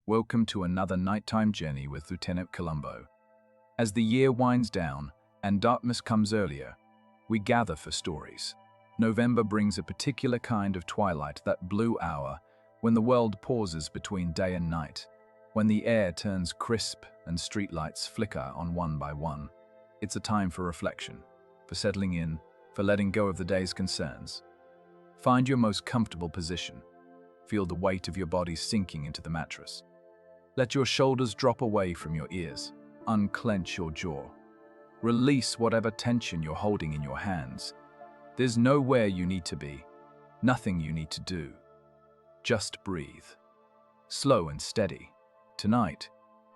Welcome to another nighttime journey with Lieutenant Columbo. As the year winds down and darkness comes earlier, we gather for stories. November brings a particular kind of twilight, that blue hour when the world pauses between day and night, when the air turns crisp and streetlights flicker on one by one. It's a time for reflection, for settling in, for letting go of the day's concerns. Find your most comfortable position. Feel the weight of your body sinking into the mattress. Let your shoulders drop away from your ears. Unclench your jaw. Release whatever tension you're holding in your hands. There's nowhere you need to be, nothing you need to do. Just breathe. Slow and steady. Tonight,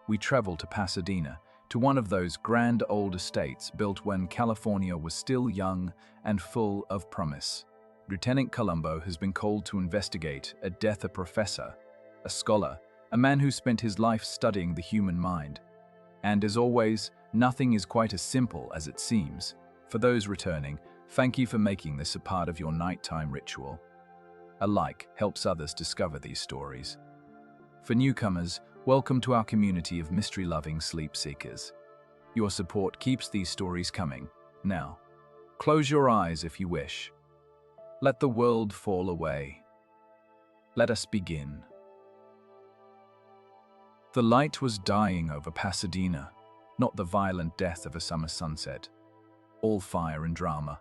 we travel to Pasadena, to one of those grand old estates built when California was still young and full of promise. Lieutenant Columbo has been called to investigate a death, a professor, a scholar, a man who spent his life studying the human mind. And as always, nothing is quite as simple as it seems. For those returning, thank you for making this a part of your nighttime ritual. A like helps others discover these stories. For newcomers, welcome to our community of mystery-loving sleep seekers. Your support keeps these stories coming. Now, close your eyes if you wish. Let the world fall away. Let us begin. The light was dying over Pasadena, not the violent death of a summer sunset, all fire and drama,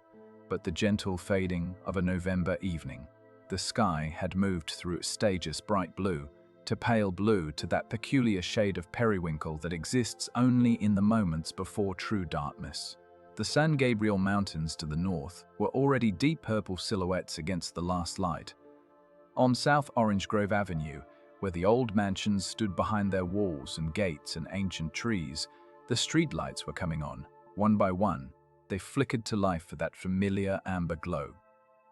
but the gentle fading of a November evening. The sky had moved through its stages bright blue to pale blue, to that peculiar shade of periwinkle that exists only in the moments before true darkness. The San Gabriel Mountains to the north were already deep purple silhouettes against the last light. On South Orange Grove Avenue, where the old mansions stood behind their walls and gates and ancient trees, the streetlights were coming on. One by one, they flickered to life for that familiar amber glow,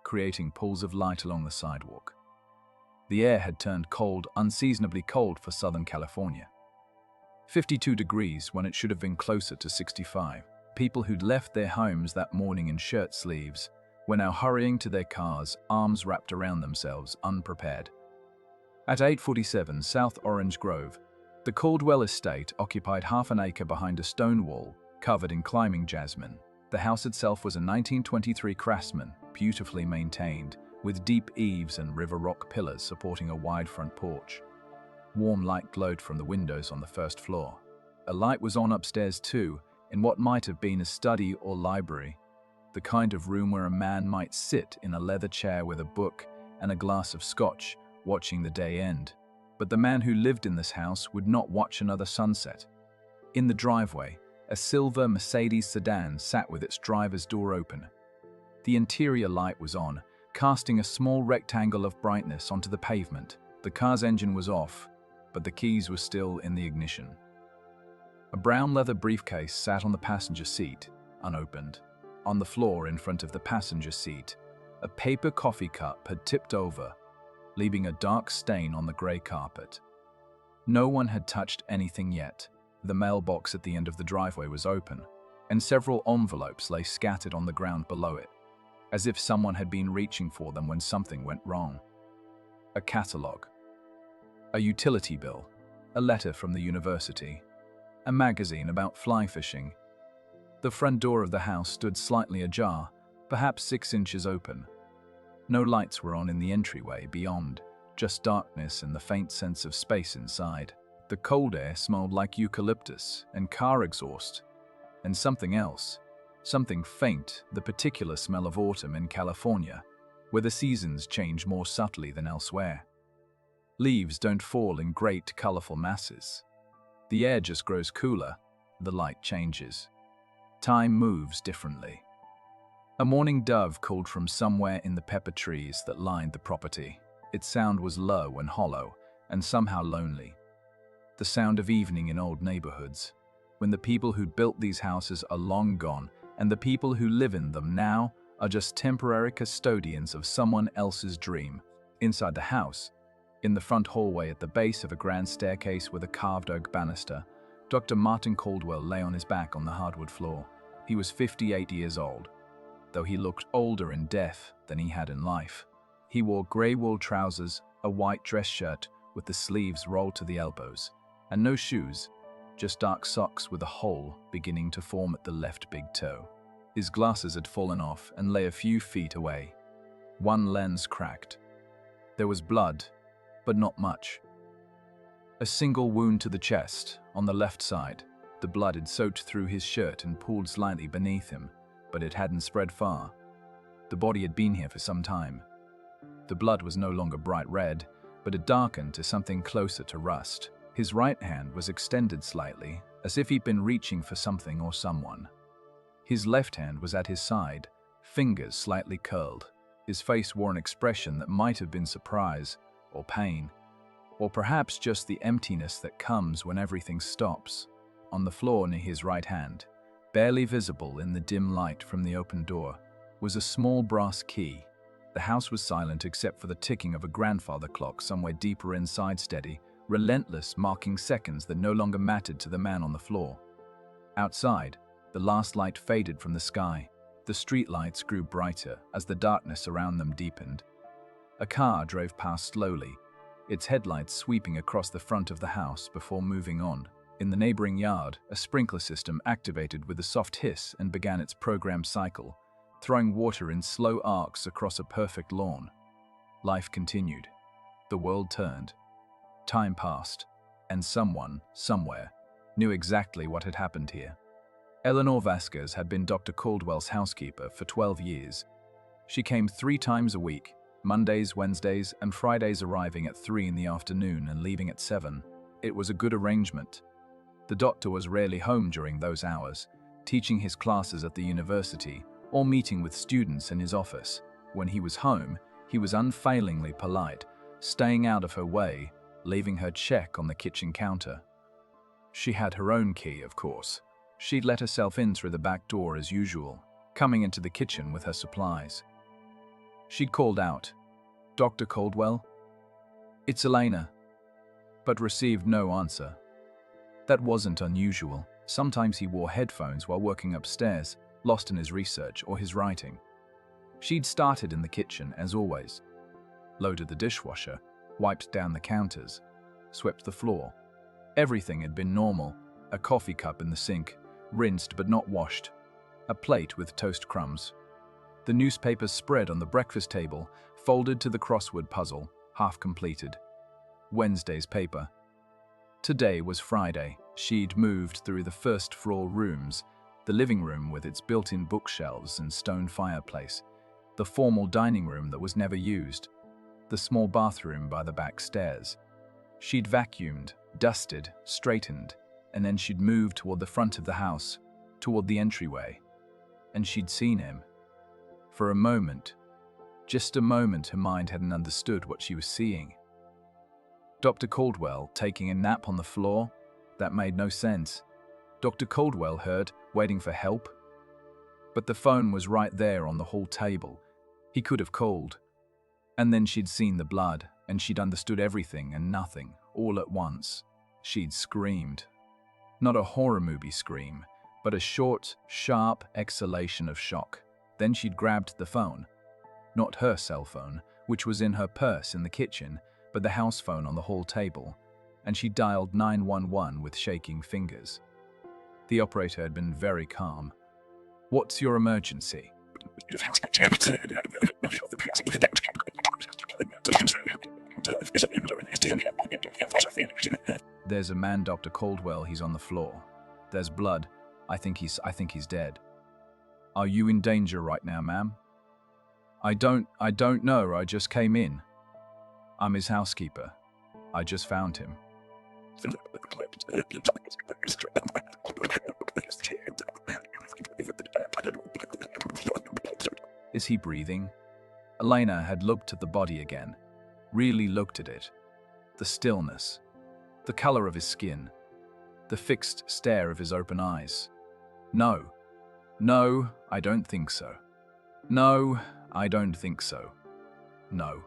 creating pools of light along the sidewalk. The air had turned cold, unseasonably cold for Southern California. 52 degrees when it should have been closer to 65. People who'd left their homes that morning in shirt sleeves were now hurrying to their cars, arms wrapped around themselves, unprepared. At 847 South Orange Grove, the Caldwell estate occupied half an acre behind a stone wall covered in climbing jasmine. The house itself was a 1923 Craftsman, beautifully maintained, with deep eaves and river rock pillars supporting a wide front porch. Warm light glowed from the windows on the first floor. A light was on upstairs too, in what might have been a study or library, the kind of room where a man might sit in a leather chair with a book and a glass of scotch, watching the day end. But the man who lived in this house would not watch another sunset. In the driveway, a silver Mercedes sedan sat with its driver's door open. The interior light was on, casting a small rectangle of brightness onto the pavement. The car's engine was off, but the keys were still in the ignition. A brown leather briefcase sat on the passenger seat, unopened. On the floor in front of the passenger seat, a paper coffee cup had tipped over, leaving a dark stain on the grey carpet. No one had touched anything yet. The mailbox at the end of the driveway was open, and several envelopes lay scattered on the ground below it, as if someone had been reaching for them when something went wrong. A catalogue, a utility bill, a letter from the university, a magazine about fly fishing. The front door of the house stood slightly ajar, perhaps 6 inches open. No lights were on in the entryway beyond, just darkness and the faint sense of space inside. The cold air smelled like eucalyptus and car exhaust, and something else, something faint, the particular smell of autumn in California, where the seasons change more subtly than elsewhere. Leaves don't fall in great, colorful masses. The air just grows cooler, the light changes. Time moves differently. A mourning dove called from somewhere in the pepper trees that lined the property. Its sound was low and hollow, and somehow lonely. The sound of evening in old neighborhoods, when the people who built these houses are long gone, and the people who live in them now are just temporary custodians of someone else's dream. Inside the house, in the front hallway at the base of a grand staircase with a carved oak banister, Dr. Martin Caldwell lay on his back on the hardwood floor. He was 58 years old, though he looked older in death than he had in life. He wore grey wool trousers, a white dress shirt with the sleeves rolled to the elbows, and no shoes, just dark socks with a hole beginning to form at the left big toe. His glasses had fallen off and lay a few feet away. One lens cracked. There was blood, but not much. A single wound to the chest, on the left side. The blood had soaked through his shirt and pooled slightly beneath him, but it hadn't spread far. The body had been here for some time. The blood was no longer bright red, but had darkened to something closer to rust. His right hand was extended slightly, as if he'd been reaching for something or someone. His left hand was at his side, fingers slightly curled. His face wore an expression that might have been surprise or pain, or perhaps just the emptiness that comes when everything stops. On the floor near his right hand, barely visible in the dim light from the open door, was a small brass key. The house was silent except for the ticking of a grandfather clock somewhere deeper inside, steady, relentless, marking seconds that no longer mattered to the man on the floor. Outside, the last light faded from the sky. The street lights grew brighter as the darkness around them deepened. A car drove past slowly, its headlights sweeping across the front of the house before moving on. In the neighboring yard, a sprinkler system activated with a soft hiss and began its programmed cycle, throwing water in slow arcs across a perfect lawn. Life continued. The world turned. Time passed, and someone, somewhere, knew exactly what had happened here. Eleanor Vasquez had been Dr. Caldwell's housekeeper for 12 years. She came 3 times a week, Mondays, Wednesdays, and Fridays, arriving at 3 in the afternoon and leaving at 7. It was a good arrangement. The doctor was rarely home during those hours, teaching his classes at the university or meeting with students in his office. When he was home, he was unfailingly polite, staying out of her way, leaving her check on the kitchen counter. She had her own key, of course. She'd let herself in through the back door as usual, coming into the kitchen with her supplies. She'd called out, "Dr. Caldwell?" "It's Elena," but received no answer. That wasn't unusual. Sometimes he wore headphones while working upstairs, lost in his research or his writing. She'd started in the kitchen, as always. Loaded the dishwasher, wiped down the counters, swept the floor. Everything had been normal. A coffee cup in the sink, rinsed but not washed. A plate with toast crumbs. The newspapers spread on the breakfast table, folded to the crossword puzzle, half completed. Wednesday's paper. Today was Friday. She'd moved through the first-floor rooms, the living room with its built-in bookshelves and stone fireplace, the formal dining room that was never used, the small bathroom by the back stairs. She'd vacuumed, dusted, straightened, and then she'd moved toward the front of the house, toward the entryway. And she'd seen him. For a moment, just a moment, her mind hadn't understood what she was seeing. Dr. Caldwell taking a nap on the floor? That made no sense. Dr. Caldwell heard, waiting for help. But the phone was right there on the hall table. He could have called. And then she'd seen the blood, and she'd understood everything and nothing, all at once. She'd screamed. Not a horror movie scream, but a short, sharp exhalation of shock. Then she'd grabbed the phone. Not her cell phone, which was in her purse in the kitchen, but the house phone on the hall table, and she dialed 911 with shaking fingers. The operator had been very calm. "What's your emergency?" "There's a man, Dr. Caldwell. He's on the floor. There's blood. I think he's dead." "Are you in danger right now, ma'am?" I don't know. I just came in. I'm his housekeeper. I just found him." "Is he breathing?" Elena had looked at the body again, really looked at it. The stillness, the color of his skin, the fixed stare of his open eyes. No, I don't think so. No, I don't think so. No."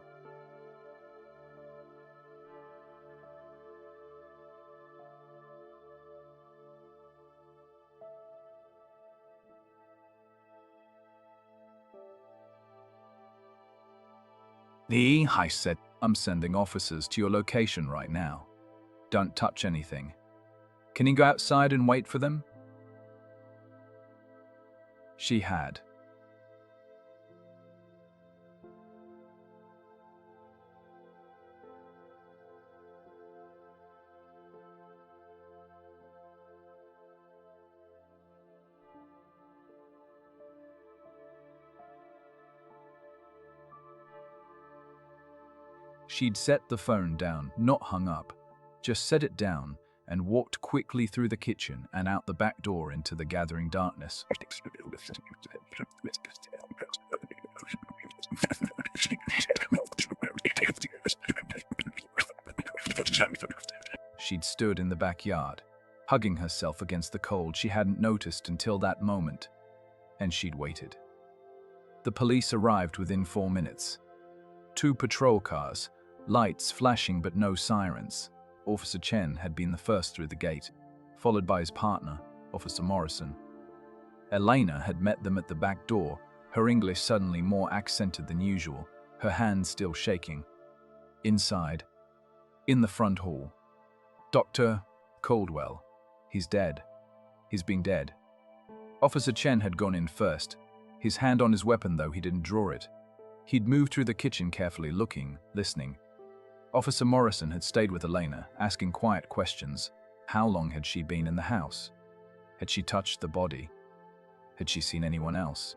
I said, I'm sending officers to your location right now. Don't touch anything. Can you go outside and wait for them? She had. She'd set the phone down, not hung up, just set it down and walked quickly through the kitchen and out the back door into the gathering darkness. She'd stood in the backyard, hugging herself against the cold she hadn't noticed until that moment, and she'd waited. The police arrived within 4 minutes. 2 patrol cars, lights flashing but no sirens. Officer Chen had been the first through the gate, followed by his partner, Officer Morrison. Elena had met them at the back door, her English suddenly more accented than usual, her hands still shaking. Inside, in the front hall, Dr. Caldwell. He's dead. He's been dead. Officer Chen had gone in first, his hand on his weapon though he didn't draw it. He'd moved through the kitchen carefully, looking, listening. Officer Morrison had stayed with Elena, asking quiet questions. How long had she been in the house? Had she touched the body? Had she seen anyone else?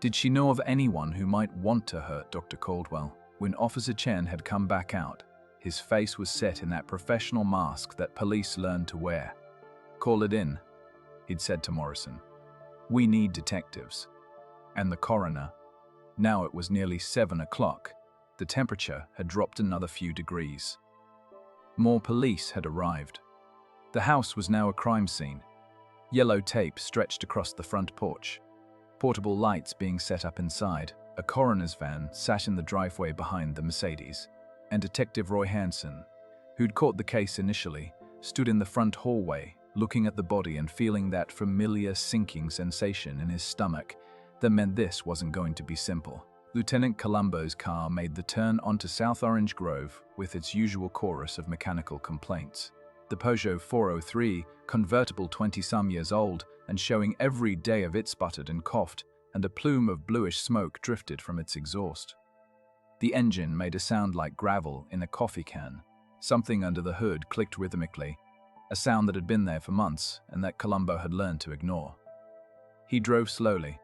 Did she know of anyone who might want to hurt Dr. Caldwell? When Officer Chen had come back out, his face was set in that professional mask that police learned to wear. "Call it in," he'd said to Morrison. "We need detectives." And the coroner. Now it was nearly 7 o'clock. The temperature had dropped another few degrees. More police had arrived. The house was now a crime scene. Yellow tape stretched across the front porch. Portable lights being set up inside. A coroner's van sat in the driveway behind the Mercedes. And Detective Roy Hansen, who'd caught the case initially, stood in the front hallway, looking at the body and feeling that familiar sinking sensation in his stomach that meant this wasn't going to be simple. Lieutenant Columbo's car made the turn onto South Orange Grove with its usual chorus of mechanical complaints. The Peugeot 403, convertible 20-some years old and showing every day of it, sputtered and coughed, and a plume of bluish smoke drifted from its exhaust. The engine made a sound like gravel in a coffee can. Something under the hood clicked rhythmically, a sound that had been there for months and that Columbo had learned to ignore. He drove slowly,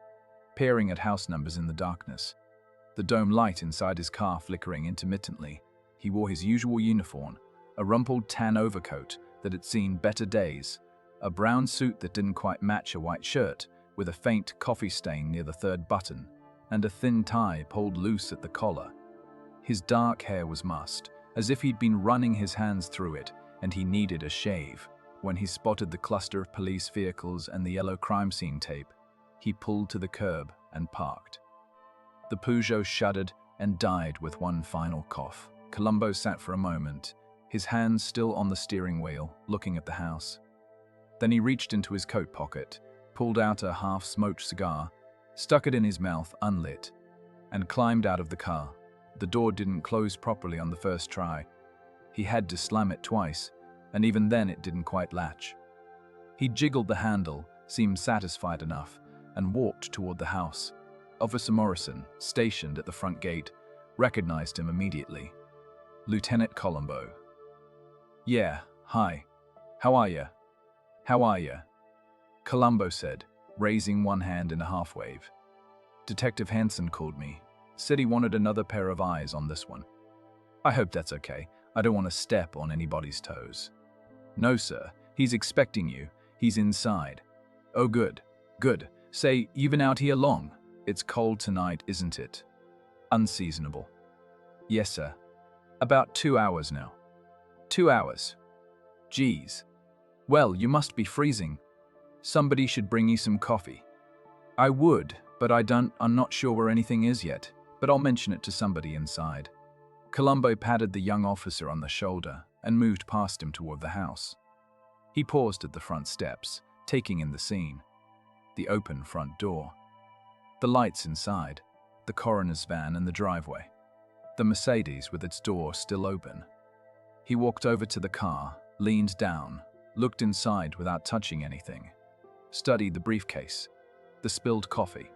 peering at house numbers in the darkness, the dome light inside his car flickering intermittently. He wore his usual uniform, a rumpled tan overcoat that had seen better days, a brown suit that didn't quite match a white shirt, with a faint coffee stain near the 3rd button, and a thin tie pulled loose at the collar. His dark hair was mussed, as if he'd been running his hands through it, and he needed a shave. When he spotted the cluster of police vehicles and the yellow crime scene tape, he pulled to the curb and parked. The Peugeot shuddered and died with one final cough. Columbo sat for a moment, his hands still on the steering wheel, looking at the house. Then he reached into his coat pocket, pulled out a half-smoked cigar, stuck it in his mouth unlit, and climbed out of the car. The door didn't close properly on the first try. He had to slam it twice, and even then it didn't quite latch. He jiggled the handle, seemed satisfied enough, and walked toward the house. Officer Morrison, stationed at the front gate, recognized him immediately. "Lieutenant Columbo." "Yeah, hi. How are ya? How are ya?" Columbo said, raising one hand in a half-wave. "Detective Hansen called me. Said he wanted another pair of eyes on this one. I hope that's okay. I don't want to step on anybody's toes." "No, sir. He's expecting you. He's inside." "Oh, good. Good. Say, you've been out here long? It's cold tonight, isn't it?" "Unseasonable." "Yes, sir. About 2 hours now." 2 hours? Geez. Well, you must be freezing. Somebody should bring you some coffee." "I would, but I'm not sure where anything is yet, but I'll mention it to somebody inside." Columbo patted the young officer on the shoulder and moved past him toward the house. He paused at the front steps, taking in the scene. The open front door. The lights inside, the coroner's van and the driveway. the Mercedes with its door still open. He walked over to the car, leaned down, looked inside without touching anything, studied the briefcase, the spilled coffee,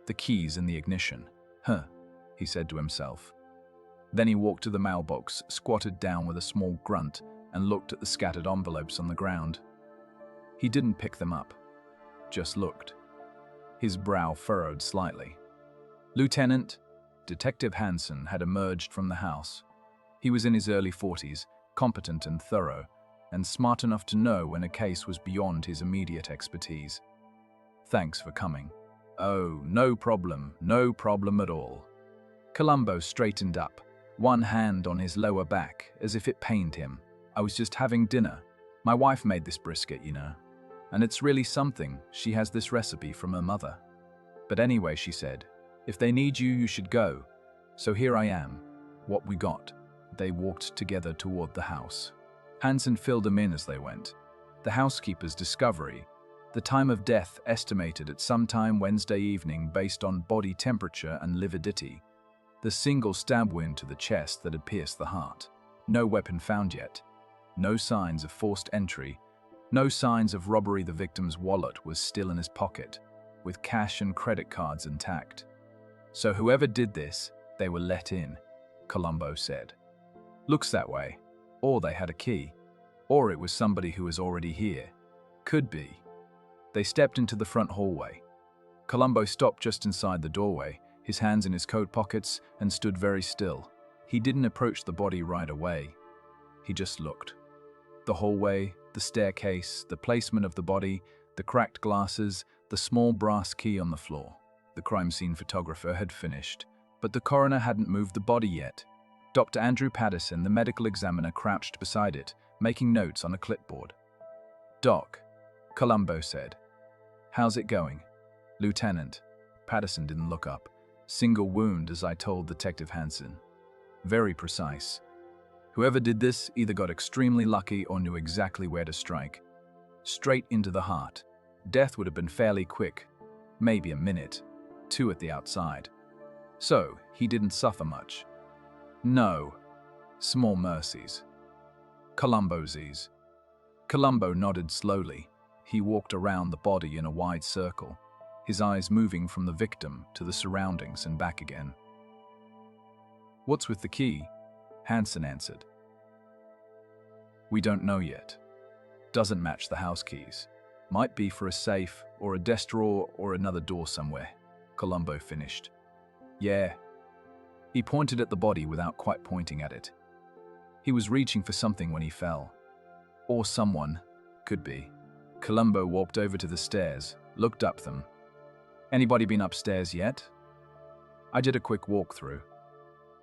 the keys in the ignition. He said to himself. Then he walked to the mailbox, squatted down with a small grunt, and looked at the scattered envelopes on the ground. He didn't pick them up, just looked. His brow furrowed slightly. Lieutenant, Detective Hansen had emerged from the house. He was in his early 40s, competent and thorough, and smart enough to know when a case was beyond his immediate expertise. Thanks for coming. Oh, no problem at all. Columbo straightened up, one hand on his lower back, as if it pained him. I was just having dinner. My wife made this brisket, you know. And it's really something. She has this recipe from her mother. But anyway, she said, if they need you, you should go. So here I am. What we got. They walked together toward the house. Hansen filled them in as they went. The housekeeper's discovery, the time of death estimated at sometime Wednesday evening based on body temperature and lividity, the single stab wound to the chest that had pierced the heart. No weapon found yet. No signs of forced entry. No signs of robbery. The victim's wallet was still in his pocket, with cash and credit cards intact. So whoever did this, they were let in, Columbo said. Looks that way. Or they had a key. Or it was somebody who was already here. Could be. They stepped into the front hallway. Columbo stopped just inside the doorway, his hands in his coat pockets, and stood very still. He didn't approach the body right away. He just looked. The hallway, the staircase, the placement of the body, the cracked glasses, the small brass key on the floor. The crime scene photographer had finished, but the coroner hadn't moved the body yet. Dr. Andrew Patterson, the medical examiner, crouched beside it, making notes on a clipboard. Doc, Columbo said. How's it going? Lieutenant. Patterson didn't look up. Single wound, as I told Detective Hansen. Very precise. Whoever did this either got extremely lucky or knew exactly where to strike. Straight into the heart. Death would have been fairly quick. Maybe a minute. 2 at the outside. So, he didn't suffer much. No. Small mercies. Columbo's. Columbo nodded slowly. He walked around the body in a wide circle, his eyes moving from the victim to the surroundings and back again. What's with the key? Hansen answered. We don't know yet. Doesn't match the house keys. Might be for a safe or a desk drawer or another door somewhere, Columbo finished. Yeah. He pointed at the body without quite pointing at it. He was reaching for something when he fell. Or someone. Could be. Columbo walked over to the stairs, looked up them. Anybody been upstairs yet? I did a quick walkthrough.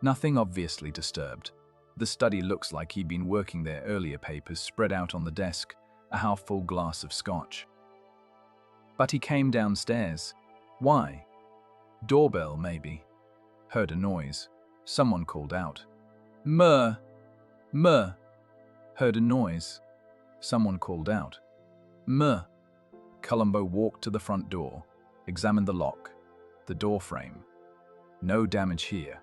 Nothing obviously disturbed. The study looks like he'd been working there earlier, papers spread out on the desk, a half-full glass of scotch. But he came downstairs. Why? Doorbell, maybe. Heard a noise. Someone called out. Mur! Mur! Heard a noise. Someone called out. Mur! Columbo walked to the front door, examined the lock, the door frame. No damage here.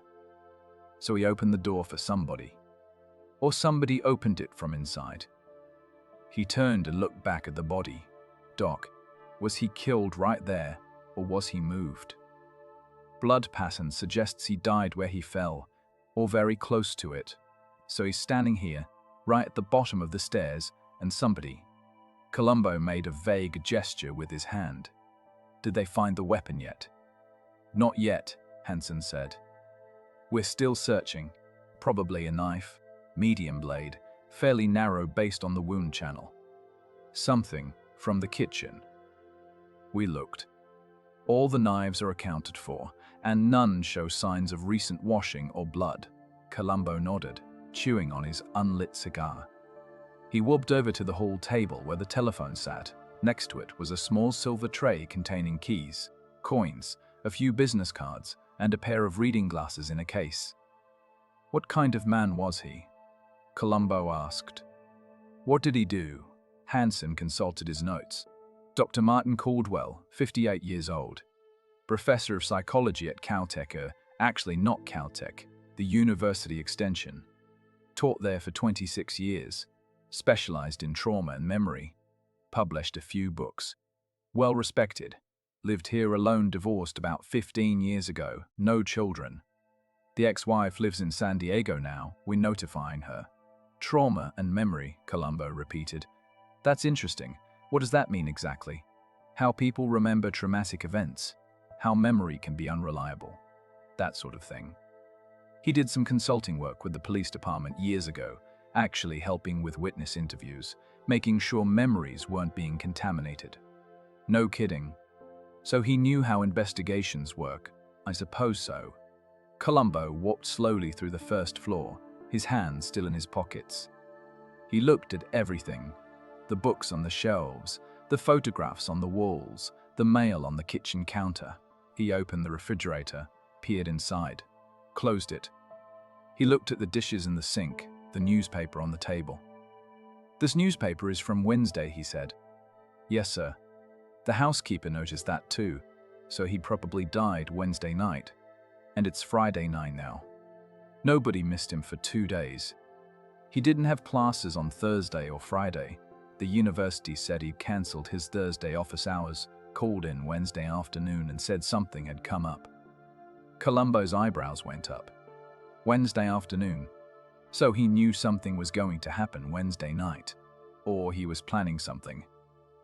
So he opened the door for somebody. Or somebody opened it from inside. He turned and looked back at the body. Doc, was he killed right there, or was he moved? Blood pattern suggests he died where he fell, or very close to it. So he's standing here, right at the bottom of the stairs, and somebody. Columbo made a vague gesture with his hand. Did they find the weapon yet? Not yet, Hansen said. We're still searching. Probably a knife, medium blade, fairly narrow based on the wound channel. Something from the kitchen. We looked. All the knives are accounted for, and none show signs of recent washing or blood. Columbo nodded, chewing on his unlit cigar. He walked over to the hall table where the telephone sat. Next to it was a small silver tray containing keys, coins, a few business cards, and a pair of reading glasses in a case. What kind of man was he? Columbo asked. What did he do? Hansen consulted his notes. Dr. Martin Caldwell, 58 years old. Professor of psychology at Caltech, actually not Caltech, the university extension. Taught there for 26 years, specialized in trauma and memory, published a few books. Well respected, lived here alone, divorced about 15 years ago, no children. The ex-wife lives in San Diego now, we're notifying her. Trauma and memory, Columbo repeated. That's interesting. What does that mean exactly? How people remember traumatic events, how memory can be unreliable, that sort of thing. He did some consulting work with the police department years ago, actually helping with witness interviews, making sure memories weren't being contaminated. No kidding. So he knew how investigations work. I suppose so. Columbo walked slowly through the first floor, his hands still in his pockets. He looked at everything. The books on the shelves, the photographs on the walls, the mail on the kitchen counter. He opened the refrigerator, peered inside, closed it. He looked at the dishes in the sink, the newspaper on the table. This newspaper is from Wednesday, he said. Yes, sir. The housekeeper noticed that too, so he probably died Wednesday night. And it's Friday night now. Nobody missed him for 2 days. He didn't have classes on Thursday or Friday. The university said he'd cancelled his Thursday office hours, called in Wednesday afternoon and said something had come up. Columbo's eyebrows went up. Wednesday afternoon. So he knew something was going to happen Wednesday night. Or he was planning something.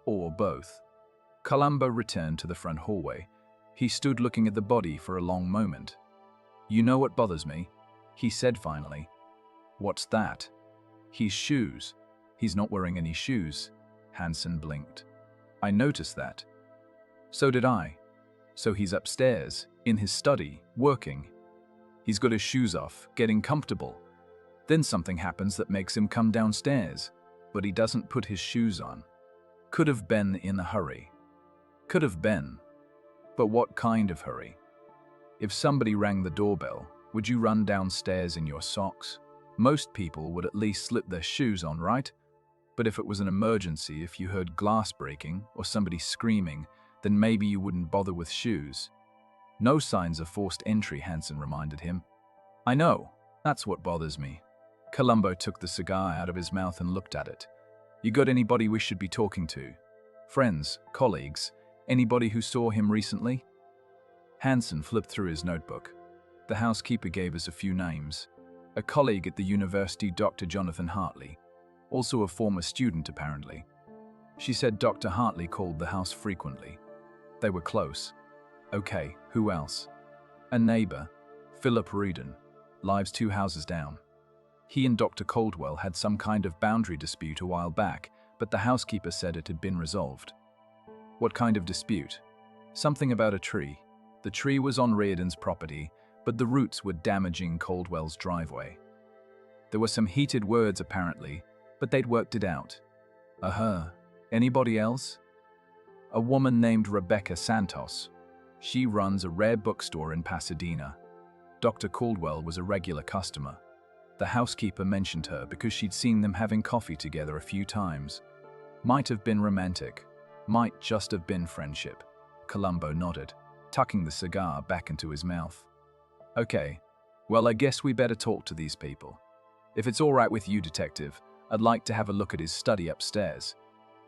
Or both. Columbo returned to the front hallway. He stood looking at the body for a long moment. You know what bothers me? He said finally. What's that? His shoes. He's not wearing any shoes. Hansen blinked. I noticed that. So did I. So he's upstairs, in his study, working. He's got his shoes off, getting comfortable. Then something happens that makes him come downstairs, but he doesn't put his shoes on. Could have been in a hurry. Could have been. But what kind of hurry? If somebody rang the doorbell, would you run downstairs in your socks? Most people would at least slip their shoes on, right? But if it was an emergency, if you heard glass breaking or somebody screaming, then maybe you wouldn't bother with shoes. No signs of forced entry, Hansen reminded him. I know, that's what bothers me. Columbo took the cigar out of his mouth and looked at it. You got anybody we should be talking to? Friends, colleagues, anybody who saw him recently? Hansen flipped through his notebook. The housekeeper gave us a few names. A colleague at the university, Dr. Jonathan Hartley. Also a former student, apparently. She said Dr. Hartley called the house frequently. They were close. Okay, who else? A neighbor, Philip Rudin, lives 2 houses down. He and Dr. Caldwell had some kind of boundary dispute a while back, but the housekeeper said it had been resolved. What kind of dispute? Something about a tree. The tree was on Reardon's property, but the roots were damaging Caldwell's driveway. There were some heated words apparently, but they'd worked it out. Anybody else? A woman named Rebecca Santos. She runs a rare bookstore in Pasadena. Dr. Caldwell was a regular customer. The housekeeper mentioned her because she'd seen them having coffee together a few times. Might have been romantic. Might just have been friendship. Columbo nodded, tucking the cigar back into his mouth. Okay, well I guess we better talk to these people. If it's all right with you, detective, I'd like to have a look at his study upstairs.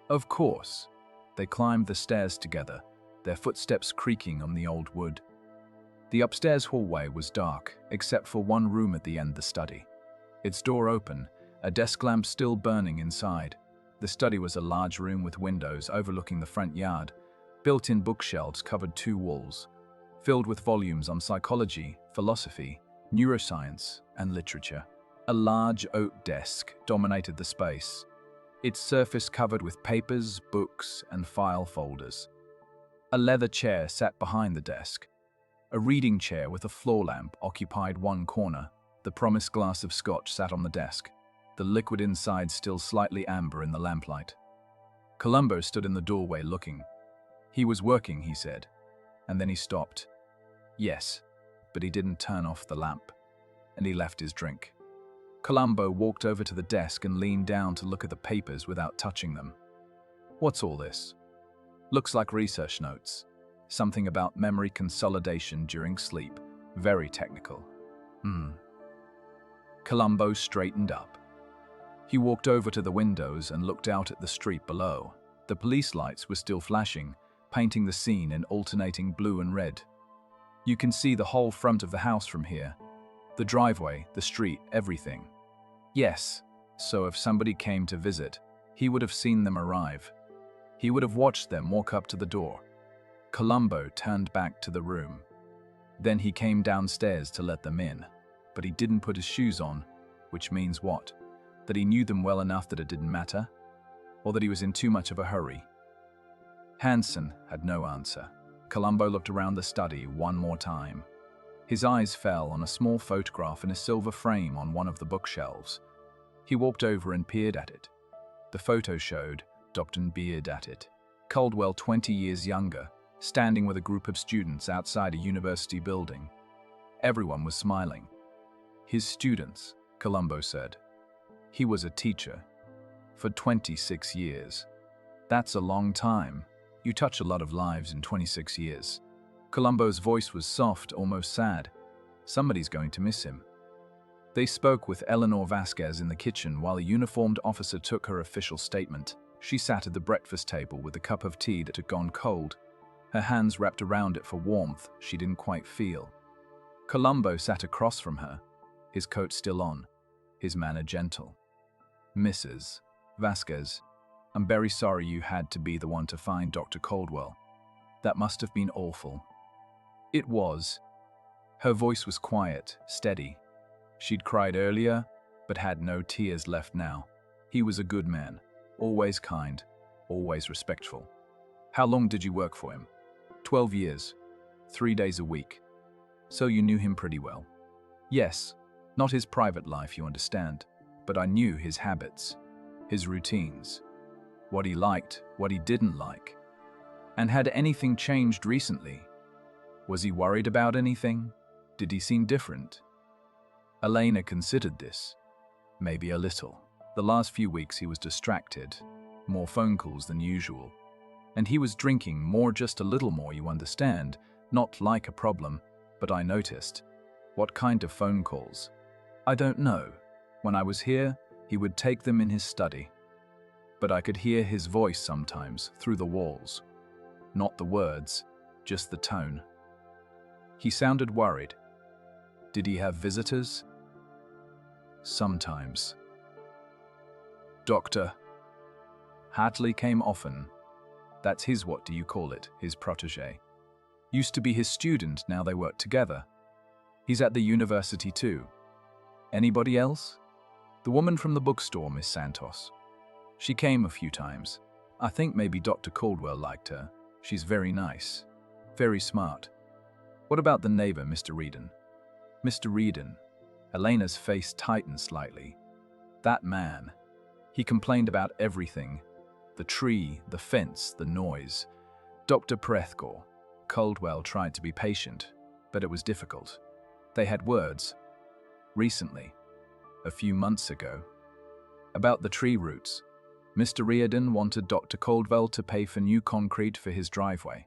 Of course. They climbed the stairs together, their footsteps creaking on the old wood. The upstairs hallway was dark, except for one room at the end, the study. Its door open, a desk lamp still burning inside. The study was a large room with windows overlooking the front yard. Built-in bookshelves covered 2 walls, filled with volumes on psychology, philosophy, neuroscience, and literature. A large oak desk dominated the space, its surface covered with papers, books, and file folders. A leather chair sat behind the desk. A reading chair with a floor lamp occupied one corner. The promised glass of scotch sat on the desk, the liquid inside still slightly amber in the lamplight. Columbo stood in the doorway looking. He was working, he said, and then he stopped. Yes, but he didn't turn off the lamp, and he left his drink. Columbo walked over to the desk and leaned down to look at the papers without touching them. What's all this? Looks like research notes. Something about memory consolidation during sleep. Very technical. Columbo straightened up. He walked over to the windows and looked out at the street below. The police lights were still flashing, painting the scene in alternating blue and red. You can see the whole front of the house from here. The driveway, the street, everything. Yes, so if somebody came to visit, he would have seen them arrive. He would have watched them walk up to the door. Columbo turned back to the room. Then he came downstairs to let them in, but he didn't put his shoes on, which means what? That he knew them well enough that it didn't matter? Or that he was in too much of a hurry? Hansen had no answer. Columbo looked around the study one more time. His eyes fell on a small photograph in a silver frame on one of the bookshelves. He walked over and peered at it. The photo showed Dr. Beard at it. Caldwell, 20 years younger, standing with a group of students outside a university building. Everyone was smiling. His students, Columbo said. He was a teacher. For 26 years. That's a long time. You touch a lot of lives in 26 years. Columbo's voice was soft, almost sad. Somebody's going to miss him. They spoke with Eleanor Vasquez in the kitchen while a uniformed officer took her official statement. She sat at the breakfast table with a cup of tea that had gone cold, her hands wrapped around it for warmth she didn't quite feel. Columbo sat across from her, his coat still on, his manner gentle. Mrs. Vasquez, I'm very sorry you had to be the one to find Dr. Caldwell. That must have been awful. It was. Her voice was quiet, steady. She'd cried earlier, but had no tears left now. He was a good man, always kind, always respectful. How long did you work for him? 12 years, 3 days a week. So you knew him pretty well. Yes, not his private life, you understand, but I knew his habits, his routines, what he liked, what he didn't like. And had anything changed recently? Was he worried about anything? Did he seem different? Elena considered this. Maybe a little. The last few weeks he was distracted, more phone calls than usual. And he was drinking more, just a little more, you understand, not like a problem, but I noticed. What kind of phone calls? I don't know. When I was here, he would take them in his study. But I could hear his voice sometimes through the walls. Not the words, just the tone. He sounded worried. Did he have visitors? Sometimes. Dr. Hartley came often. That's his, what do you call it, his protege. Used to be his student, now they work together. He's at the university too. Anybody else? The woman from the bookstore, Miss Santos. She came a few times. I think maybe Dr. Caldwell liked her. She's very nice. Very smart. What about the neighbor, Mr. Reedon? Mr. Reedon. Elena's face tightened slightly. That man. He complained about everything. The tree, the fence, the noise. Dr. Prethgor. Caldwell tried to be patient, but it was difficult. They had words. Recently. A few months ago. About the tree roots. Mr. Reardon wanted Dr. Caldwell to pay for new concrete for his driveway.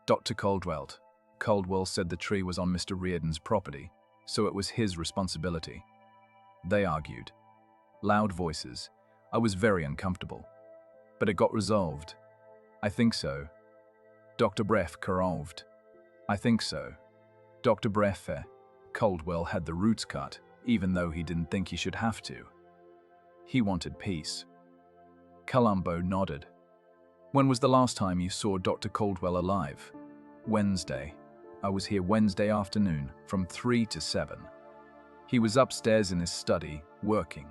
Dr. Caldwell said the tree was on Mr. Reardon's property, so it was his responsibility. They argued. Loud voices. I was very uncomfortable. But it got resolved. I think so. Dr. Breff carved. I think so. Dr. Breff. Caldwell had the roots cut, even though he didn't think he should have to. He wanted peace. Columbo nodded. When was the last time you saw Dr. Caldwell alive? Wednesday. I was here Wednesday afternoon, from 3 to 7. He was upstairs in his study, working.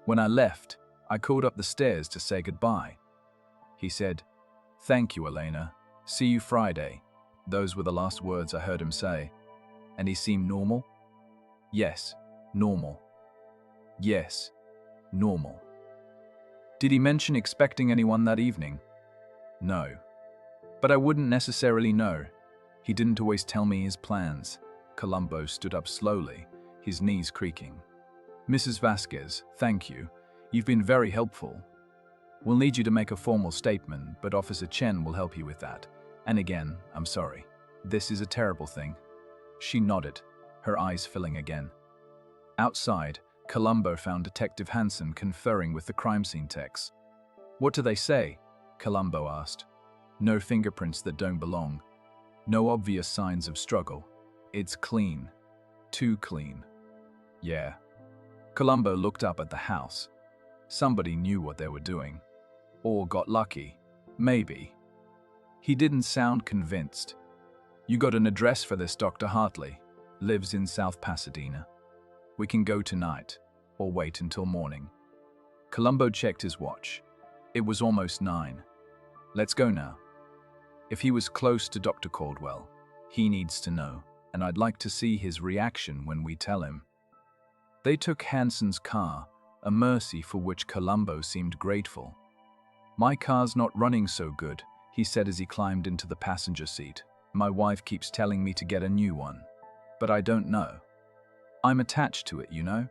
When I left, I called up the stairs to say goodbye. He said, "Thank you, Elena. See you Friday." Those were the last words I heard him say. And he seemed normal? Yes, normal. Yes, normal. Did he mention expecting anyone that evening? No. But I wouldn't necessarily know. He didn't always tell me his plans. Columbo stood up slowly, his knees creaking. Mrs. Vasquez, thank you. You've been very helpful. We'll need you to make a formal statement, but Officer Chen will help you with that. And again, I'm sorry. This is a terrible thing. She nodded, her eyes filling again. Outside, Columbo found Detective Hansen conferring with the crime scene techs. "What do they say?" Columbo asked. "No fingerprints that don't belong. No obvious signs of struggle. It's clean. Too clean." "Yeah." Columbo looked up at the house. Somebody knew what they were doing. Or got lucky. Maybe. He didn't sound convinced. "You got an address for this Dr. Hartley? Lives in South Pasadena. We can go tonight, or wait until morning." Columbo checked his watch. It was almost 9. "Let's go now. If he was close to Dr. Caldwell, he needs to know, and I'd like to see his reaction when we tell him." They took Hansen's car, a mercy for which Columbo seemed grateful. "My car's not running so good," he said as he climbed into the passenger seat. "My wife keeps telling me to get a new one, but I don't know. I'm attached to it, you know.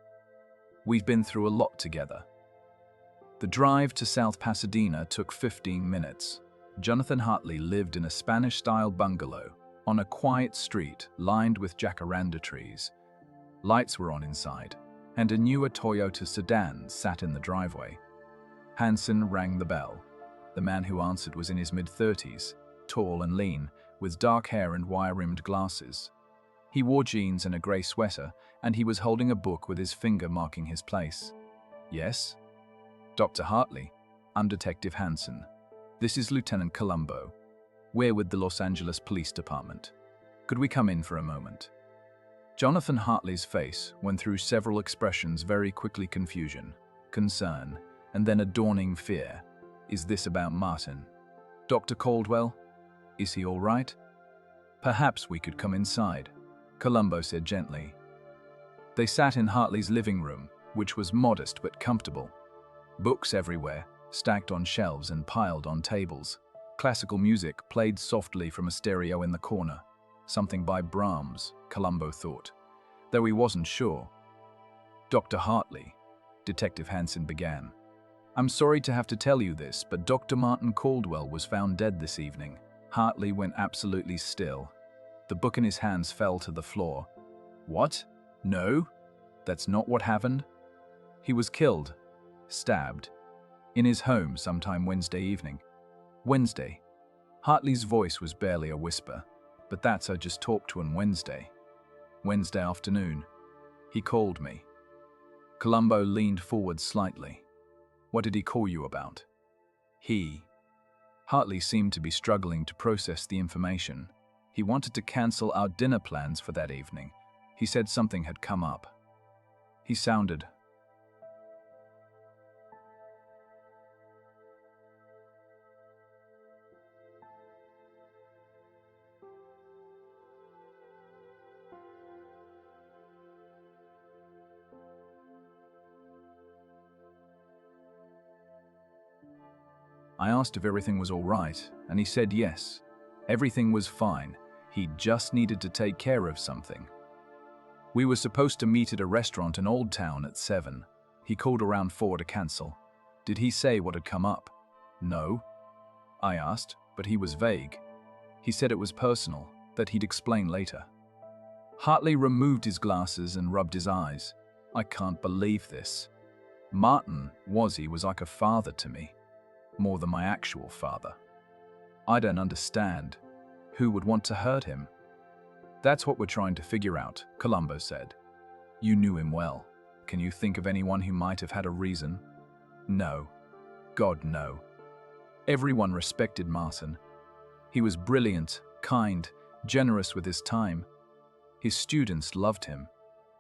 We've been through a lot together." The drive to South Pasadena took 15 minutes. Jonathan Hartley lived in a Spanish-style bungalow on a quiet street lined with jacaranda trees. Lights were on inside, and a newer Toyota sedan sat in the driveway. Hansen rang the bell. The man who answered was in his mid-30s, tall and lean, with dark hair and wire-rimmed glasses. He wore jeans and a grey sweater, and he was holding a book with his finger marking his place. "Yes?" "Dr. Hartley, I'm Detective Hansen. This is Lieutenant Columbo. We're with the Los Angeles Police Department. Could we come in for a moment?" Jonathan Hartley's face went through several expressions very quickly: confusion, concern, and then a dawning fear. "Is this about Martin? Dr. Caldwell? Is he all right?" "Perhaps we could come inside," Columbo said gently. They sat in Hartley's living room, which was modest but comfortable. Books everywhere, stacked on shelves and piled on tables. Classical music played softly from a stereo in the corner. Something by Brahms, Columbo thought, though he wasn't sure. "Dr. Hartley," Detective Hansen began. "I'm sorry to have to tell you this, but Dr. Martin Caldwell was found dead this evening." Hartley went absolutely still. The book in his hands fell to the floor. "What? No? That's not what happened?" "He was killed. Stabbed. In his home sometime Wednesday evening." "Wednesday?" Hartley's voice was barely a whisper. "But that's I just talked to on Wednesday. Wednesday afternoon. He called me." Columbo leaned forward slightly. "What did he call you about?" "He." Hartley seemed to be struggling to process the information. "He wanted to cancel our dinner plans for that evening. He said something had come up. He sounded..." I asked if everything was all right, and he said yes. Everything was fine. He just needed to take care of something. We were supposed to meet at a restaurant in Old Town at 7. He called around 4 to cancel. Did he say what had come up? No. I asked, but he was vague. He said it was personal, that he'd explain later. Hartley removed his glasses and rubbed his eyes. I can't believe this. Martin, was like a father to me. More than my actual father. I don't understand. Who would want to hurt him? That's what we're trying to figure out, Columbo said. You knew him well. Can you think of anyone who might have had a reason? No. God, no. Everyone respected Martin. He was brilliant, kind, generous with his time. His students loved him.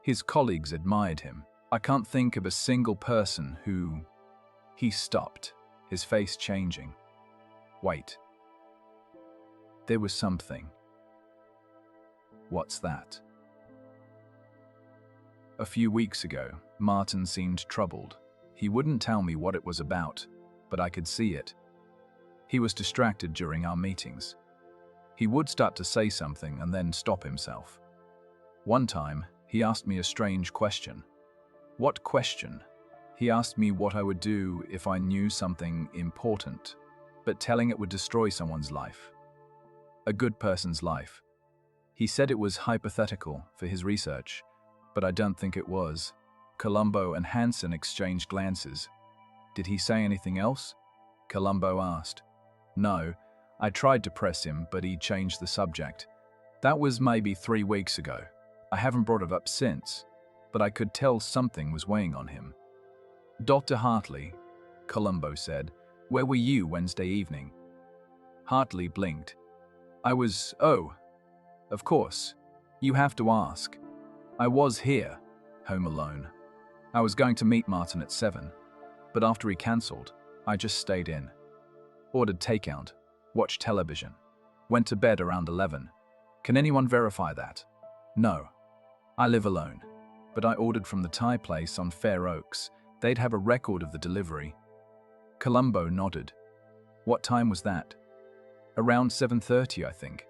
His colleagues admired him. I can't think of a single person who... He stopped, his face changing. Wait. There was something. What's that? A few weeks ago, Martin seemed troubled. He wouldn't tell me what it was about, but I could see it. He was distracted during our meetings. He would start to say something and then stop himself. One time, he asked me a strange question. What question? He asked me what I would do if I knew something important, but telling it would destroy someone's life. A good person's life. He said it was hypothetical for his research, but I don't think it was. Columbo and Hansen exchanged glances. Did he say anything else? Columbo asked. No, I tried to press him, but he changed the subject. That was maybe 3 weeks ago. I haven't brought it up since, but I could tell something was weighing on him. Dr. Hartley, Columbo said, where were you Wednesday evening? Hartley blinked. Of course. You have to ask. I was here, home alone. I was going to meet Martin at 7, but after he cancelled, I just stayed in. Ordered takeout, watched television, went to bed around 11. Can anyone verify that? No. I live alone, but I ordered from the Thai place on Fair Oaks. They'd have a record of the delivery. Columbo nodded. What time was that? Around 7:30, I think.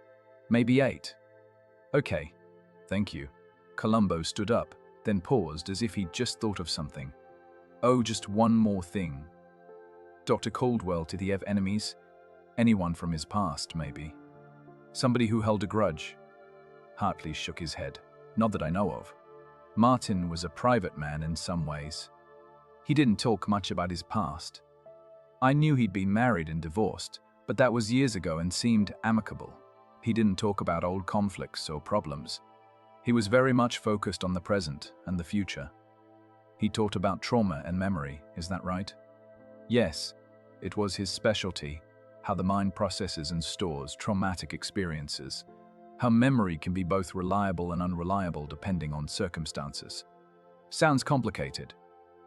Maybe 8. Okay, thank you. Columbo stood up, then paused as if he'd just thought of something. Oh, just one more thing. Dr. Caldwell, did he have enemies? Anyone from his past, maybe? Somebody who held a grudge? Hartley shook his head. Not that I know of. Martin was a private man in some ways. He didn't talk much about his past. I knew he'd been married and divorced, but that was years ago and seemed amicable. He didn't talk about old conflicts or problems. He was very much focused on the present and the future. He taught about trauma and memory, is that right? Yes, it was his specialty, how the mind processes and stores traumatic experiences, how memory can be both reliable and unreliable depending on circumstances. Sounds complicated.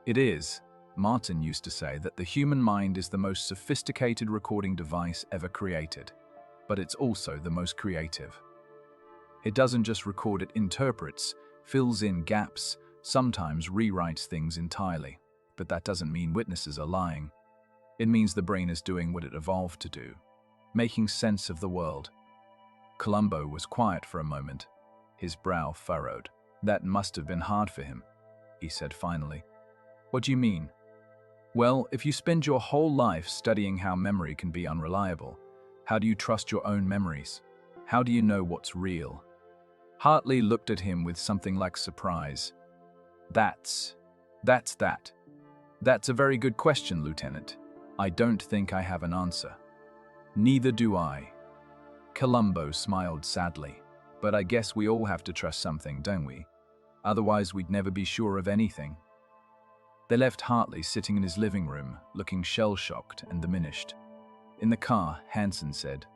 It is. Martin used to say that the human mind is the most sophisticated recording device ever created, but it's also the most creative. It doesn't just record, it interprets, fills in gaps, sometimes rewrites things entirely. But that doesn't mean witnesses are lying. It means the brain is doing what it evolved to do, making sense of the world. Columbo was quiet for a moment, his brow furrowed. That must have been hard for him, he said finally. What do you mean? Well, if you spend your whole life studying how memory can be unreliable, how do you trust your own memories? How do you know what's real? Hartley looked at him with something like surprise. That's that. That's a very good question, Lieutenant. I don't think I have an answer. Neither do I. Columbo smiled sadly. But I guess we all have to trust something, don't we? Otherwise we'd never be sure of anything. They left Hartley sitting in his living room, looking shell-shocked and diminished. In the car, Hansen said,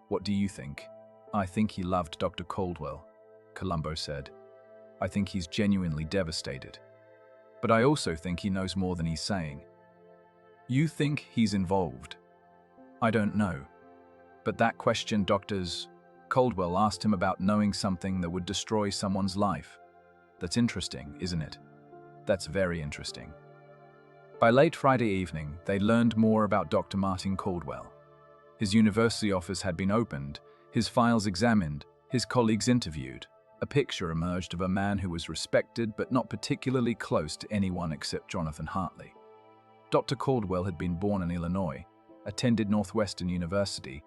What do you think? I think he loved Dr. Caldwell, Columbo said. I think he's genuinely devastated. But I also think he knows more than he's saying. You think he's involved? I don't know. But that question Caldwell asked him about knowing something that would destroy someone's life. That's interesting, isn't it? That's very interesting. By late Friday evening, they learned more about Dr. Martin Caldwell. His university office had been opened, his files examined, his colleagues interviewed. A picture emerged of a man who was respected but not particularly close to anyone except Jonathan Hartley. Dr. Caldwell had been born in Illinois, attended Northwestern University,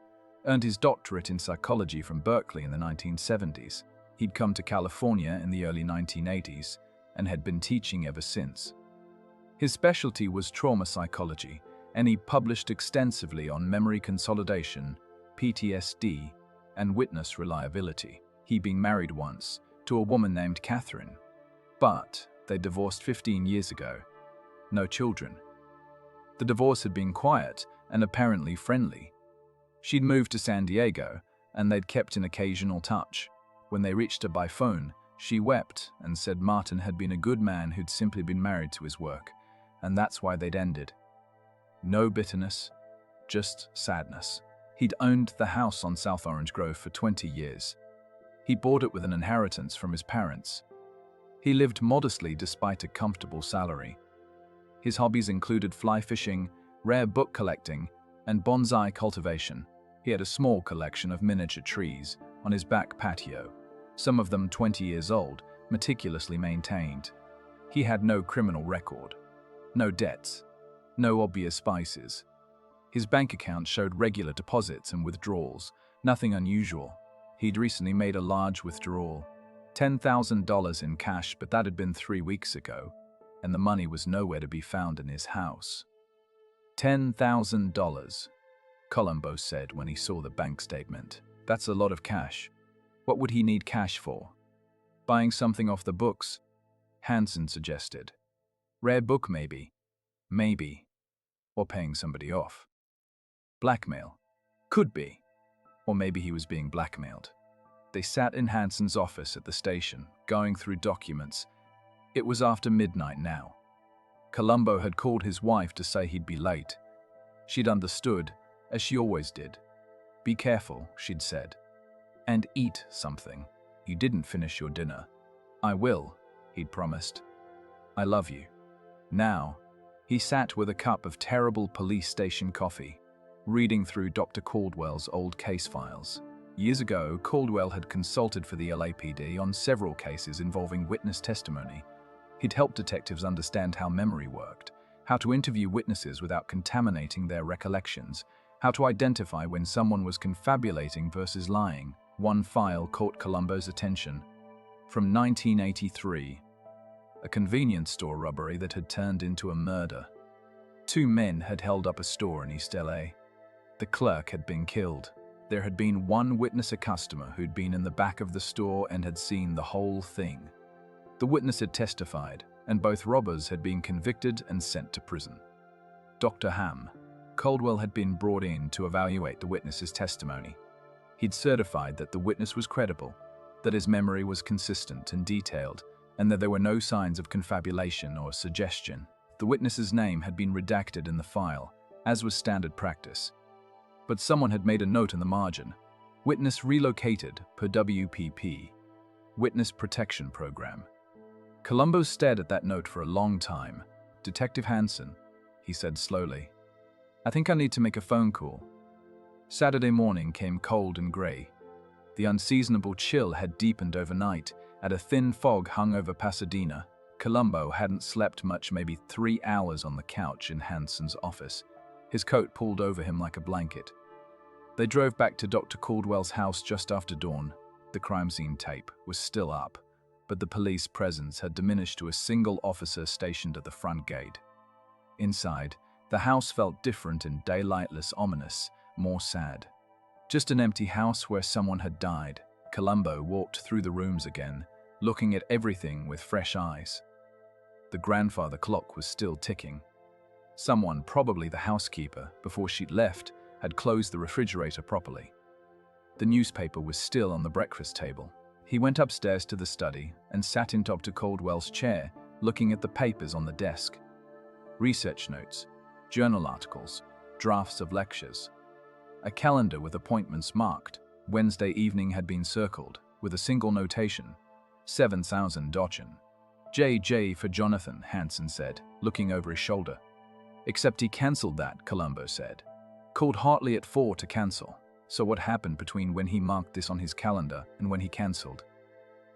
earned his doctorate in psychology from Berkeley in the 1970s. He'd come to California in the early 1980s and had been teaching ever since. His specialty was trauma psychology, and he published extensively on memory consolidation, PTSD, and witness reliability. He'd been married once to a woman named Catherine, but they divorced 15 years ago. No children. The divorce had been quiet and apparently friendly. She'd moved to San Diego, and they'd kept in occasional touch. When they reached her by phone, she wept and said Martin had been a good man who'd simply been married to his work, and that's why they'd ended. No bitterness, just sadness. He'd owned the house on South Orange Grove for 20 years. He bought it with an inheritance from his parents. He lived modestly despite a comfortable salary. His hobbies included fly fishing, rare book collecting, and bonsai cultivation. He had a small collection of miniature trees on his back patio, some of them 20 years old, meticulously maintained. He had no criminal record, no debts, no obvious vices. His bank account showed regular deposits and withdrawals, nothing unusual. He'd recently made a large withdrawal. $10,000 in cash, but that had been 3 weeks ago, and the money was nowhere to be found in his house. $10,000, Columbo said when he saw the bank statement. That's a lot of cash. What would he need cash for? Buying something off the books? Hansen suggested. Rare book maybe. Maybe. Or paying somebody off. Blackmail. Could be. Or maybe he was being blackmailed. They sat in Hansen's office at the station, going through documents. It was after midnight now. Columbo had called his wife to say he'd be late. She'd understood, as she always did. Be careful, she'd said. And eat something. You didn't finish your dinner. I will, he'd promised. I love you. Now, he sat with a cup of terrible police station coffee, reading through Dr. Caldwell's old case files. Years ago, Caldwell had consulted for the LAPD on several cases involving witness testimony. He'd helped detectives understand how memory worked, how to interview witnesses without contaminating their recollections, how to identify when someone was confabulating versus lying. One file caught Columbo's attention. From 1983, a convenience store robbery that had turned into a murder. 2 men had held up a store in East LA. The clerk had been killed. There had been one witness, a customer, who'd been in the back of the store and had seen the whole thing. The witness had testified, and both robbers had been convicted and sent to prison. Dr. Ham, Caldwell had been brought in to evaluate the witness's testimony. He'd certified that the witness was credible, that his memory was consistent and detailed, and that there were no signs of confabulation or suggestion. The witness's name had been redacted in the file, as was standard practice. But someone had made a note in the margin. Witness relocated per WPP, Witness Protection Program. Columbo stared at that note for a long time. Detective Hansen, he said slowly. I think I need to make a phone call. Saturday morning came cold and grey. The unseasonable chill had deepened overnight, and a thin fog hung over Pasadena. Columbo hadn't slept much, maybe 3 hours on the couch in Hansen's office, his coat pulled over him like a blanket. They drove back to Dr. Caldwell's house just after dawn. The crime scene tape was still up, but the police presence had diminished to a single officer stationed at the front gate. Inside, the house felt different and daylightless, ominous, more sad. Just an empty house where someone had died. Columbo walked through the rooms again, looking at everything with fresh eyes. The grandfather clock was still ticking. Someone, probably the housekeeper, before she'd left, had closed the refrigerator properly. The newspaper was still on the breakfast table. He went upstairs to the study and sat in Dr. Caldwell's chair, looking at the papers on the desk. Research notes, journal articles, drafts of lectures. A calendar with appointments marked. Wednesday evening had been circled, with a single notation, 7,000 Dochen. JJ for Jonathan, Hansen said, looking over his shoulder. Except he cancelled that, Columbo said. Called Hartley at 4 to cancel. So what happened between when he marked this on his calendar and when he cancelled?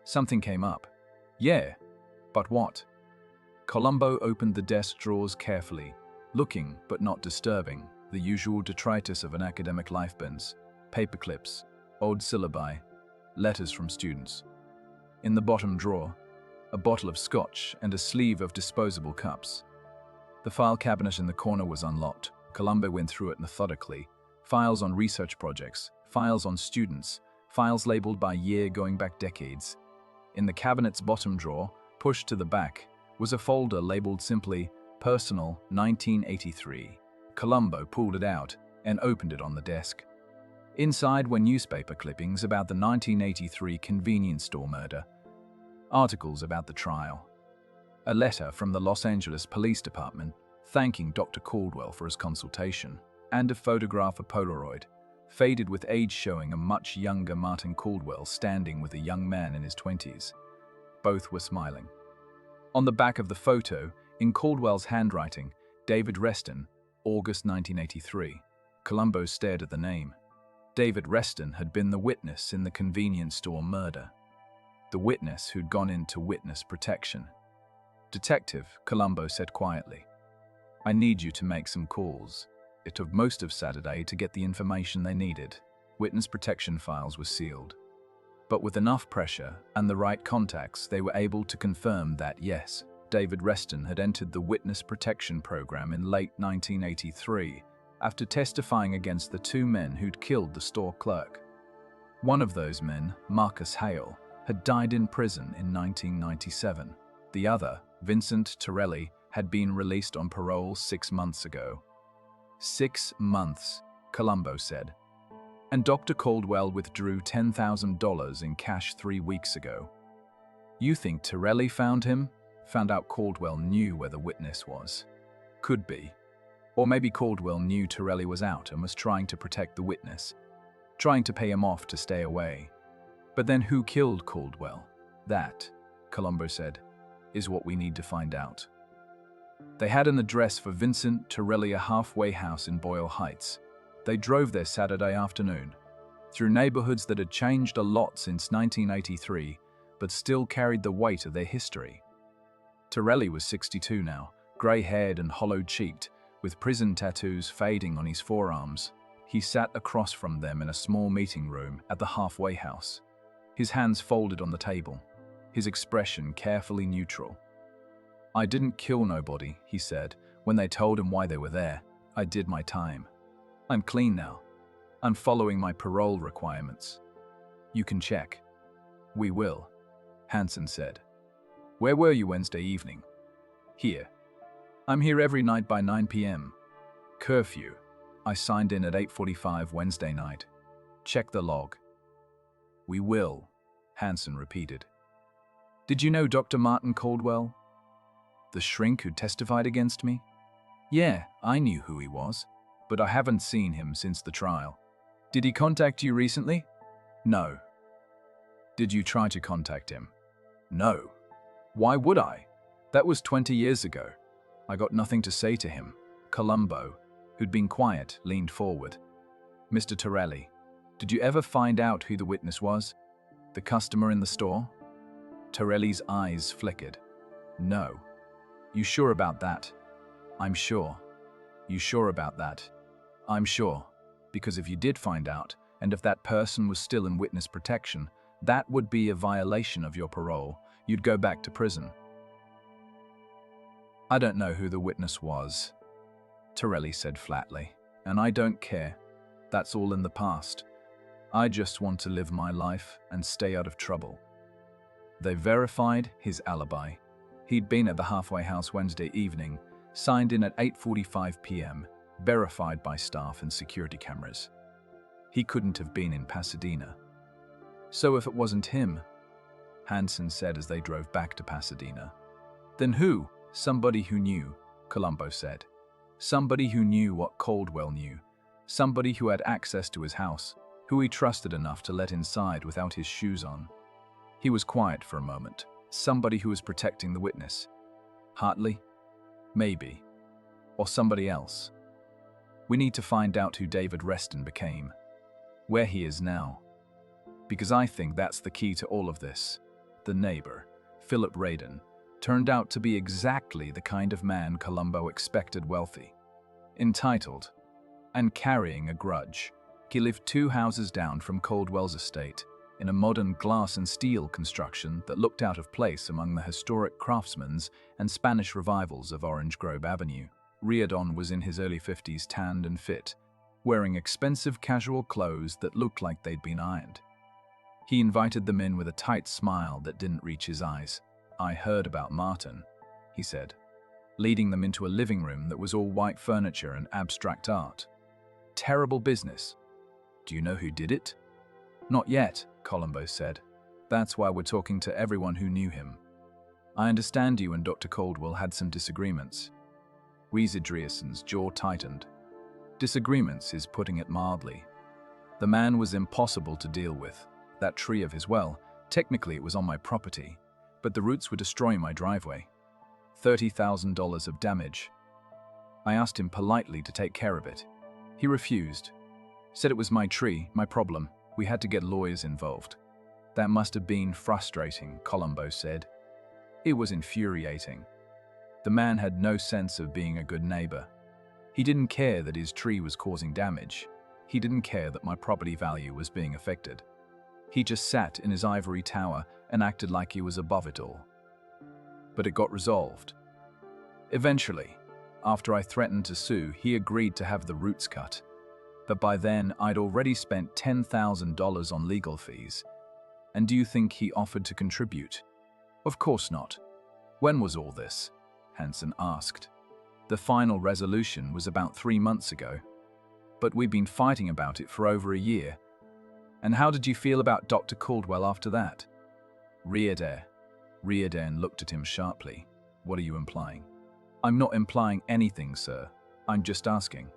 Something came up. Yeah, but what? Columbo opened the desk drawers carefully, looking but not disturbing, the usual detritus of an academic life bins, paper clips, old syllabi, letters from students. In the bottom drawer, a bottle of scotch and a sleeve of disposable cups. The file cabinet in the corner was unlocked. Columbo went through it methodically. Files on research projects, files on students, files labeled by year going back decades. In the cabinet's bottom drawer, pushed to the back, was a folder labeled simply Personal 1983. Columbo pulled it out and opened it on the desk. Inside were newspaper clippings about the 1983 convenience store murder, articles about the trial, a letter from the Los Angeles Police Department thanking Dr. Caldwell for his consultation, and a photograph, a Polaroid, faded with age, showing a much younger Martin Caldwell standing with a young man in his 20s. Both were smiling. On the back of the photo, in Caldwell's handwriting, David Reston, August 1983. Columbo stared at the name. David Reston had been the witness in the convenience store murder. The witness who'd gone into witness protection. Detective, Columbo said quietly, I need you to make some calls. It took most of Saturday to get the information they needed. Witness protection files were sealed. But with enough pressure and the right contacts, they were able to confirm that, yes, David Reston had entered the Witness Protection Program in late 1983 after testifying against the two men who'd killed the store clerk. One of those men, Marcus Hale, had died in prison in 1997. The other, Vincent Torelli, had been released on parole 6 months ago. 6 months, Columbo said. And Dr. Caldwell withdrew $10,000 in cash 3 weeks ago. You think Torelli found him? Found out Caldwell knew where the witness was? Could be. Or maybe Caldwell knew Torelli was out and was trying to protect the witness, trying to pay him off to stay away. But then who killed Caldwell? That, Columbo said, is what we need to find out. They had an address for Vincent Torelli, a halfway house in Boyle Heights. They drove there Saturday afternoon, through neighborhoods that had changed a lot since 1983, but still carried the weight of their history. Torelli was 62 now, grey-haired and hollow-cheeked, with prison tattoos fading on his forearms. He sat across from them in a small meeting room at the halfway house, his hands folded on the table, his expression carefully neutral. I didn't kill nobody, he said, when they told him why they were there. I did my time. I'm clean now. I'm following my parole requirements. You can check. We will, Hansen said. Where were you Wednesday evening? Here. I'm here every night by 9 p.m. Curfew. I signed in at 8:45 Wednesday night. Check the log. We will, Hansen repeated. Did you know Dr. Martin Caldwell? The shrink who testified against me? Yeah, I knew who he was, but I haven't seen him since the trial. Did he contact you recently? No. Did you try to contact him? No. Why would I? That was 20 years ago. I got nothing to say to him. Columbo, who'd been quiet, leaned forward. Mr. Torelli, did you ever find out who the witness was? The customer in the store? Torelli's eyes flickered. No. You sure about that? I'm sure. You sure about that? I'm sure. Because if you did find out, and if that person was still in witness protection, that would be a violation of your parole. You'd go back to prison. I don't know who the witness was, Torelli said flatly, and I don't care. That's all in the past. I just want to live my life and stay out of trouble. They verified his alibi. He'd been at the halfway house Wednesday evening, signed in at 8:45 p.m., verified by staff and security cameras. He couldn't have been in Pasadena. So if it wasn't him, Hansen said as they drove back to Pasadena. Then who? Somebody who knew, Columbo said. Somebody who knew what Caldwell knew. Somebody who had access to his house, who he trusted enough to let inside without his shoes on. He was quiet for a moment. Somebody who was protecting the witness. Hartley? Maybe. Or somebody else. We need to find out who David Reston became. Where he is now. Because I think that's the key to all of this. The neighbor, Philip Radin, turned out to be exactly the kind of man Columbo expected: wealthy, entitled, and carrying a grudge. He lived 2 houses down from Caldwell's estate, in a modern glass and steel construction that looked out of place among the historic craftsman's and Spanish revivals of Orange Grove Avenue. Riordan was in his early 50s, tanned and fit, wearing expensive casual clothes that looked like they'd been ironed. He invited them in with a tight smile that didn't reach his eyes. I heard about Martin, he said, leading them into a living room that was all white furniture and abstract art. Terrible business. Do you know who did it? Not yet, Columbo said. That's why we're talking to everyone who knew him. I understand you and Dr. Caldwell had some disagreements. Wheeze Andreassen's jaw tightened. Disagreements is putting it mildly. The man was impossible to deal with. That tree of his, well, technically it was on my property, but the roots were destroying my driveway. $30,000 of damage. I asked him politely to take care of it. He refused. Said it was my tree, my problem. We had to get lawyers involved. That must have been frustrating, Columbo said. It was infuriating. The man had no sense of being a good neighbor. He didn't care that his tree was causing damage. He didn't care that my property value was being affected. He just sat in his ivory tower and acted like he was above it all. But it got resolved. Eventually, after I threatened to sue, he agreed to have the roots cut. But by then, I'd already spent $10,000 on legal fees. And do you think he offered to contribute? Of course not. When was all this? Hansen asked. The final resolution was about 3 months ago. But we've been fighting about it for over a year. And how did you feel about Dr. Caldwell after that? Riordan looked at him sharply. What are you implying? I'm not implying anything, sir. I'm just asking.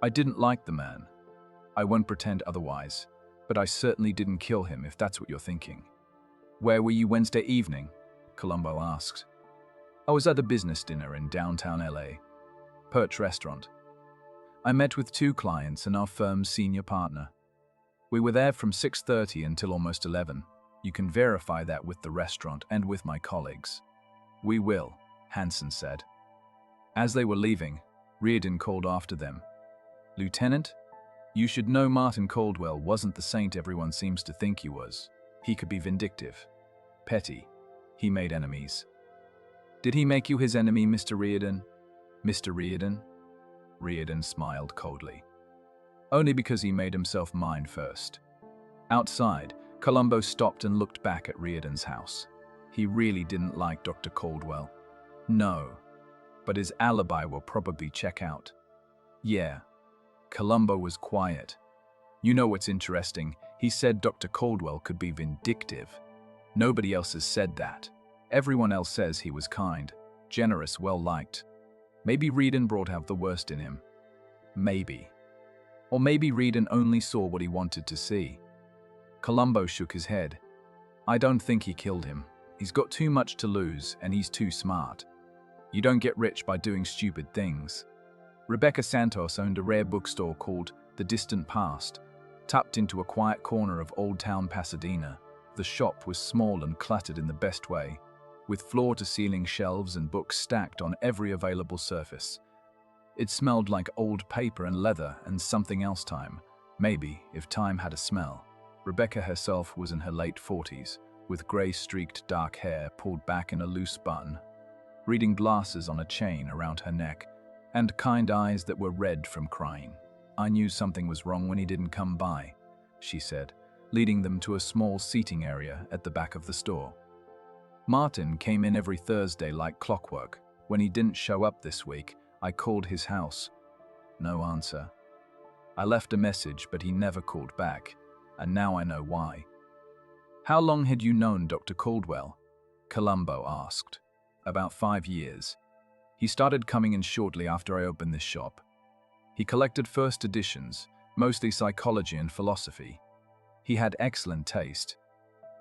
I didn't like the man. I won't pretend otherwise, but I certainly didn't kill him if that's what you're thinking. Where were you Wednesday evening? Columbo asked. I was at a business dinner in downtown LA. Perch restaurant. I met with 2 clients and our firm's senior partner. We were there from 6:30 until almost 11. You can verify that with the restaurant and with my colleagues. We will, Hansen said. As they were leaving, Riordan called after them. Lieutenant, you should know Martin Caldwell wasn't the saint everyone seems to think he was. He could be vindictive, petty. He made enemies. Did he make you his enemy, Mr. Riordan? Mr. Riordan? Riordan smiled coldly. Only because he made himself mine first. Outside, Columbo stopped and looked back at Riordan's house. He really didn't like Dr. Caldwell. No, but his alibi will probably check out. Yeah. Columbo was quiet. You know what's interesting? He said Dr. Caldwell could be vindictive. Nobody else has said that. Everyone else says he was kind, generous, well-liked. Maybe Riordan brought out the worst in him. Maybe. Or maybe Riordan only saw what he wanted to see. Columbo shook his head. I don't think he killed him. He's got too much to lose, and he's too smart. You don't get rich by doing stupid things. Rebecca Santos owned a rare bookstore called The Distant Past, tucked into a quiet corner of Old Town Pasadena. The shop was small and cluttered in the best way, with floor-to-ceiling shelves and books stacked on every available surface. It smelled like old paper and leather and something else time, maybe if time had a smell. Rebecca herself was in her late 40s, with grey-streaked dark hair pulled back in a loose bun, reading glasses on a chain around her neck, and kind eyes that were red from crying. I knew something was wrong when he didn't come by, she said, leading them to a small seating area at the back of the store. Martin came in every Thursday like clockwork. When he didn't show up this week, I called his house. No answer. I left a message, but he never called back, and now I know why. How long had you known Dr. Caldwell? Columbo asked. About 5 years. He started coming in shortly after I opened this shop. He collected first editions, mostly psychology and philosophy. He had excellent taste,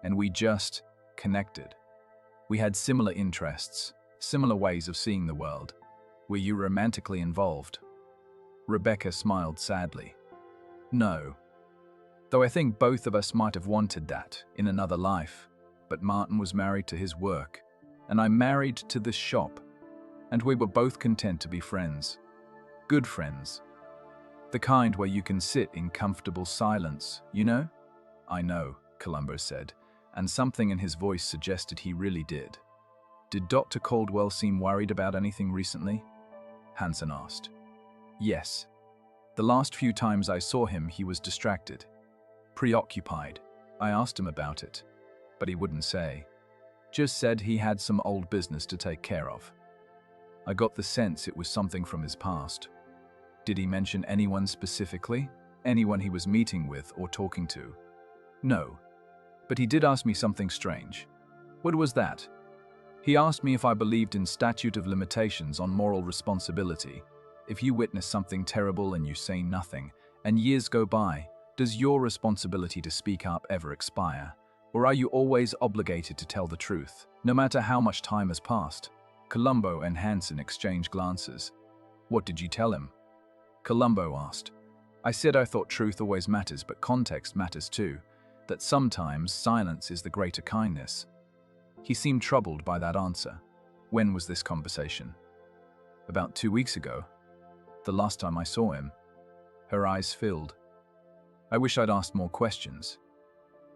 and we just connected. We had similar interests, similar ways of seeing the world. Were you romantically involved? Rebecca smiled sadly. No. Though I think both of us might have wanted that in another life. But Martin was married to his work, and I'm married to this shop. And we were both content to be friends. Good friends. The kind where you can sit in comfortable silence, you know? I know, Columbo said, and something in his voice suggested he really did. Did Dr. Caldwell seem worried about anything recently? Hansen asked. Yes. The last few times I saw him, he was distracted. Preoccupied. I asked him about it, but he wouldn't say. Just said he had some old business to take care of. I got the sense it was something from his past. Did he mention anyone specifically? Anyone he was meeting with or talking to? No. But he did ask me something strange. What was that? He asked me if I believed in statute of limitations on moral responsibility. If you witness something terrible and you say nothing, and years go by, does your responsibility to speak up ever expire? Or are you always obligated to tell the truth, no matter how much time has passed? Columbo and Hansen exchanged glances. What did you tell him? Columbo asked. I said I thought truth always matters, but context matters too. That sometimes silence is the greater kindness. He seemed troubled by that answer. When was this conversation? About 2 weeks ago. The last time I saw him. Her eyes filled. I wish I'd asked more questions.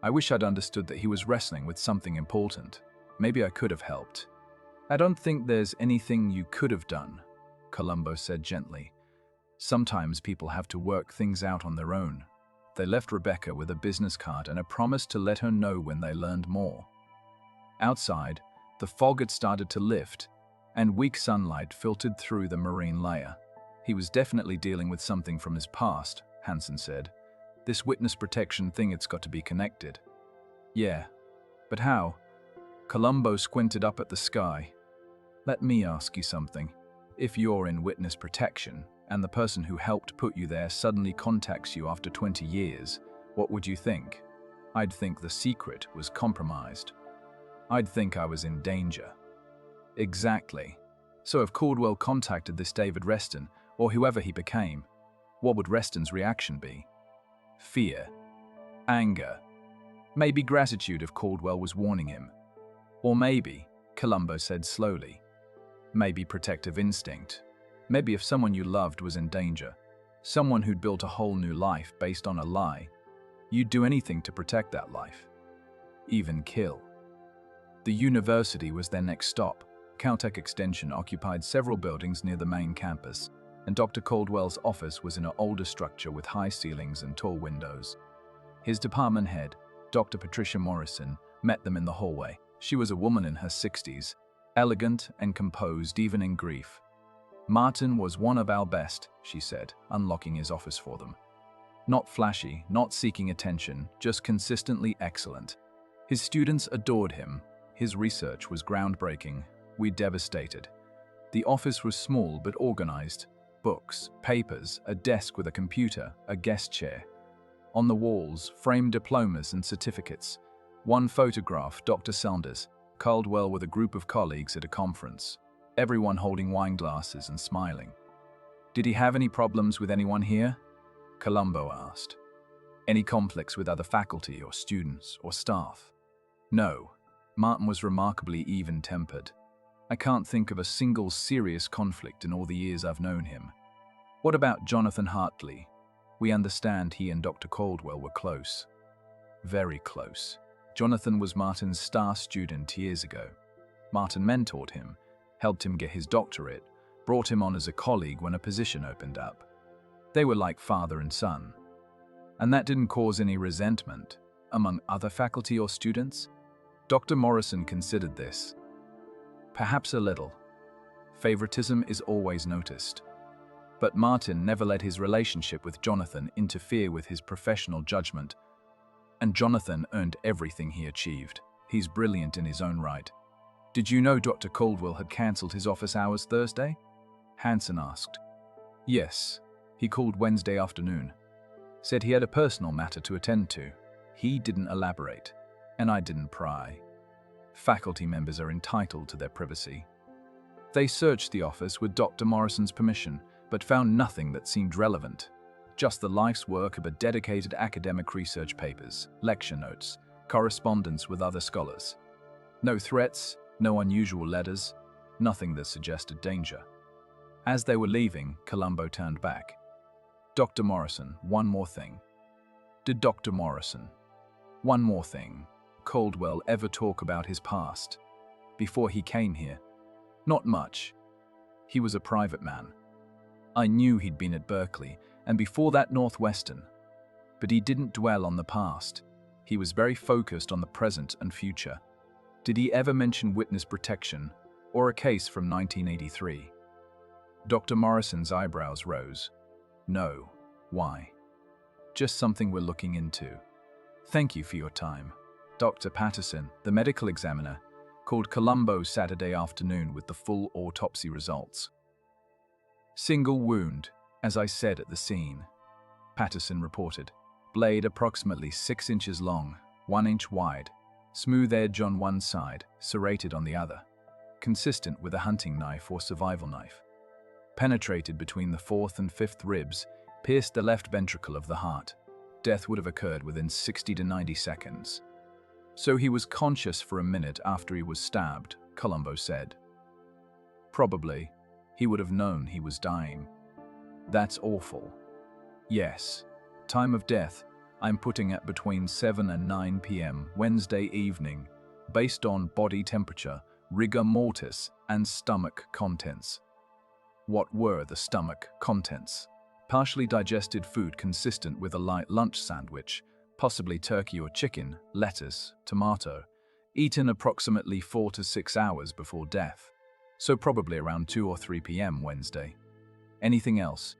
I wish I'd understood that he was wrestling with something important. Maybe I could have helped. I don't think there's anything you could have done, Columbo said gently. Sometimes people have to work things out on their own. They left Rebecca with a business card and a promise to let her know when they learned more. Outside, the fog had started to lift, and weak sunlight filtered through the marine layer. He was definitely dealing with something from his past, Hansen said. This witness protection thing, it's got to be connected. Yeah, but how? Columbo squinted up at the sky. Let me ask you something. If you're in witness protection, and the person who helped put you there suddenly contacts you after 20 years, what would you think? I'd think the secret was compromised. I'd think I was in danger. Exactly. So if Caldwell contacted this David Reston, or whoever he became, what would Reston's reaction be? Fear. Anger. Maybe gratitude if Caldwell was warning him. Or maybe, Columbo said slowly, maybe protective instinct. Maybe if someone you loved was in danger, someone who'd built a whole new life based on a lie, you'd do anything to protect that life. Even kill. The university was their next stop. Caltech Extension occupied several buildings near the main campus, and Dr. Caldwell's office was in an older structure with high ceilings and tall windows. His department head, Dr. Patricia Morrison, met them in the hallway. She was a woman in her 60s, elegant and composed even in grief. Martin was one of our best, she said, unlocking his office for them. Not flashy, not seeking attention, just consistently excellent. His students adored him. His research was groundbreaking. We devastated. The office was small but organized. Books, papers, a desk with a computer, a guest chair. On the walls, framed diplomas and certificates. One photograph, Dr. Saunders, Caldwell with a group of colleagues at a conference. Everyone holding wine glasses and smiling. Did he have any problems with anyone here? Columbo asked. Any conflicts with other faculty or students or staff? No. Martin was remarkably even-tempered. I can't think of a single serious conflict in all the years I've known him. What about Jonathan Hartley? We understand he and Dr. Caldwell were close. Very close. Jonathan was Martin's star student years ago. Martin mentored him, helped him get his doctorate, brought him on as a colleague when a position opened up. They were like father and son. And that didn't cause any resentment among other faculty or students? Dr. Morrison considered this. Perhaps a little. Favoritism is always noticed. But Martin never let his relationship with Jonathan interfere with his professional judgment, and Jonathan earned everything he achieved. He's brilliant in his own right. Did you know Dr. Caldwell had cancelled his office hours Thursday? Hansen asked. Yes, he called Wednesday afternoon. Said he had a personal matter to attend to. He didn't elaborate, and I didn't pry. Faculty members are entitled to their privacy. They searched the office with Dr. Morrison's permission, but found nothing that seemed relevant. Just the life's work of a dedicated academic research papers, lecture notes, correspondence with other scholars. No threats, no unusual letters, nothing that suggested danger. As they were leaving, Columbo turned back. Dr. Morrison, one more thing. Did Dr. Morrison, one more thing, Caldwell ever talk about his past? Before he came here? Not much. He was a private man. I knew he'd been at Berkeley, and before that Northwestern. But he didn't dwell on the past. He was very focused on the present and future. Did he ever mention witness protection, or a case from 1983? Dr. Morrison's eyebrows rose. No. Why? Just something we're looking into. Thank you for your time. Dr. Patterson, the medical examiner, called Columbo Saturday afternoon with the full autopsy results. Single wound, as I said at the scene, Patterson reported. Blade approximately 6 inches long, 1 inch wide, smooth edge on one side, serrated on the other, consistent with a hunting knife or survival knife. Penetrated between the 4th and 5th ribs, pierced the left ventricle of the heart. Death would have occurred within 60 to 90 seconds. So he was conscious for a minute after he was stabbed, Columbo said. Probably, he would have known he was dying. That's awful. Yes. Time of death, I'm putting at between 7 and 9 p.m. Wednesday evening, based on body temperature, rigor mortis, and stomach contents. What were the stomach contents? Partially digested food consistent with a light lunch sandwich, possibly turkey or chicken, lettuce, tomato, eaten approximately 4 to 6 hours before death, so probably around 2 or 3 p.m. Wednesday. Anything else?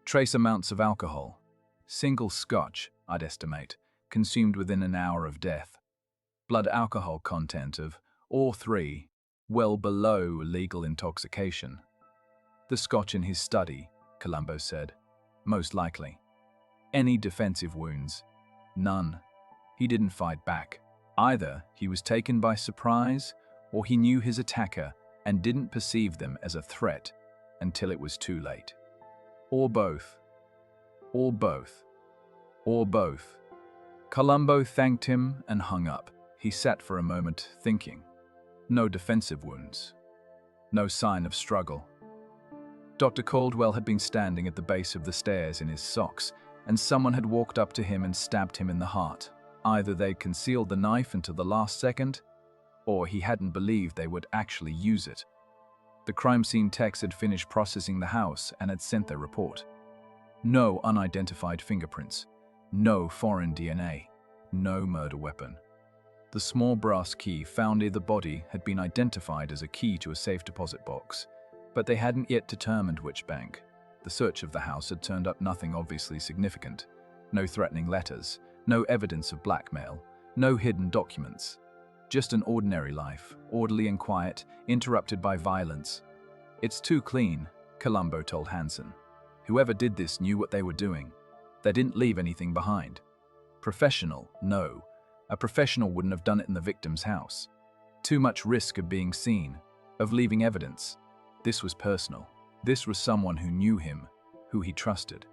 Trace amounts of alcohol. Single scotch, I'd estimate, consumed within an hour of death. Blood alcohol content of or 3, well below legal intoxication. The scotch in his study, Columbo said. Most likely. Any defensive wounds? None. He didn't fight back. Either he was taken by surprise, or he knew his attacker and didn't perceive them as a threat until it was too late. Or both. Or both. Or both. Columbo thanked him and hung up. He sat for a moment, thinking. No defensive wounds. No sign of struggle. Dr. Caldwell had been standing at the base of the stairs in his socks, and someone had walked up to him and stabbed him in the heart. Either they'd concealed the knife until the last second, or he hadn't believed they would actually use it. The crime scene techs had finished processing the house and had sent their report. No unidentified fingerprints, no foreign DNA, no murder weapon. The small brass key found near the body had been identified as a key to a safe deposit box, but they hadn't yet determined which bank. The search of the house had turned up nothing obviously significant. No threatening letters, no evidence of blackmail, no hidden documents. Just an ordinary life, orderly and quiet, interrupted by violence. It's too clean, Columbo told Hansen. Whoever did this knew what they were doing. They didn't leave anything behind. Professional, no. A professional wouldn't have done it in the victim's house. Too much risk of being seen, of leaving evidence. This was personal. This was someone who knew him, who he trusted.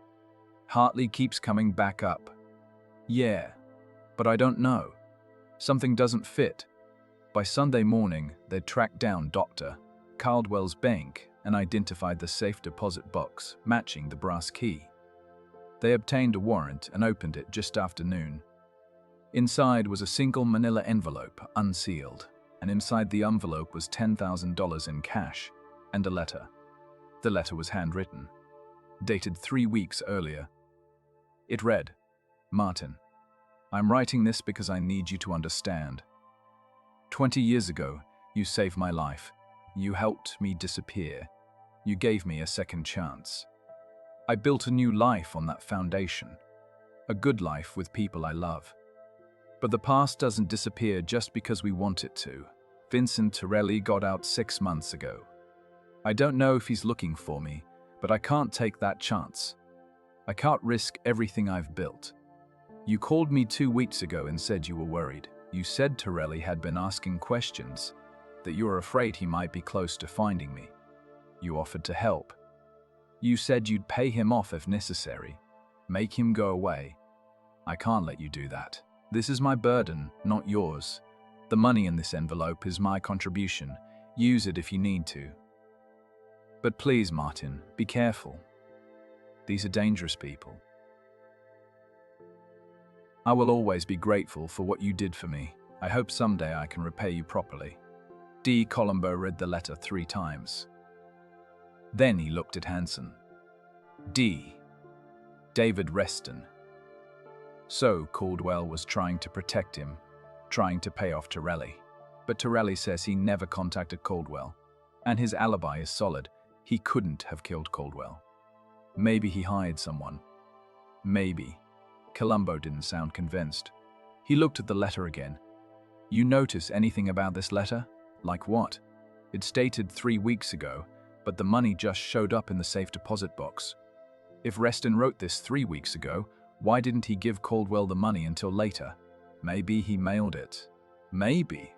Hartley keeps coming back up. Yeah, but I don't know. Something doesn't fit. By Sunday morning, they'd tracked down Dr. Caldwell's bank and identified the safe deposit box matching the brass key. They obtained a warrant and opened it just after noon. Inside was a single manila envelope, unsealed, and inside the envelope was $10,000 in cash and a letter. The letter was handwritten, dated 3 weeks earlier. It read, "Martin, I'm writing this because I need you to understand. 20 years ago, you saved my life. You helped me disappear. You gave me a second chance. I built a new life on that foundation, a good life with people I love. But the past doesn't disappear just because we want it to. Vincent Torelli got out 6 months ago. I don't know if he's looking for me, but I can't take that chance. I can't risk everything I've built. You called me 2 weeks ago and said you were worried. You said Torelli had been asking questions, that you were afraid he might be close to finding me. You offered to help. You said you'd pay him off if necessary, make him go away. I can't let you do that. This is my burden, not yours. The money in this envelope is my contribution. Use it if you need to. But please, Martin, be careful. These are dangerous people. I will always be grateful for what you did for me. I hope someday I can repay you properly." D. Columbo read the letter 3 times. Then he looked at Hansen. D. David Reston. So Caldwell was trying to protect him, trying to pay off Torelli. But Torelli says he never contacted Caldwell, and his alibi is solid. He couldn't have killed Caldwell. Maybe he hired someone. Maybe. Columbo didn't sound convinced. He looked at the letter again. You notice anything about this letter? Like what? It's dated 3 weeks ago, but the money just showed up in the safe deposit box. If Reston wrote this 3 weeks ago, why didn't he give Caldwell the money until later? Maybe he mailed it. Maybe.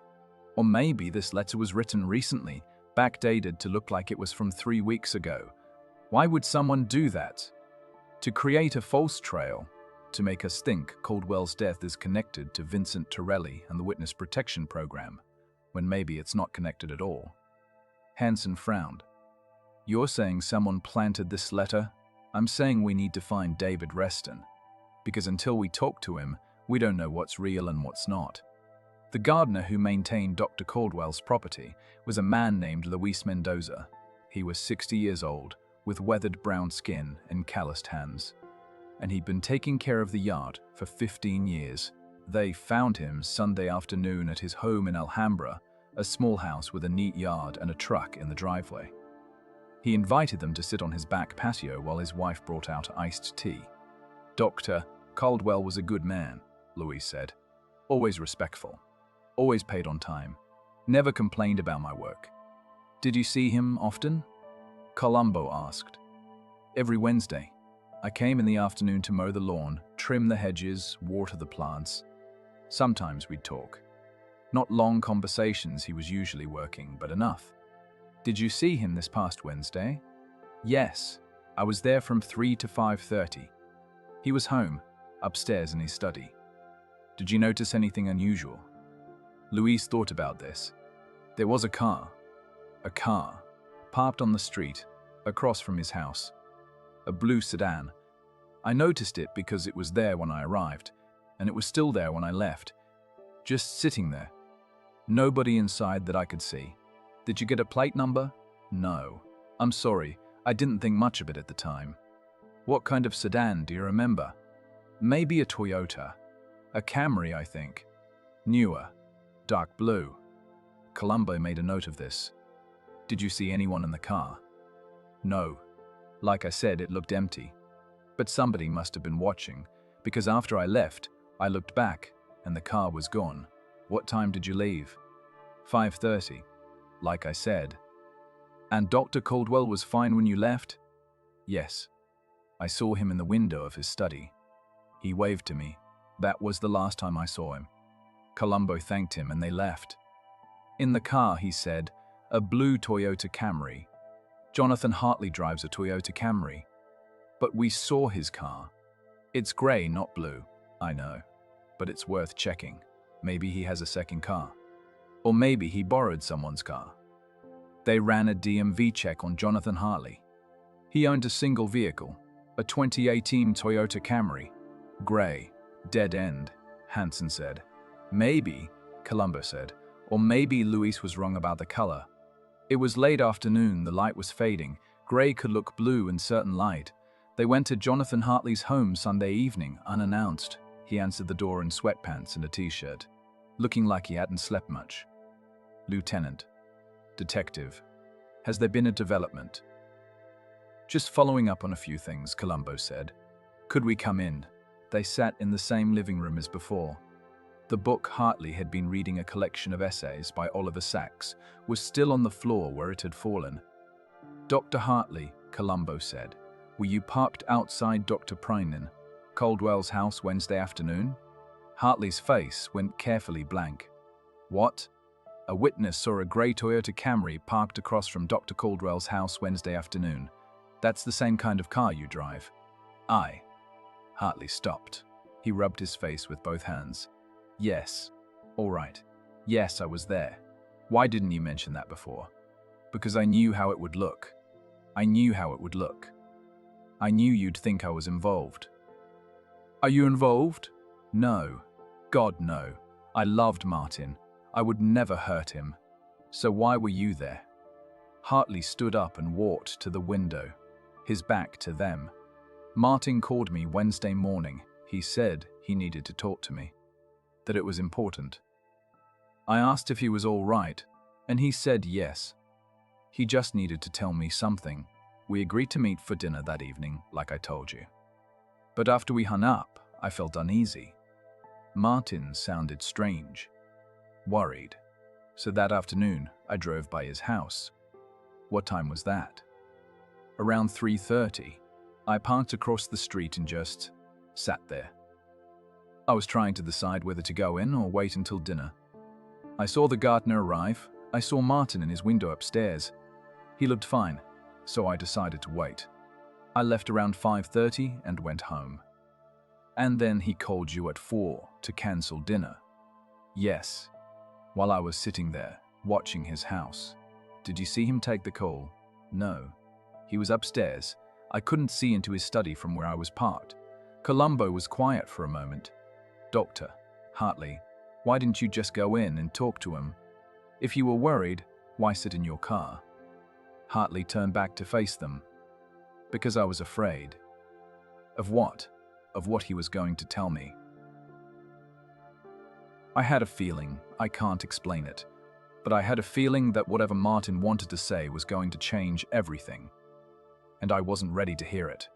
Or maybe this letter was written recently, backdated to look like it was from 3 weeks ago. Why would someone do that? To create a false trail, to make us think Caldwell's death is connected to Vincent Torelli and the Witness Protection Program, when maybe it's not connected at all. Hansen frowned. You're saying someone planted this letter? I'm saying we need to find David Reston. because until we talk to him, we don't know what's real and what's not. The gardener who maintained Dr. Caldwell's property was a man named Luis Mendoza. He was 60 years old, with weathered brown skin and calloused hands. And he'd been taking care of the yard for 15 years. They found him Sunday afternoon at his home in Alhambra, a small house with a neat yard and a truck in the driveway. He invited them to sit on his back patio while his wife brought out iced tea. Dr. Caldwell was a good man, Luis said. Always respectful. Always paid on time. Never complained about my work. Did you see him often? Columbo asked. Every Wednesday. I came in the afternoon to mow the lawn, trim the hedges, water the plants. Sometimes we'd talk. Not long conversations, he was usually working, but enough. Did you see him this past Wednesday? Yes. I was there from 3 to 5:30. He was home, upstairs in his study. Did you notice anything unusual? Luis thought about this. There was a car, parked on the street, across from his house. A blue sedan. I noticed it because it was there when I arrived, and it was still there when I left. Just sitting there. Nobody inside that I could see. Did you get a plate number? No. I'm sorry, I didn't think much of it at the time. What kind of sedan do you remember? Maybe a Toyota. A Camry, I think. Newer. Dark blue. Columbo made a note of this. Did you see anyone in the car? No. Like I said, it looked empty. But somebody must have been watching, because after I left, I looked back, and the car was gone. What time did you leave? 5:30. Like I said. And Dr. Caldwell was fine when you left? Yes. I saw him in the window of his study. He waved to me. That was the last time I saw him. Columbo thanked him and they left. In the car, he said, a blue Toyota Camry. Jonathan Hartley drives a Toyota Camry. But we saw his car. It's grey, not blue. I know. But it's worth checking. Maybe he has a second car. Or maybe he borrowed someone's car. They ran a DMV check on Jonathan Hartley. He owned a single vehicle, a 2018 Toyota Camry. Grey, dead end, Hansen said. Maybe, Columbo said, or maybe Luis was wrong about the color. It was late afternoon, the light was fading. Grey could look blue in certain light. They went to Jonathan Hartley's home Sunday evening, unannounced. He answered the door in sweatpants and a t-shirt, looking like he hadn't slept much. Lieutenant. Detective. Has there been a development? Just following up on a few things, Columbo said. Could we come in? They sat in the same living room as before. The book Hartley had been reading, a collection of essays by Oliver Sacks, was still on the floor where it had fallen. Dr. Hartley, Columbo said, were you parked outside Dr. Prinin, Caldwell's house Wednesday afternoon? Hartley's face went carefully blank. What? A witness saw a grey Toyota Camry parked across from Dr. Caldwell's house Wednesday afternoon. That's the same kind of car you drive. Aye. Hartley stopped. He rubbed his face with both hands. Yes. All right. Yes, I was there. Why didn't you mention that before? Because I knew how it would look. I knew how it would look. I knew you'd think I was involved. Are you involved? No. God, no. I loved Martin. I would never hurt him. So why were you there? Hartley stood up and walked to the window, his back to them. Martin called me Wednesday morning. He said he needed to talk to me, that it was important. I asked if he was all right, and he said yes. He just needed to tell me something. We agreed to meet for dinner that evening, like I told you. But after we hung up, I felt uneasy. Martin sounded strange, worried. So that afternoon, I drove by his house. What time was that? Around 3:30. I parked across the street and just sat there. I was trying to decide whether to go in or wait until dinner. I saw the gardener arrive. I saw Martin in his window upstairs. He looked fine, so I decided to wait. I left around 5:30 and went home. And then he called you at 4 to cancel dinner. Yes, while I was sitting there, watching his house. Did you see him take the call? No. He was upstairs. I couldn't see into his study from where I was parked. Columbo was quiet for a moment. "Dr. Hartley, why didn't you just go in and talk to him? If you were worried, why sit in your car?" Hartley turned back to face them. "Because I was afraid." "Of what?" "Of what he was going to tell me." "I had a feeling, I can't explain it, but I had a feeling that whatever Martin wanted to say was going to change everything. And I wasn't ready to hear it."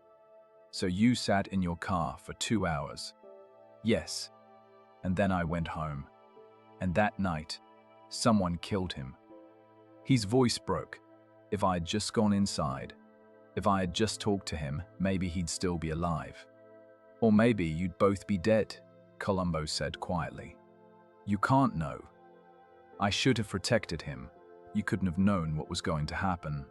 "So you sat in your car for 2 hours?" "Yes. And then I went home. And that night, someone killed him." His voice broke. "If I had just gone inside, if I had just talked to him, maybe he'd still be alive. Or maybe you'd both be dead," Columbo said quietly. "You can't know. I should have protected him. You couldn't have known what was going to happen."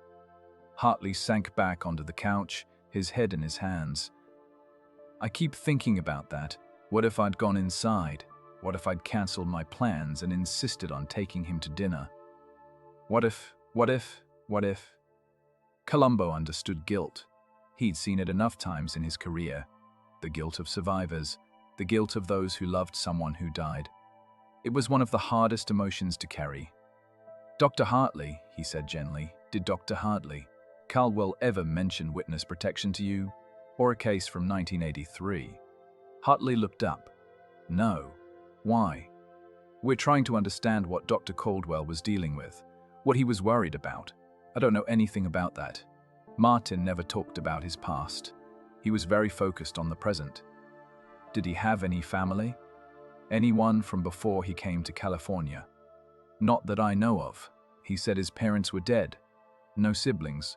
Hartley sank back onto the couch, his head in his hands. "I keep thinking about that. What if I'd gone inside? What if I'd cancelled my plans and insisted on taking him to dinner? What if? Columbo understood guilt. He'd seen it enough times in his career. The guilt of survivors, the guilt of those who loved someone who died. It was one of the hardest emotions to carry. "Dr. Hartley," he said gently, "did Dr. Hartley, Caldwell ever mention witness protection to you? Or a case from 1983? Hartley looked up. "No. Why?" "We're trying to understand what Dr. Caldwell was dealing with, what he was worried about. I don't know anything about that. Martin never talked about his past. He was very focused on the present." "Did he have any family? Anyone from before he came to California?" "Not that I know of. He said his parents were dead. No siblings.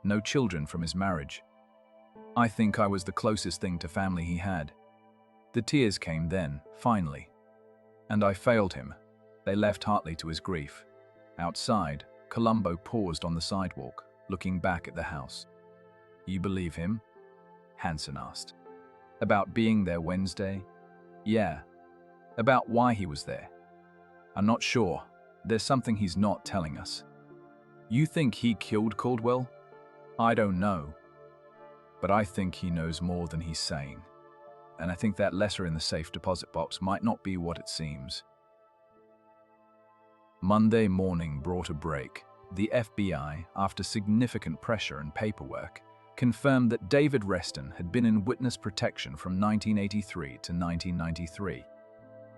No children from his marriage. I think I was the closest thing to family he had." The tears came then, finally. "And I failed him." They left Hartley to his grief. Outside, Columbo paused on the sidewalk, looking back at the house. "You believe him?" Hanson asked. "About being there Wednesday?" "Yeah. About why he was there." "I'm not sure. There's something he's not telling us." "You think he killed Caldwell?" "I don't know. But I think he knows more than he's saying. And I think that letter in the safe deposit box might not be what it seems." Monday morning brought a break. The FBI, after significant pressure and paperwork, confirmed that David Reston had been in witness protection from 1983 to 1993.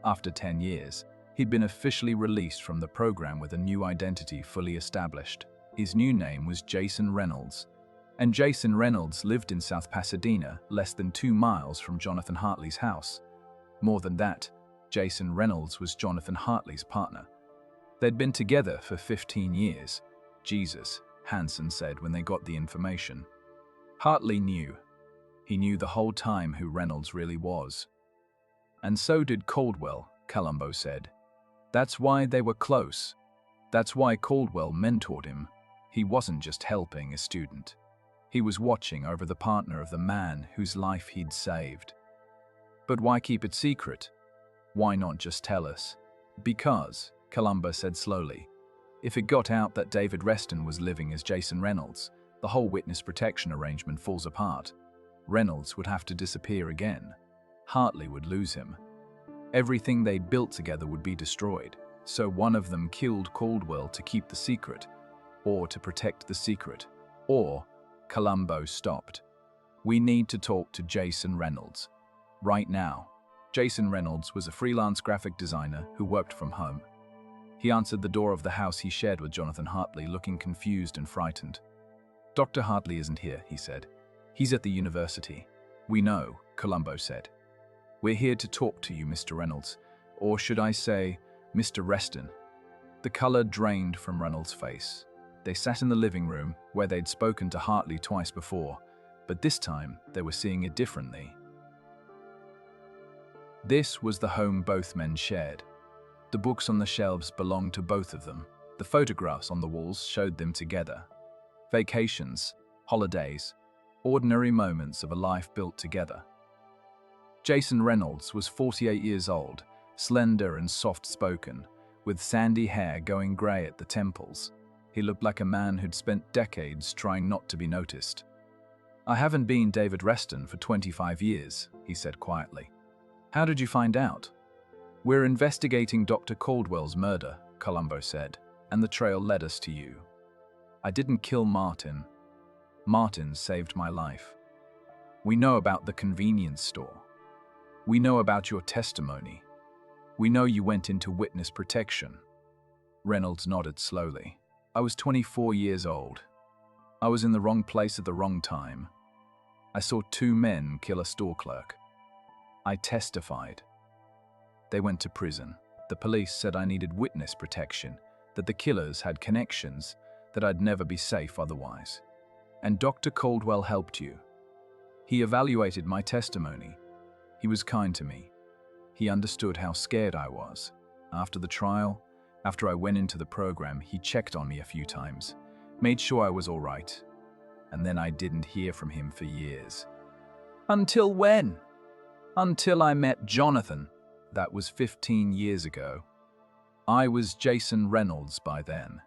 After 10 years, he'd been officially released from the program with a new identity fully established. His new name was Jason Reynolds. And Jason Reynolds lived in South Pasadena, less than 2 miles from Jonathan Hartley's house. More than that, Jason Reynolds was Jonathan Hartley's partner. They'd been together for 15 years. "Jesus," Hanson said when they got the information. Hartley knew. He knew the whole time who Reynolds really was. "And so did Caldwell," Columbo said. "That's why they were close. That's why Caldwell mentored him. He wasn't just helping a student. He was watching over the partner of the man whose life he'd saved." "But why keep it secret? Why not just tell us?" "Because," Columbo said slowly, "if it got out that David Reston was living as Jason Reynolds, the whole witness protection arrangement falls apart. Reynolds would have to disappear again. Hartley would lose him. Everything they'd built together would be destroyed. So one of them killed Caldwell to keep the secret, or to protect the secret, or..." Columbo stopped. "We need to talk to Jason Reynolds. Right now." Jason Reynolds was a freelance graphic designer who worked from home. He answered the door of the house he shared with Jonathan Hartley, looking confused and frightened. "Dr. Hartley isn't here," he said. "He's at the university." "We know," Columbo said. "We're here to talk to you, Mr. Reynolds. Or should I say, Mr. Reston." The color drained from Reynolds' face. They sat in the living room, where they'd spoken to Hartley twice before, but this time they were seeing it differently. This was the home both men shared. The books on the shelves belonged to both of them. The photographs on the walls showed them together. Vacations, holidays, ordinary moments of a life built together. Jason Reynolds was 48 years old, slender and soft-spoken, with sandy hair going grey at the temples. He looked like a man who'd spent decades trying not to be noticed. I haven't been David Reston for 25 years, he said quietly. How did you find out? We're investigating Dr. Caldwell's murder, Columbo said, and the trail led us to you. I didn't kill Martin. Martin saved my life. We know about the convenience store. We know about your testimony. We know you went into witness protection. Reynolds nodded slowly. I was 24 years old. I was in the wrong place at the wrong time. I saw two men kill a store clerk. I testified. They went to prison. The police said I needed witness protection, that the killers had connections, that I'd never be safe otherwise. And Dr. Caldwell helped you. He evaluated my testimony. He was kind to me. He understood how scared I was. After the trial, after I went into the program, he checked on me a few times, made sure I was all right. And then I didn't hear from him for years. Until when? Until I met Jonathan. That was 15 years ago. I was Jason Reynolds by then.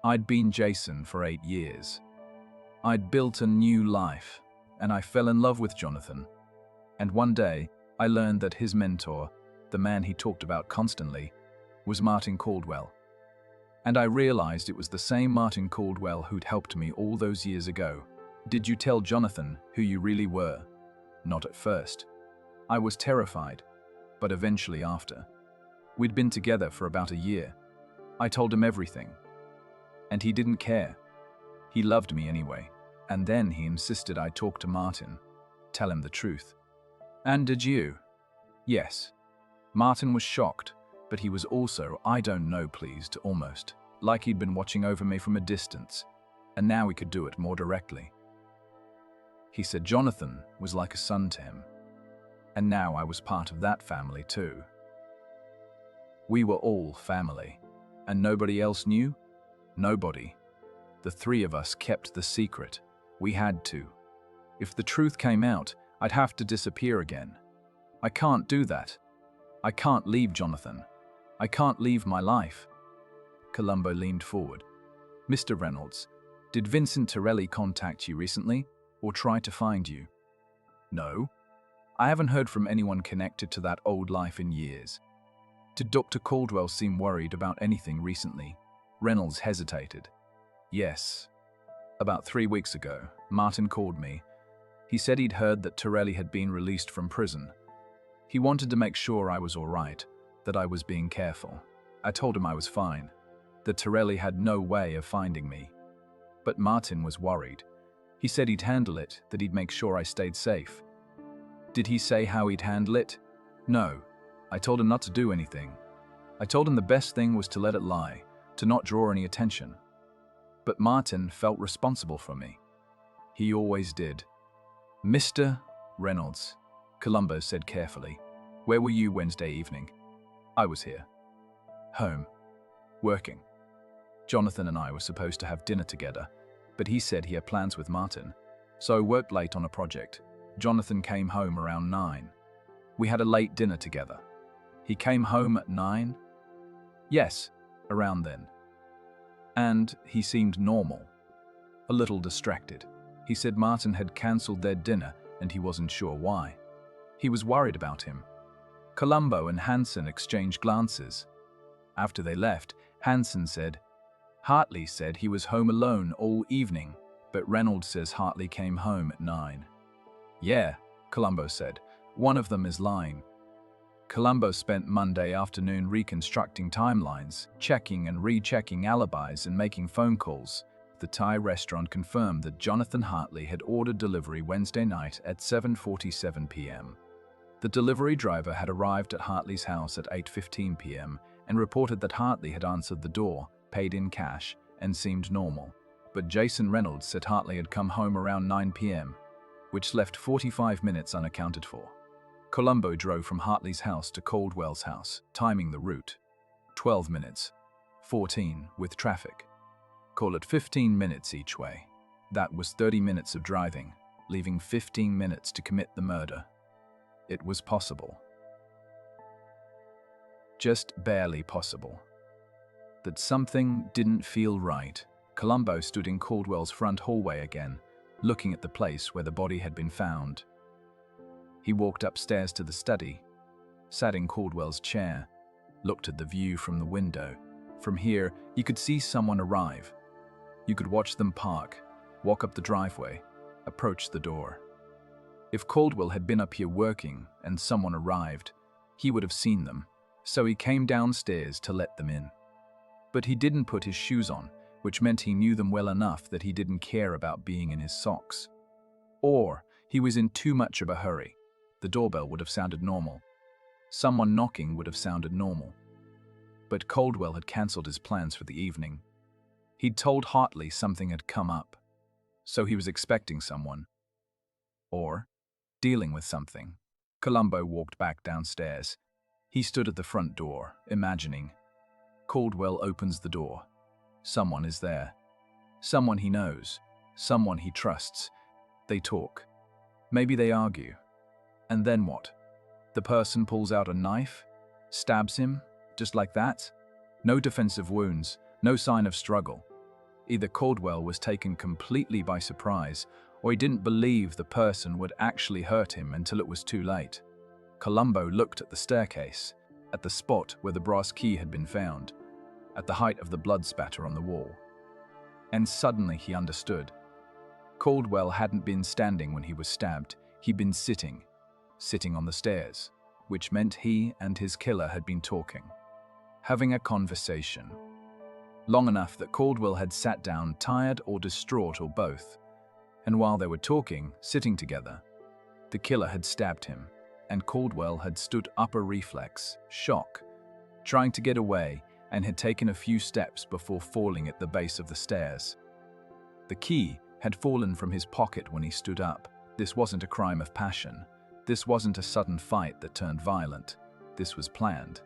I'd been Jason for 8 years. I'd built a new life, and I fell in love with Jonathan. And one day, I learned that his mentor, the man he talked about constantly, was Martin Caldwell. And I realized it was the same Martin Caldwell who'd helped me all those years ago. Did you tell Jonathan who you really were? Not at first. I was terrified, but eventually after. We'd been together for about a year. I told him everything. And he didn't care. He loved me anyway. And then he insisted I talk to Martin, tell him the truth. And did you? Yes. Martin was shocked, but he was also, I don't know, pleased, almost, like he'd been watching over me from a distance, and now he could do it more directly. He said Jonathan was like a son to him, and now I was part of that family too. We were all family, and nobody else knew? Nobody. The three of us kept the secret. We had to. If the truth came out, I'd have to disappear again. I can't do that. I can't leave Jonathan. I can't leave my life. Columbo leaned forward. Mr. Reynolds, did Vincent Torelli contact you recently, or try to find you? No. I haven't heard from anyone connected to that old life in years. Did Dr. Caldwell seem worried about anything recently? Reynolds hesitated. Yes. About 3 weeks ago, Martin called me. He said he'd heard that Torelli had been released from prison. He wanted to make sure I was all right, that I was being careful. I told him I was fine, that Torelli had no way of finding me. But Martin was worried. He said he'd handle it, that he'd make sure I stayed safe. Did he say how he'd handle it? No. I told him not to do anything. I told him the best thing was to let it lie, to not draw any attention. But Martin felt responsible for me. He always did. Mr. Reynolds, Columbo said carefully, where were you Wednesday evening? I was here. Home. Working. Jonathan and I were supposed to have dinner together, but he said he had plans with Martin, so I worked late on a project. Jonathan came home around 9. We had a late dinner together. He came home at 9? Yes, around then. And he seemed normal. A little distracted. He said Martin had cancelled their dinner and he wasn't sure why. He was worried about him. Columbo and Hansen exchanged glances. After they left, Hansen said, Hartley said he was home alone all evening, but Reynolds says Hartley came home at 9. Yeah, Columbo said. One of them is lying. Columbo spent Monday afternoon reconstructing timelines, checking and rechecking alibis and making phone calls. The Thai restaurant confirmed that Jonathan Hartley had ordered delivery Wednesday night at 7:47 p.m. The delivery driver had arrived at Hartley's house at 8:15 p.m. and reported that Hartley had answered the door, paid in cash, and seemed normal. But Jason Reynolds said Hartley had come home around 9 p.m., which left 45 minutes unaccounted for. Columbo drove from Hartley's house to Caldwell's house, timing the route. 12 minutes. 14 with traffic. Call it 15 minutes each way. That was 30 minutes of driving, leaving 15 minutes to commit the murder. It was possible. Just barely possible. That something didn't feel right. Columbo stood in Caldwell's front hallway again, looking at the place where the body had been found. He walked upstairs to the study, sat in Caldwell's chair, looked at the view from the window. From here, you could see someone arrive. You could watch them park, walk up the driveway, approach the door. If Caldwell had been up here working and someone arrived, he would have seen them, so he came downstairs to let them in. But he didn't put his shoes on, which meant he knew them well enough that he didn't care about being in his socks. Or he was in too much of a hurry. The doorbell would have sounded normal. Someone knocking would have sounded normal. But Caldwell had cancelled his plans for the evening. He'd told Hartley something had come up, so he was expecting someone. Or dealing with something. Columbo walked back downstairs. He stood at the front door, imagining. Caldwell opens the door. Someone is there. Someone he knows. Someone he trusts. They talk. Maybe they argue. And then what? The person pulls out a knife, stabs him, just like that. No defensive wounds, no sign of struggle. Either Caldwell was taken completely by surprise, or he didn't believe the person would actually hurt him until it was too late. Columbo looked at the staircase, at the spot where the brass key had been found, at the height of the blood spatter on the wall. And suddenly he understood. Caldwell hadn't been standing when he was stabbed, he'd been sitting on the stairs, which meant he and his killer had been talking, having a conversation. Long enough that Caldwell had sat down tired or distraught or both. And while they were talking, sitting together, the killer had stabbed him, and Caldwell had stood up a reflex, shock, trying to get away, and had taken a few steps before falling at the base of the stairs. The key had fallen from his pocket when he stood up. This wasn't a crime of passion. This wasn't a sudden fight that turned violent. This was planned.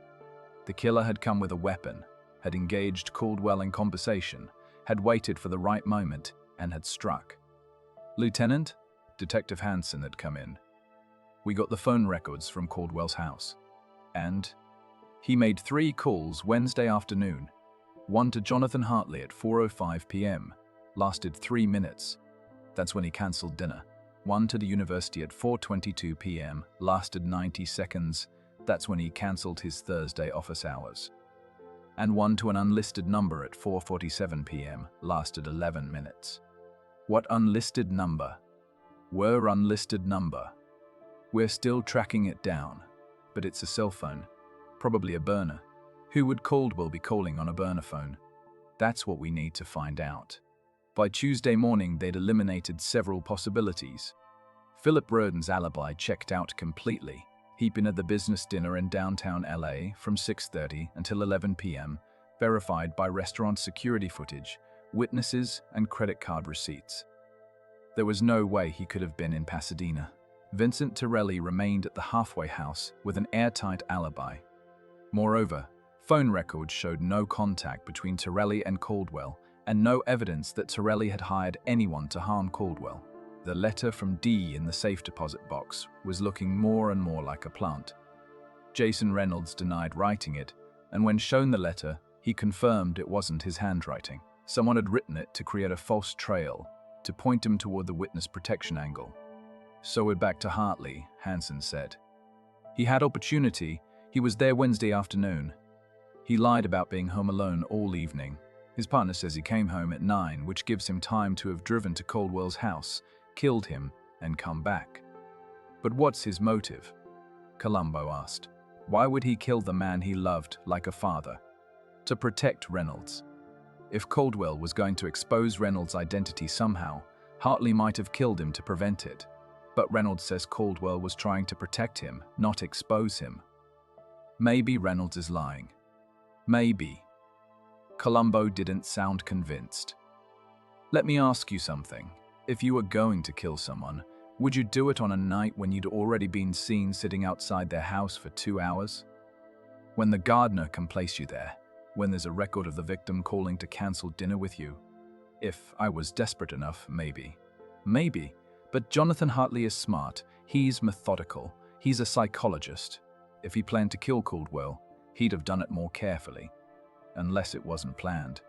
The killer had come with a weapon, had engaged Caldwell in conversation, had waited for the right moment, and had struck. Lieutenant, Detective Hansen had come in. We got the phone records from Caldwell's house. And he made 3 calls Wednesday afternoon. One to Jonathan Hartley at 4:05 p.m. Lasted 3 minutes. That's when he cancelled dinner. One to the university at 4:22 p.m. Lasted 90 seconds. That's when he cancelled his Thursday office hours. And one to an unlisted number at 4:47 p.m. Lasted 11 minutes. What unlisted number? Where unlisted number? We're still tracking it down, but it's a cell phone, probably a burner. Who would Caldwell be calling on a burner phone? That's what we need to find out. By Tuesday morning, they'd eliminated several possibilities. Philip Roden's alibi checked out completely. He'd been at the business dinner in downtown LA from 6:30 until 11 p.m., verified by restaurant security footage, witnesses, and credit card receipts. There was no way he could have been in Pasadena. Vincent Torelli remained at the halfway house with an airtight alibi. Moreover, phone records showed no contact between Torelli and Caldwell, and no evidence that Torelli had hired anyone to harm Caldwell. The letter from D in the safe deposit box was looking more and more like a plant. Jason Reynolds denied writing it, and when shown the letter, he confirmed it wasn't his handwriting. Someone had written it to create a false trail, to point him toward the witness protection angle. So we're back to Hartley, Hansen said. He had opportunity. He was there Wednesday afternoon. He lied about being home alone all evening. His partner says he came home at 9, which gives him time to have driven to Caldwell's house, killed him, and come back. But what's his motive? Columbo asked. Why would he kill the man he loved like a father? To protect Reynolds. If Caldwell was going to expose Reynolds' identity somehow, Hartley might have killed him to prevent it. But Reynolds says Caldwell was trying to protect him, not expose him. Maybe Reynolds is lying. Maybe. Columbo didn't sound convinced. Let me ask you something. If you were going to kill someone, would you do it on a night when you'd already been seen sitting outside their house for 2 hours? When the gardener can place you there, when there's a record of the victim calling to cancel dinner with you? If I was desperate enough, maybe. Maybe. But Jonathan Hartley is smart. He's methodical. He's a psychologist. If he planned to kill Caldwell, he'd have done it more carefully. Unless it wasn't planned.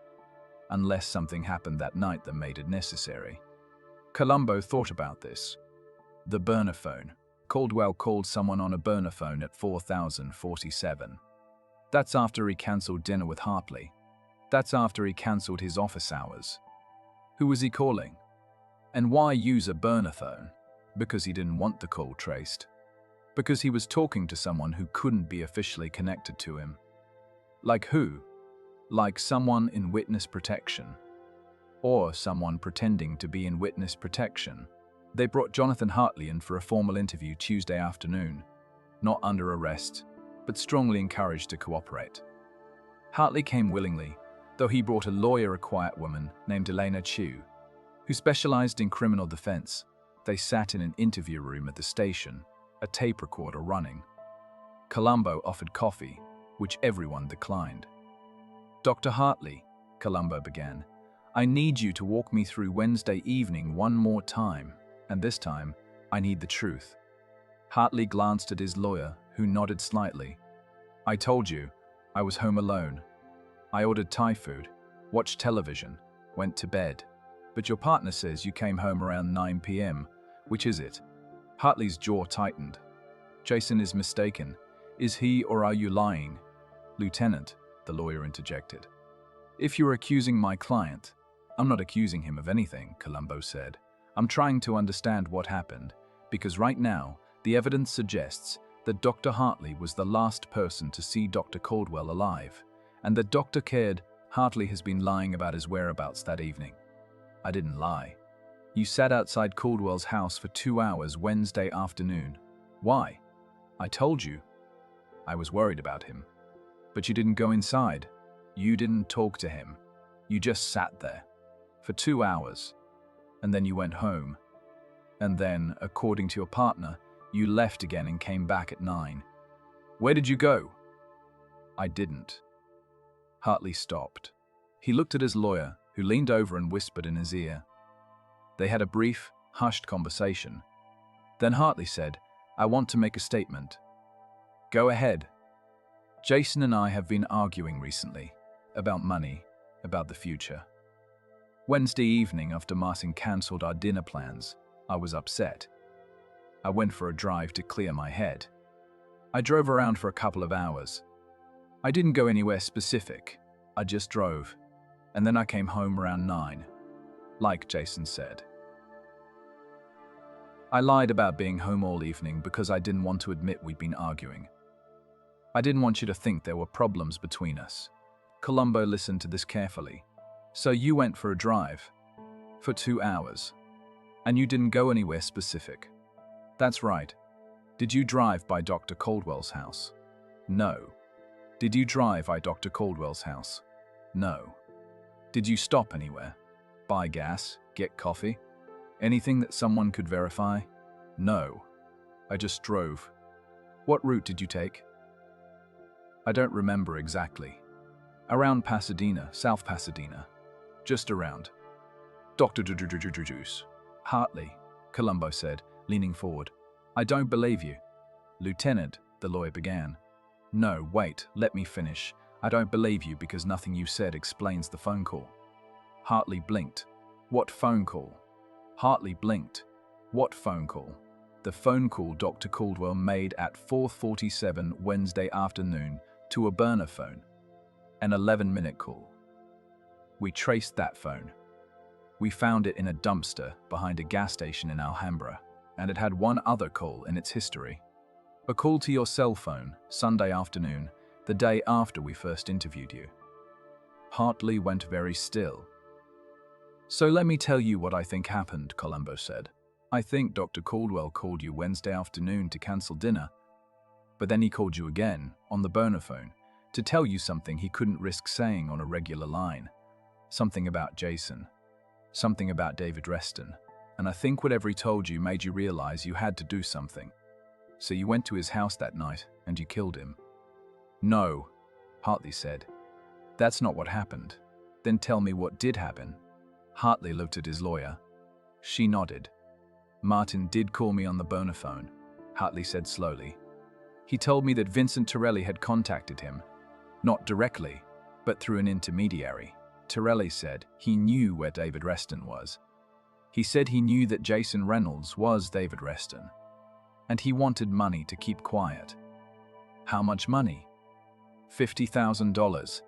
Unless something happened that night that made it necessary. Columbo thought about this. The burner phone. Caldwell called someone on a burner phone at 4047. That's after he cancelled dinner with Hartley. That's after he cancelled his office hours. Who was he calling? And why use a burner phone? Because he didn't want the call traced. Because he was talking to someone who couldn't be officially connected to him. Like who? Like someone in witness protection. Or someone pretending to be in witness protection. They brought Jonathan Hartley in for a formal interview Tuesday afternoon. Not under arrest, but strongly encouraged to cooperate. Hartley came willingly, though he brought a lawyer, a quiet woman named Elena Chu, who specialized in criminal defense. They sat in an interview room at the station, a tape recorder running. Columbo offered coffee, which everyone declined. "Dr. Hartley," Columbo began, "I need you to walk me through Wednesday evening one more time, and this time, I need the truth." Hartley glanced at his lawyer, who nodded slightly. "I told you, I was home alone. I ordered Thai food, watched television, went to bed. But your partner says you came home around 9 p.m. Which is it?" Hartley's jaw tightened. "Jason is mistaken. Is he, or are you lying?" "Lieutenant," the lawyer interjected. "If you're accusing my client..." "I'm not accusing him of anything," Columbo said. "I'm trying to understand what happened, because right now, the evidence suggests that Dr. Hartley was the last person to see Dr. Caldwell alive, and that Dr. cared Hartley has been lying about his whereabouts that evening." "I didn't lie." "You sat outside Caldwell's house for 2 hours Wednesday afternoon. Why?" "I told you. I was worried about him." "But you didn't go inside. You didn't talk to him. You just sat there. For 2 hours. And then you went home. And then, according to your partner, you left again and came back at 9. Where did you go?" "I didn't." Hartley stopped. He looked at his lawyer, who leaned over and whispered in his ear. They had a brief, hushed conversation. Then Hartley said, "I want to make a statement." "Go ahead." "Jason and I have been arguing recently. About money, about the future. Wednesday evening, after Martin cancelled our dinner plans, I was upset. I went for a drive to clear my head. I drove around for a couple of hours. I didn't go anywhere specific. I just drove. And then I came home around 9. Like Jason said. I lied about being home all evening because I didn't want to admit we'd been arguing. I didn't want you to think there were problems between us." Columbo listened to this carefully. "So you went for a drive? For 2 hours? And you didn't go anywhere specific?" "That's right." "Did you drive by Dr. Caldwell's house?" "No." "Did you drive by Dr. Caldwell's house?" "No." "Did you stop anywhere? Buy gas? Get coffee? Anything that someone could verify?" "No. I just drove." "What route did you take?" "I don't remember exactly. Around Pasadena, South Pasadena. Just around." "Dr. Juice." "Hartley," Columbo said, leaning forward. "I don't believe you." "Lieutenant," the lawyer began. "No, wait, let me finish. I don't believe you because nothing you said explains the phone call." Hartley blinked. "What phone call?" Hartley blinked. "What phone call?" "The phone call Dr. Caldwell made at 4:47 Wednesday afternoon to a burner phone. An 11-minute call. We traced that phone. We found it in a dumpster behind a gas station in Alhambra, and it had one other call in its history. A call to your cell phone, Sunday afternoon, the day after we first interviewed you." Hartley went very still. "So let me tell you what I think happened," Columbo said. "I think Dr. Caldwell called you Wednesday afternoon to cancel dinner, but then he called you again, on the burner phone, to tell you something he couldn't risk saying on a regular line. Something about Jason. Something about David Reston. And I think whatever he told you made you realize you had to do something. So you went to his house that night, and you killed him." "No," Hartley said. "That's not what happened." "Then tell me what did happen." Hartley looked at his lawyer. She nodded. "Martin did call me on the burner phone," Hartley said slowly. "He told me that Vincent Torelli had contacted him. Not directly, but through an intermediary. Torelli said he knew where David Reston was. He said he knew that Jason Reynolds was David Reston, and he wanted money to keep quiet. How much money? $50,000.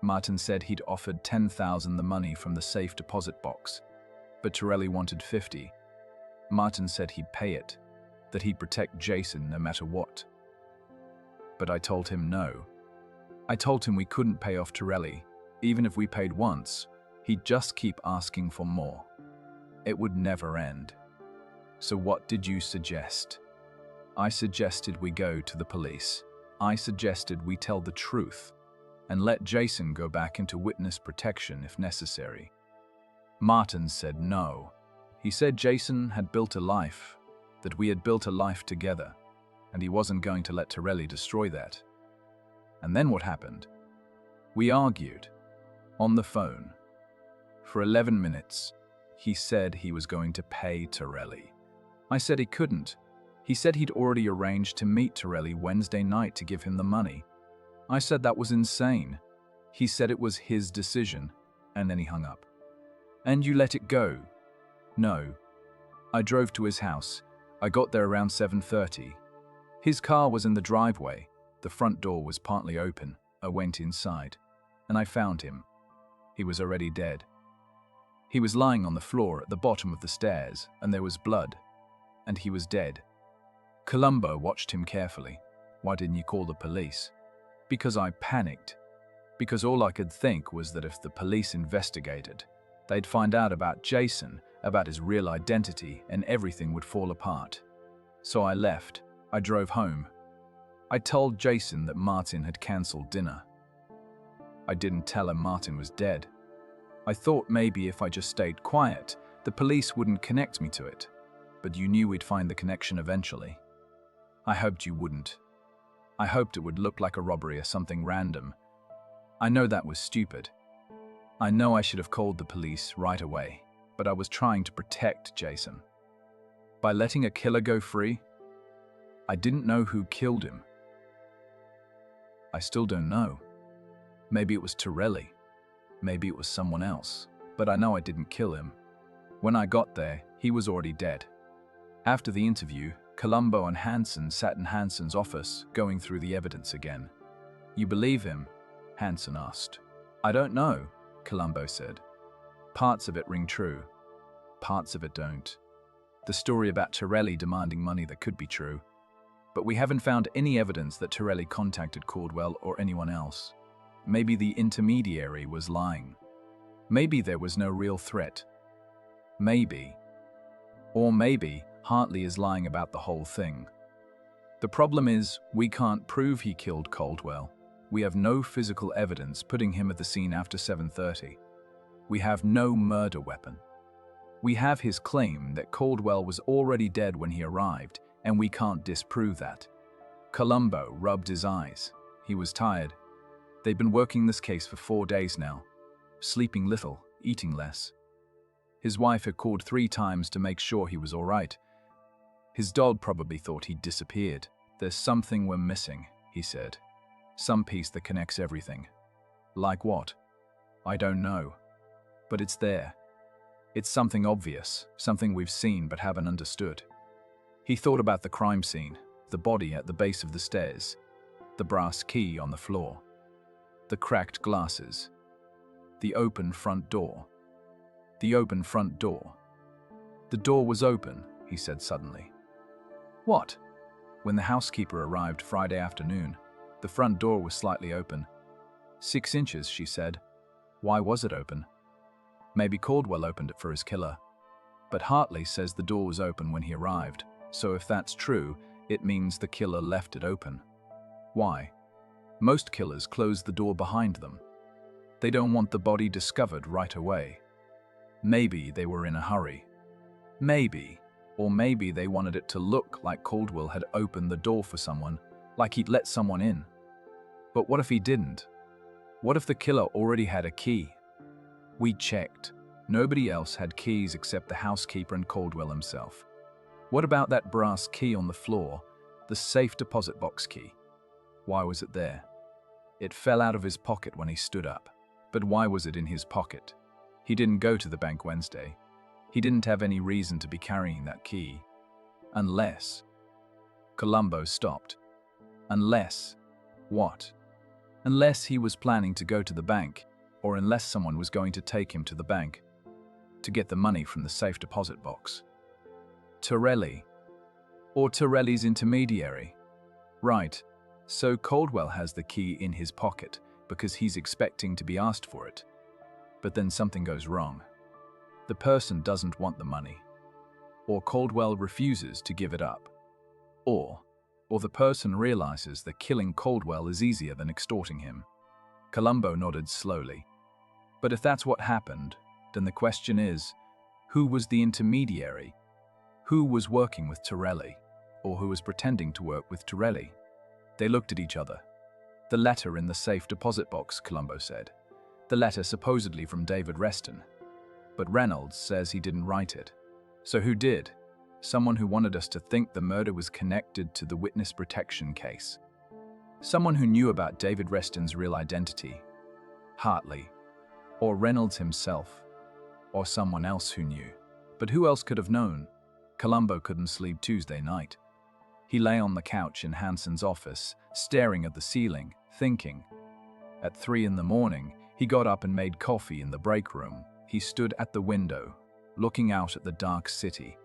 Martin said he'd offered $10,000 the money from the safe deposit box, but Torelli wanted $50. Martin said he'd pay it, that he'd protect Jason no matter what. But I told him no. I told him we couldn't pay off Torelli. Even if we paid once, he'd just keep asking for more. It would never end. So what did you suggest? I suggested we go to the police. I suggested we tell the truth and let Jason go back into witness protection if necessary. Martin said no. He said Jason had built a life, that we had built a life together, and he wasn't going to let Torelli destroy that. And then what happened? We argued on the phone for 11 minutes. He said he was going to pay Torelli. I said he couldn't. He said he'd already arranged to meet Torelli Wednesday night to give him the money. I said that was insane. He said it was his decision, and then he hung up. And you let it go? No. I drove to his house. I got there around 7:30. His car was in the driveway. The front door was partly open. I went inside, and I found him. He was already dead. He was lying on the floor at the bottom of the stairs, and there was blood, and he was dead. Columbo watched him carefully. Why didn't you call the police? Because I panicked. Because all I could think was that if the police investigated, they'd find out about Jason, about his real identity, and everything would fall apart. So I left. I drove home. I told Jason that Martin had cancelled dinner. I didn't tell him Martin was dead. I thought maybe if I just stayed quiet, the police wouldn't connect me to it. But you knew we'd find the connection eventually. I hoped you wouldn't. I hoped it would look like a robbery or something random. I know that was stupid. I know I should have called the police right away, but I was trying to protect Jason. By letting a killer go free, I didn't know who killed him. I still don't know. Maybe it was Torelli. Maybe it was someone else. But I know I didn't kill him. When I got there, he was already dead. After the interview, Columbo and Hansen sat in Hansen's office, going through the evidence again. You believe him? Hansen asked. I don't know, Columbo said. Parts of it ring true. Parts of it don't. The story about Torelli demanding money that could be true. But we haven't found any evidence that Torelli contacted Caldwell or anyone else. Maybe the intermediary was lying. Maybe there was no real threat. Maybe. Or maybe Hartley is lying about the whole thing. The problem is, we can't prove he killed Caldwell. We have no physical evidence putting him at the scene after 7:30. We have no murder weapon. We have his claim that Caldwell was already dead when he arrived, and we can't disprove that. Columbo rubbed his eyes. He was tired. They'd been working this case for 4 days now, sleeping little, eating less. His wife had called 3 times to make sure he was all right. His dog probably thought he'd disappeared. There's something we're missing, he said. Some piece that connects everything. Like what? I don't know. But it's there. It's something obvious, something we've seen but haven't understood. He thought about the crime scene, the body at the base of the stairs, the brass key on the floor, the cracked glasses, the open front door. The open front door. The door was open, he said suddenly. What? When the housekeeper arrived Friday afternoon, the front door was slightly open. 6 inches, she said. Why was it open? Maybe Caldwell opened it for his killer. But Hartley says the door was open when he arrived, so if that's true, it means the killer left it open. Why? Most killers close the door behind them. They don't want the body discovered right away. Maybe they were in a hurry. Maybe. Or maybe they wanted it to look like Caldwell had opened the door for someone, like he'd let someone in. But what if he didn't? What if the killer already had a key? We checked. Nobody else had keys except the housekeeper and Caldwell himself. What about that brass key on the floor, the safe deposit box key? Why was it there? It fell out of his pocket when he stood up. But why was it in his pocket? He didn't go to the bank Wednesday. He didn't have any reason to be carrying that key. Unless… Columbo stopped. Unless… what? Unless he was planning to go to the bank, or unless someone was going to take him to the bank to get the money from the safe deposit box. Torelli. Or Torelli's intermediary. Right, so Caldwell has the key in his pocket because he's expecting to be asked for it. But then something goes wrong. The person doesn't want the money. Or Caldwell refuses to give it up. Or the person realizes that killing Caldwell is easier than extorting him. Columbo nodded slowly. But if that's what happened, then the question is, who was the intermediary? Who was working with Torelli? Or who was pretending to work with Torelli? They looked at each other. The letter in the safe deposit box, Columbo said. The letter supposedly from David Reston. But Reynolds says he didn't write it. So who did? Someone who wanted us to think the murder was connected to the witness protection case. Someone who knew about David Reston's real identity. Hartley. Or Reynolds himself. Or someone else who knew. But who else could have known? Columbo couldn't sleep Tuesday night. He lay on the couch in Hanson's office, staring at the ceiling, thinking. At 3 a.m, he got up and made coffee in the break room. He stood at the window, looking out at the dark city,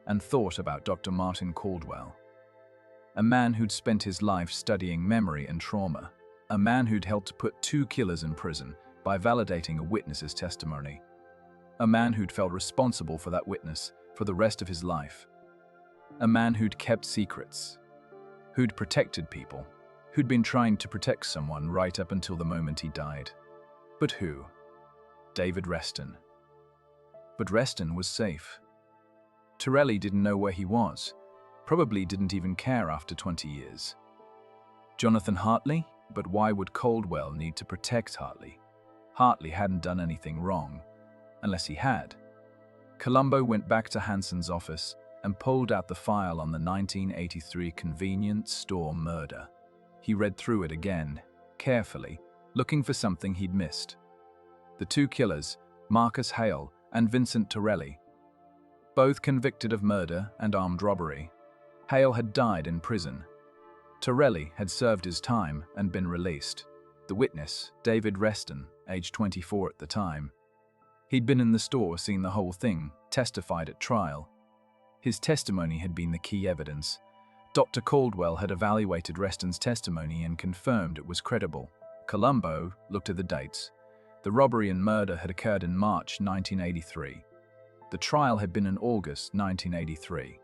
and thought about Dr. Martin Caldwell. A man who'd spent his life studying memory and trauma. A man who'd helped put 2 killers in prison by validating a witness's testimony. A man who'd felt responsible for that witness for the rest of his life. A man who'd kept secrets, who'd protected people, who'd been trying to protect someone right up until the moment he died. But who? David Reston. But Reston was safe. Torelli didn't know where he was, probably didn't even care after 20 years. Jonathan Hartley? But why would Caldwell need to protect Hartley? Hartley hadn't done anything wrong, unless he had. Columbo went back to Hanson's office and pulled out the file on the 1983 convenience store murder. He read through it again, carefully, looking for something he'd missed. The 2 killers, Marcus Hale and Vincent Torelli, both convicted of murder and armed robbery. Hale had died in prison. Torelli had served his time and been released. The witness, David Reston, aged 24 at the time. He'd been in the store, seen the whole thing, testified at trial. His testimony had been the key evidence. Dr. Caldwell had evaluated Reston's testimony and confirmed it was credible. Columbo looked at the dates. The robbery and murder had occurred in March 1983. The trial had been in August 1983.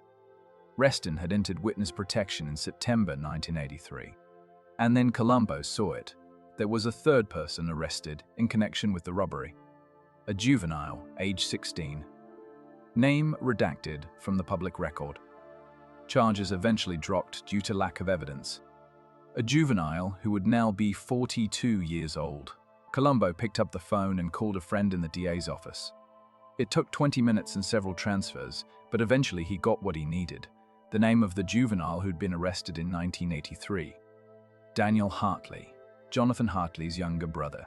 Reston had entered witness protection in September 1983. And then Columbo saw it. There was a 3rd person arrested in connection with the robbery. A juvenile, age 16. Name redacted from the public record. Charges eventually dropped due to lack of evidence. A juvenile who would now be 42 years old. Columbo picked up the phone and called a friend in the DA's office. It took 20 minutes and several transfers, but eventually he got what he needed. The name of the juvenile who'd been arrested in 1983. Daniel Hartley, Jonathan Hartley's younger brother.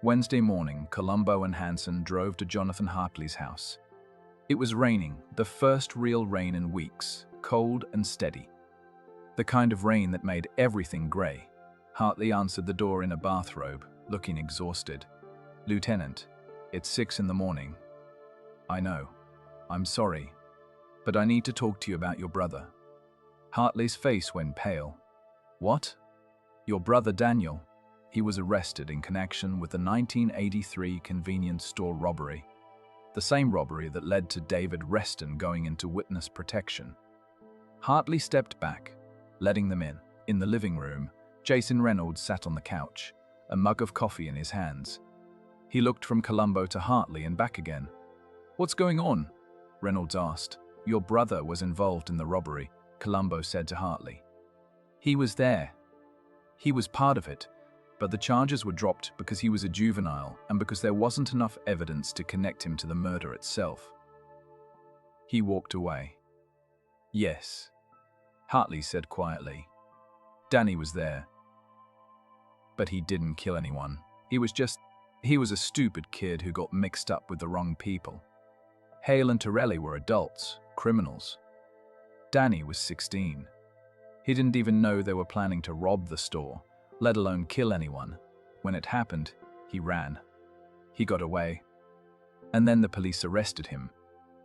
Wednesday morning, Columbo and Hanson drove to Jonathan Hartley's house. It was raining, the first real rain in weeks, cold and steady. The kind of rain that made everything grey. Hartley answered the door in a bathrobe, looking exhausted. "Lieutenant, it's 6 a.m. I know. I'm sorry. But I need to talk to you about your brother." Hartley's face went pale. "What?" "Your brother Daniel. He was arrested in connection with the 1983 convenience store robbery. The same robbery that led to David Reston going into witness protection." Hartley stepped back, letting them in. In the living room, Jason Reynolds sat on the couch, a mug of coffee in his hands. He looked from Columbo to Hartley and back again. "What's going on?" Reynolds asked. "Your brother was involved in the robbery," Columbo said to Hartley. "He was there. He was part of it, but the charges were dropped because he was a juvenile and because there wasn't enough evidence to connect him to the murder itself." He walked away. "Yes," Hartley said quietly. "Danny was there. But he didn't kill anyone. He was a stupid kid who got mixed up with the wrong people." Hale and Torelli were adults, criminals. Danny was 16. He didn't even know they were planning to rob the store, let alone kill anyone. When it happened, he ran. He got away. And then the police arrested him.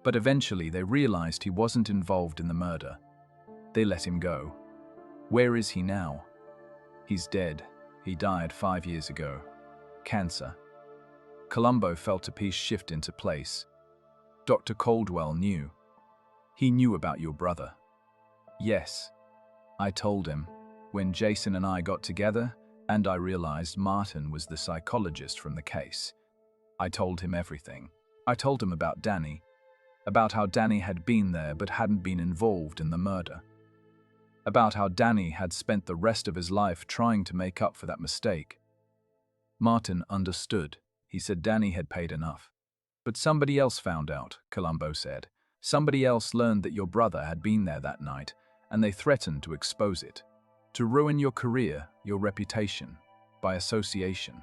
But eventually they realized he wasn't involved in the murder. They let him go. Where is he now? He's dead. He died 5 years ago. Cancer. Columbo felt a piece shift into place. Dr. Caldwell knew. He knew about your brother. Yes. I told him, when Jason and I got together, and I realized Martin was the psychologist from the case. I told him everything. I told him about Danny, about how Danny had been there but hadn't been involved in the murder, about how Danny had spent the rest of his life trying to make up for that mistake. Martin understood. He said Danny had paid enough. But somebody else found out, Columbo said. Somebody else learned that your brother had been there that night, and they threatened to expose it, to ruin your career, your reputation, by association.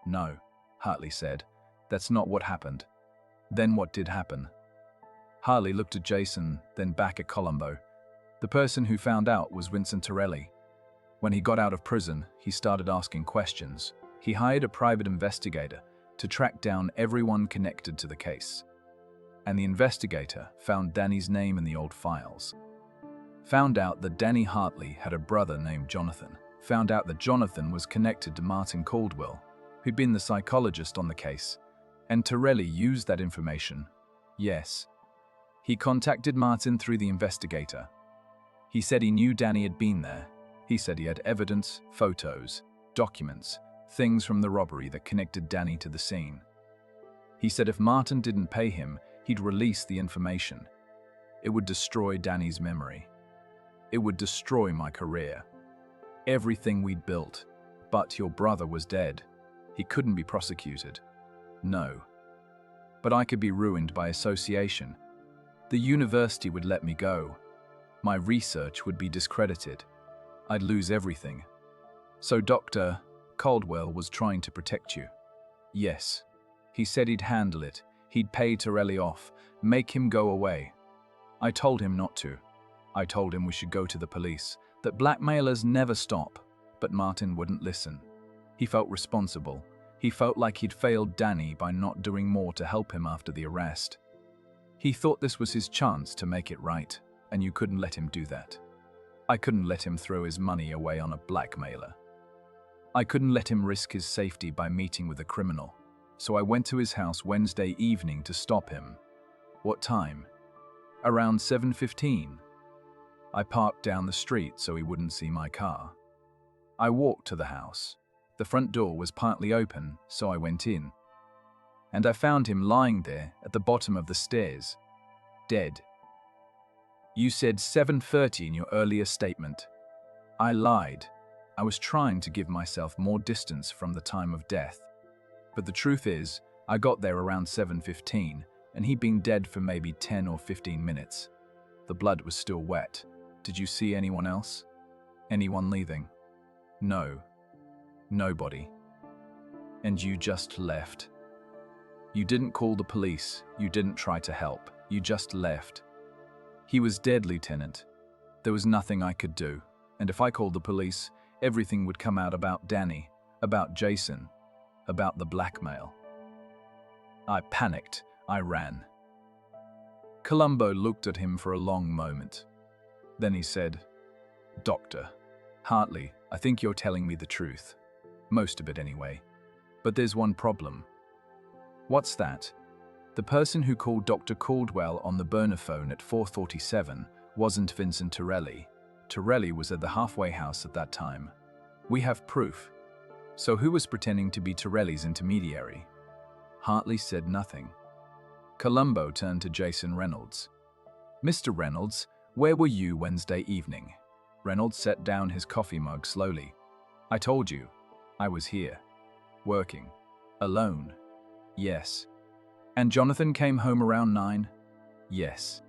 No, Hartley said. That's not what happened. Then what did happen? Hartley looked at Jason, then back at Columbo. The person who found out was Vincent Torelli. When he got out of prison, he started asking questions. He hired a private investigator to track down everyone connected to the case. And the investigator found Danny's name in the old files. Found out that Danny Hartley had a brother named Jonathan. Found out that Jonathan was connected to Martin Caldwell, who'd been the psychologist on the case. And Torelli used that information. Yes. He contacted Martin through the investigator. He said he knew Danny had been there. He said he had evidence, photos, documents, things from the robbery that connected Danny to the scene. He said if Martin didn't pay him, he'd release the information. It would destroy Danny's memory. It would destroy my career. Everything we'd built. But your brother was dead. He couldn't be prosecuted. No. But I could be ruined by association. The university would let me go. My research would be discredited. I'd lose everything. So Dr. Caldwell was trying to protect you. Yes. He said he'd handle it. He'd pay Torelli off, make him go away. I told him not to. I told him we should go to the police, that blackmailers never stop. But Martin wouldn't listen. He felt responsible. He felt like he'd failed Danny by not doing more to help him after the arrest. He thought this was his chance to make it right, and you couldn't let him do that. I couldn't let him throw his money away on a blackmailer. I couldn't let him risk his safety by meeting with a criminal, so I went to his house Wednesday evening to stop him. What time? Around 7:15. I parked down the street so he wouldn't see my car. I walked to the house. The front door was partly open, so I went in. And I found him lying there at the bottom of the stairs, dead. You said 7:30 in your earlier statement. I lied. I was trying to give myself more distance from the time of death. But the truth is, I got there around 7:15, and he'd been dead for maybe 10 or 15 minutes. The blood was still wet. Did you see anyone else? Anyone leaving? No. Nobody. And you just left. You didn't call the police. You didn't try to help. You just left. He was dead, Lieutenant. There was nothing I could do. And if I called the police, everything would come out about Danny, about Jason, about the blackmail. I panicked. I ran. Columbo looked at him for a long moment. Then he said, Doctor, Hartley, I think you're telling me the truth. Most of it anyway. But there's one problem. What's that? The person who called Dr. Caldwell on the burner phone at 4:47 wasn't Vincent Torelli. Torelli was at the halfway house at that time. We have proof. So who was pretending to be Torelli's intermediary? Hartley said nothing. Columbo turned to Jason Reynolds. Mr. Reynolds, where were you Wednesday evening? Reynolds set down his coffee mug slowly. I told you. I was here. Working. Alone. Yes. And Jonathan came home around 9? Yes.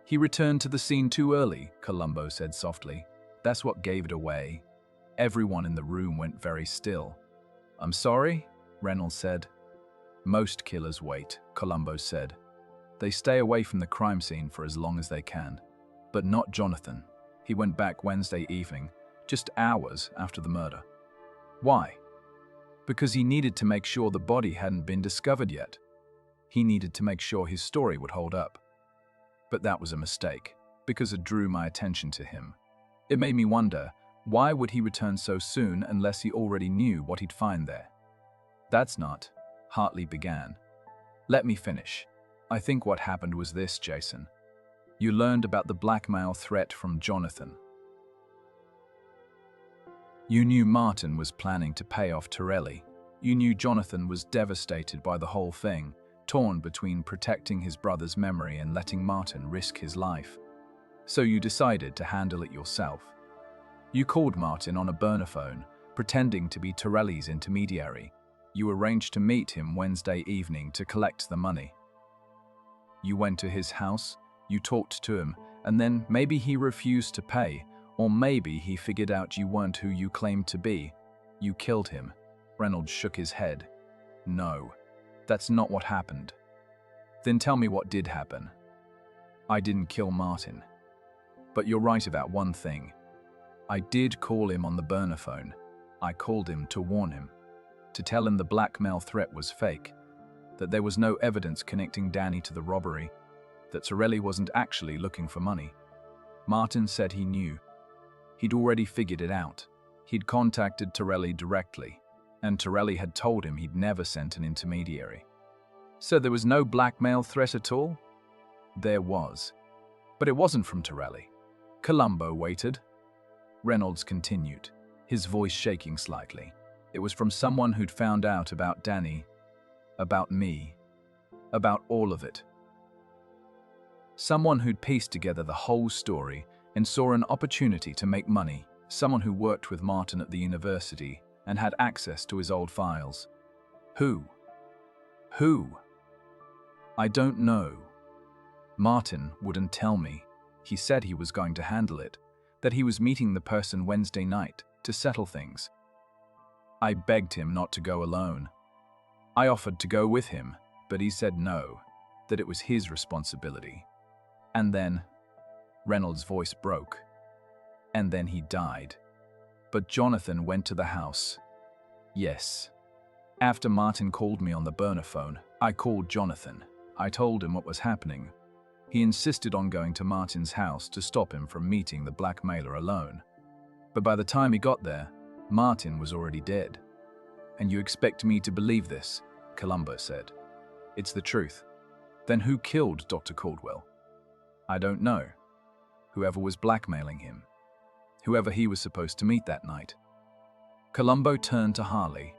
He returned to the scene too early, Columbo said softly. That's what gave it away. Everyone in the room went very still. I'm sorry, Reynolds said. Most killers wait, Columbo said. They stay away from the crime scene for as long as they can. But not Jonathan. He went back Wednesday evening, just hours after the murder. Why? Because he needed to make sure the body hadn't been discovered yet. He needed to make sure his story would hold up. But that was a mistake, because it drew my attention to him. It made me wonder, why would he return so soon unless he already knew what he'd find there? That's not, Hartley began. Let me finish. I think what happened was this, Jason. You learned about the blackmail threat from Jonathan. You knew Martin was planning to pay off Torelli. You knew Jonathan was devastated by the whole thing, torn between protecting his brother's memory and letting Martin risk his life. So you decided to handle it yourself. You called Martin on a burner phone, pretending to be Torelli's intermediary. You arranged to meet him Wednesday evening to collect the money. You went to his house, you talked to him, and then maybe he refused to pay, or maybe he figured out you weren't who you claimed to be. You killed him. Reynolds shook his head. No, that's not what happened. Then tell me what did happen. I didn't kill Martin. But you're right about one thing. I did call him on the burner phone. I called him to warn him, to tell him the blackmail threat was fake, that there was no evidence connecting Danny to the robbery, that Torelli wasn't actually looking for money. Martin said he knew. He'd already figured it out. He'd contacted Torelli directly, and Torelli had told him he'd never sent an intermediary. So there was no blackmail threat at all? There was. But it wasn't from Torelli. Columbo waited. Reynolds continued, his voice shaking slightly. It was from someone who'd found out about Danny, about me, about all of it. Someone who'd pieced together the whole story and saw an opportunity to make money, someone who worked with Martin at the university and had access to his old files. Who? Who? I don't know. Martin wouldn't tell me. He said he was going to handle it, that he was meeting the person Wednesday night to settle things. I begged him not to go alone. I offered to go with him, but he said no, that it was his responsibility. And then, Reynolds' voice broke. And then he died. But Jonathan went to the house. Yes. After Martin called me on the burner phone, I called Jonathan. I told him what was happening. He insisted on going to Martin's house to stop him from meeting the blackmailer alone. But by the time he got there, Martin was already dead. And you expect me to believe this, Columbo said. It's the truth. Then who killed Dr. Caldwell? I don't know. Whoever was blackmailing him. Whoever he was supposed to meet that night. Columbo turned to Harley.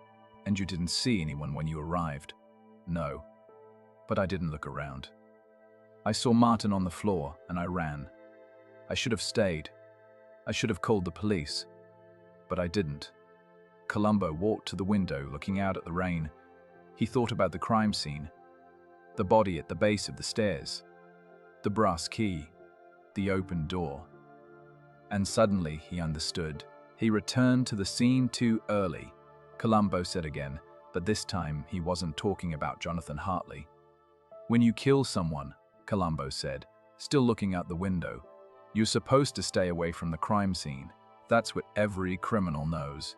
And you didn't see anyone when you arrived? No. But I didn't look around. I saw Martin on the floor and I ran. I should have stayed. I should have called the police. But I didn't. Columbo walked to the window looking out at the rain. He thought about the crime scene. The body at the base of the stairs. The brass key. The open door. And suddenly he understood. He returned to the scene too early. Columbo said again, but this time he wasn't talking about Jonathan Hartley. When you kill someone, Columbo said, still looking out the window, you're supposed to stay away from the crime scene. That's what every criminal knows.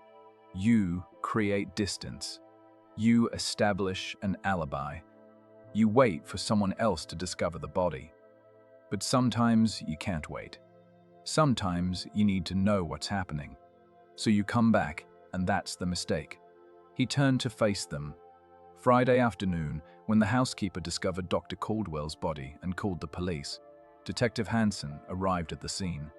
You create distance. You establish an alibi. You wait for someone else to discover the body. But sometimes you can't wait. Sometimes you need to know what's happening. So you come back, and that's the mistake. He turned to face them. Friday afternoon, when the housekeeper discovered Dr. Caldwell's body and called the police, Detective Hansen arrived at the scene.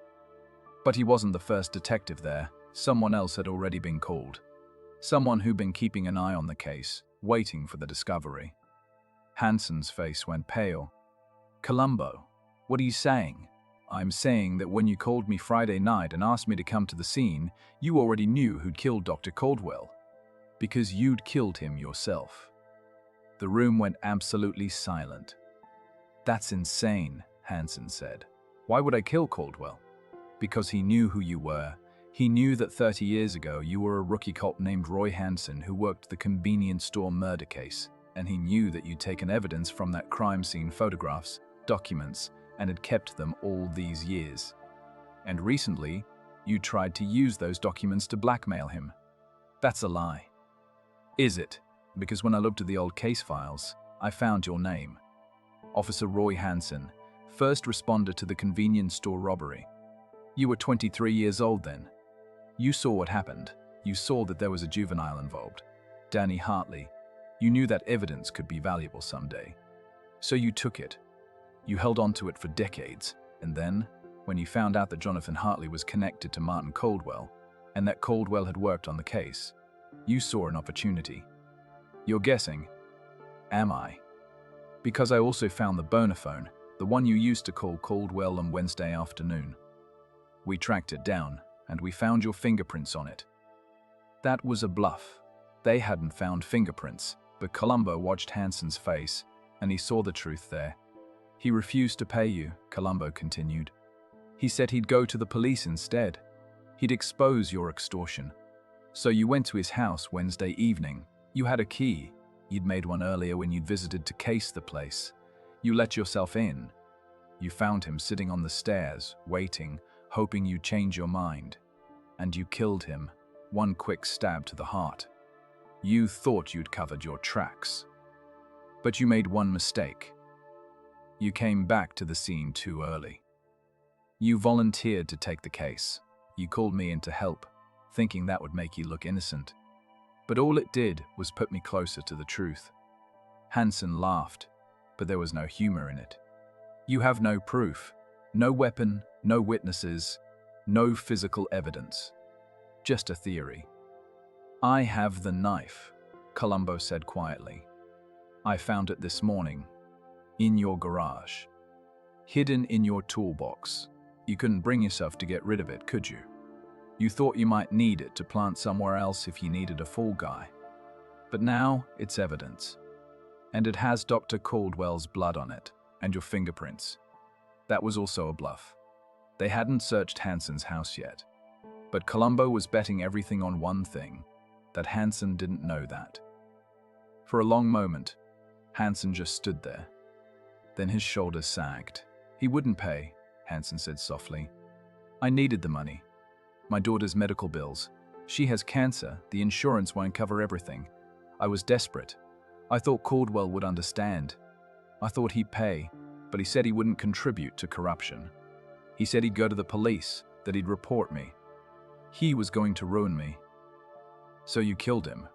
But he wasn't the first detective there. Someone else had already been called. Someone who'd been keeping an eye on the case, waiting for the discovery. Hansen's face went pale. Columbo, what are you saying? I'm saying that when you called me Friday night and asked me to come to the scene, you already knew who'd killed Dr. Caldwell. Because you'd killed him yourself. The room went absolutely silent. That's insane, Hansen said. Why would I kill Caldwell? Because he knew who you were. He knew that 30 years ago you were a rookie cop named Roy Hansen who worked the convenience store murder case, and he knew that you'd taken evidence from that crime scene, photographs, documents, and had kept them all these years. And recently, you tried to use those documents to blackmail him. That's a lie. Is it? Because when I looked at the old case files, I found your name. Officer Roy Hansen, first responder to the convenience store robbery. You were 23 years old then. You saw what happened. You saw that there was a juvenile involved, Danny Hartley. You knew that evidence could be valuable someday. So you took it. You held on to it for decades, and then, when you found out that Jonathan Hartley was connected to Martin Caldwell, and that Caldwell had worked on the case, you saw an opportunity. You're guessing, am I? Because I also found the bonaphone, the one you used to call Caldwell on Wednesday afternoon. We tracked it down, and we found your fingerprints on it. That was a bluff. They hadn't found fingerprints, but Columbo watched Hansen's face, and he saw the truth there. He refused to pay you, Columbo continued. He said he'd go to the police instead. He'd expose your extortion. So you went to his house Wednesday evening. You had a key. You'd made one earlier when you'd visited to case the place. You let yourself in. You found him sitting on the stairs, waiting, hoping you'd change your mind. And you killed him, one quick stab to the heart. You thought you'd covered your tracks. But you made one mistake. You came back to the scene too early. You volunteered to take the case. You called me in to help, thinking that would make you look innocent. But all it did was put me closer to the truth. Hansen laughed, but there was no humor in it. You have no proof, no weapon, no witnesses, no physical evidence. Just a theory. I have the knife, Columbo said quietly. I found it this morning, in your garage, hidden in your toolbox. You couldn't bring yourself to get rid of it, could you? You thought you might need it to plant somewhere else if you needed a fall guy. But now it's evidence. And it has Dr. Caldwell's blood on it, and your fingerprints. That was also a bluff. They hadn't searched Hansen's house yet. But Columbo was betting everything on one thing, that Hansen didn't know that. For a long moment, Hansen just stood there. Then his shoulders sagged. He wouldn't pay, Hansen said softly. I needed the money. My daughter's medical bills. She has cancer, the insurance won't cover everything. I was desperate. I thought Caldwell would understand. I thought he'd pay, but he said he wouldn't contribute to corruption. He said he'd go to the police, that he'd report me. He was going to ruin me. So you killed him.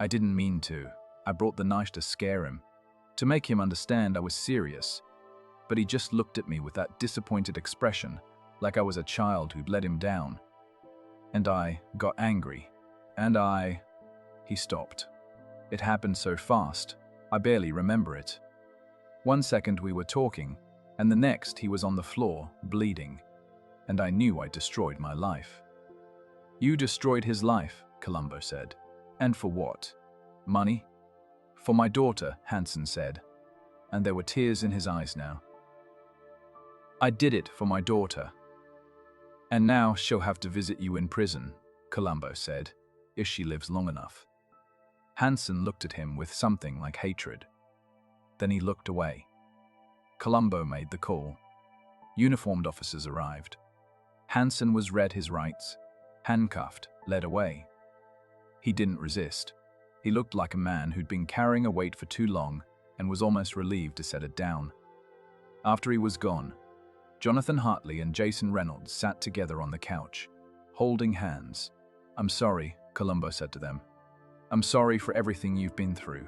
I didn't mean to. I brought the knife to scare him, to make him understand I was serious. But he just looked at me with that disappointed expression, like I was a child who'd let him down. And I got angry. He stopped. It happened so fast, I barely remember it. 1 second we were talking, and the next he was on the floor, bleeding. And I knew I destroyed my life. You destroyed his life, Columbo said. And for what? Money? For my daughter, Hansen said. And there were tears in his eyes now. I did it for my daughter. And now she'll have to visit you in prison, Columbo said, if she lives long enough. Hansen looked at him with something like hatred. Then he looked away. Columbo made the call. Uniformed officers arrived. Hansen was read his rights, handcuffed, led away. He didn't resist. He looked like a man who'd been carrying a weight for too long and was almost relieved to set it down. After he was gone, Jonathan Hartley and Jason Reynolds sat together on the couch, holding hands. I'm sorry, Columbo said to them. I'm sorry for everything you've been through.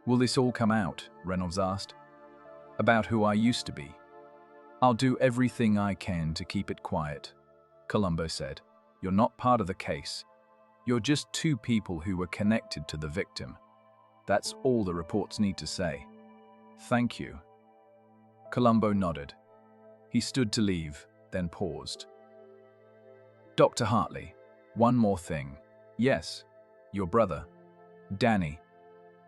Will this all come out? Reynolds asked. About who I used to be. I'll do everything I can to keep it quiet, Columbo said. You're not part of the case. You're just two people who were connected to the victim. That's all the reports need to say. Thank you. Columbo nodded. He stood to leave, then paused. Dr. Hartley, one more thing. Yes, your brother, Danny.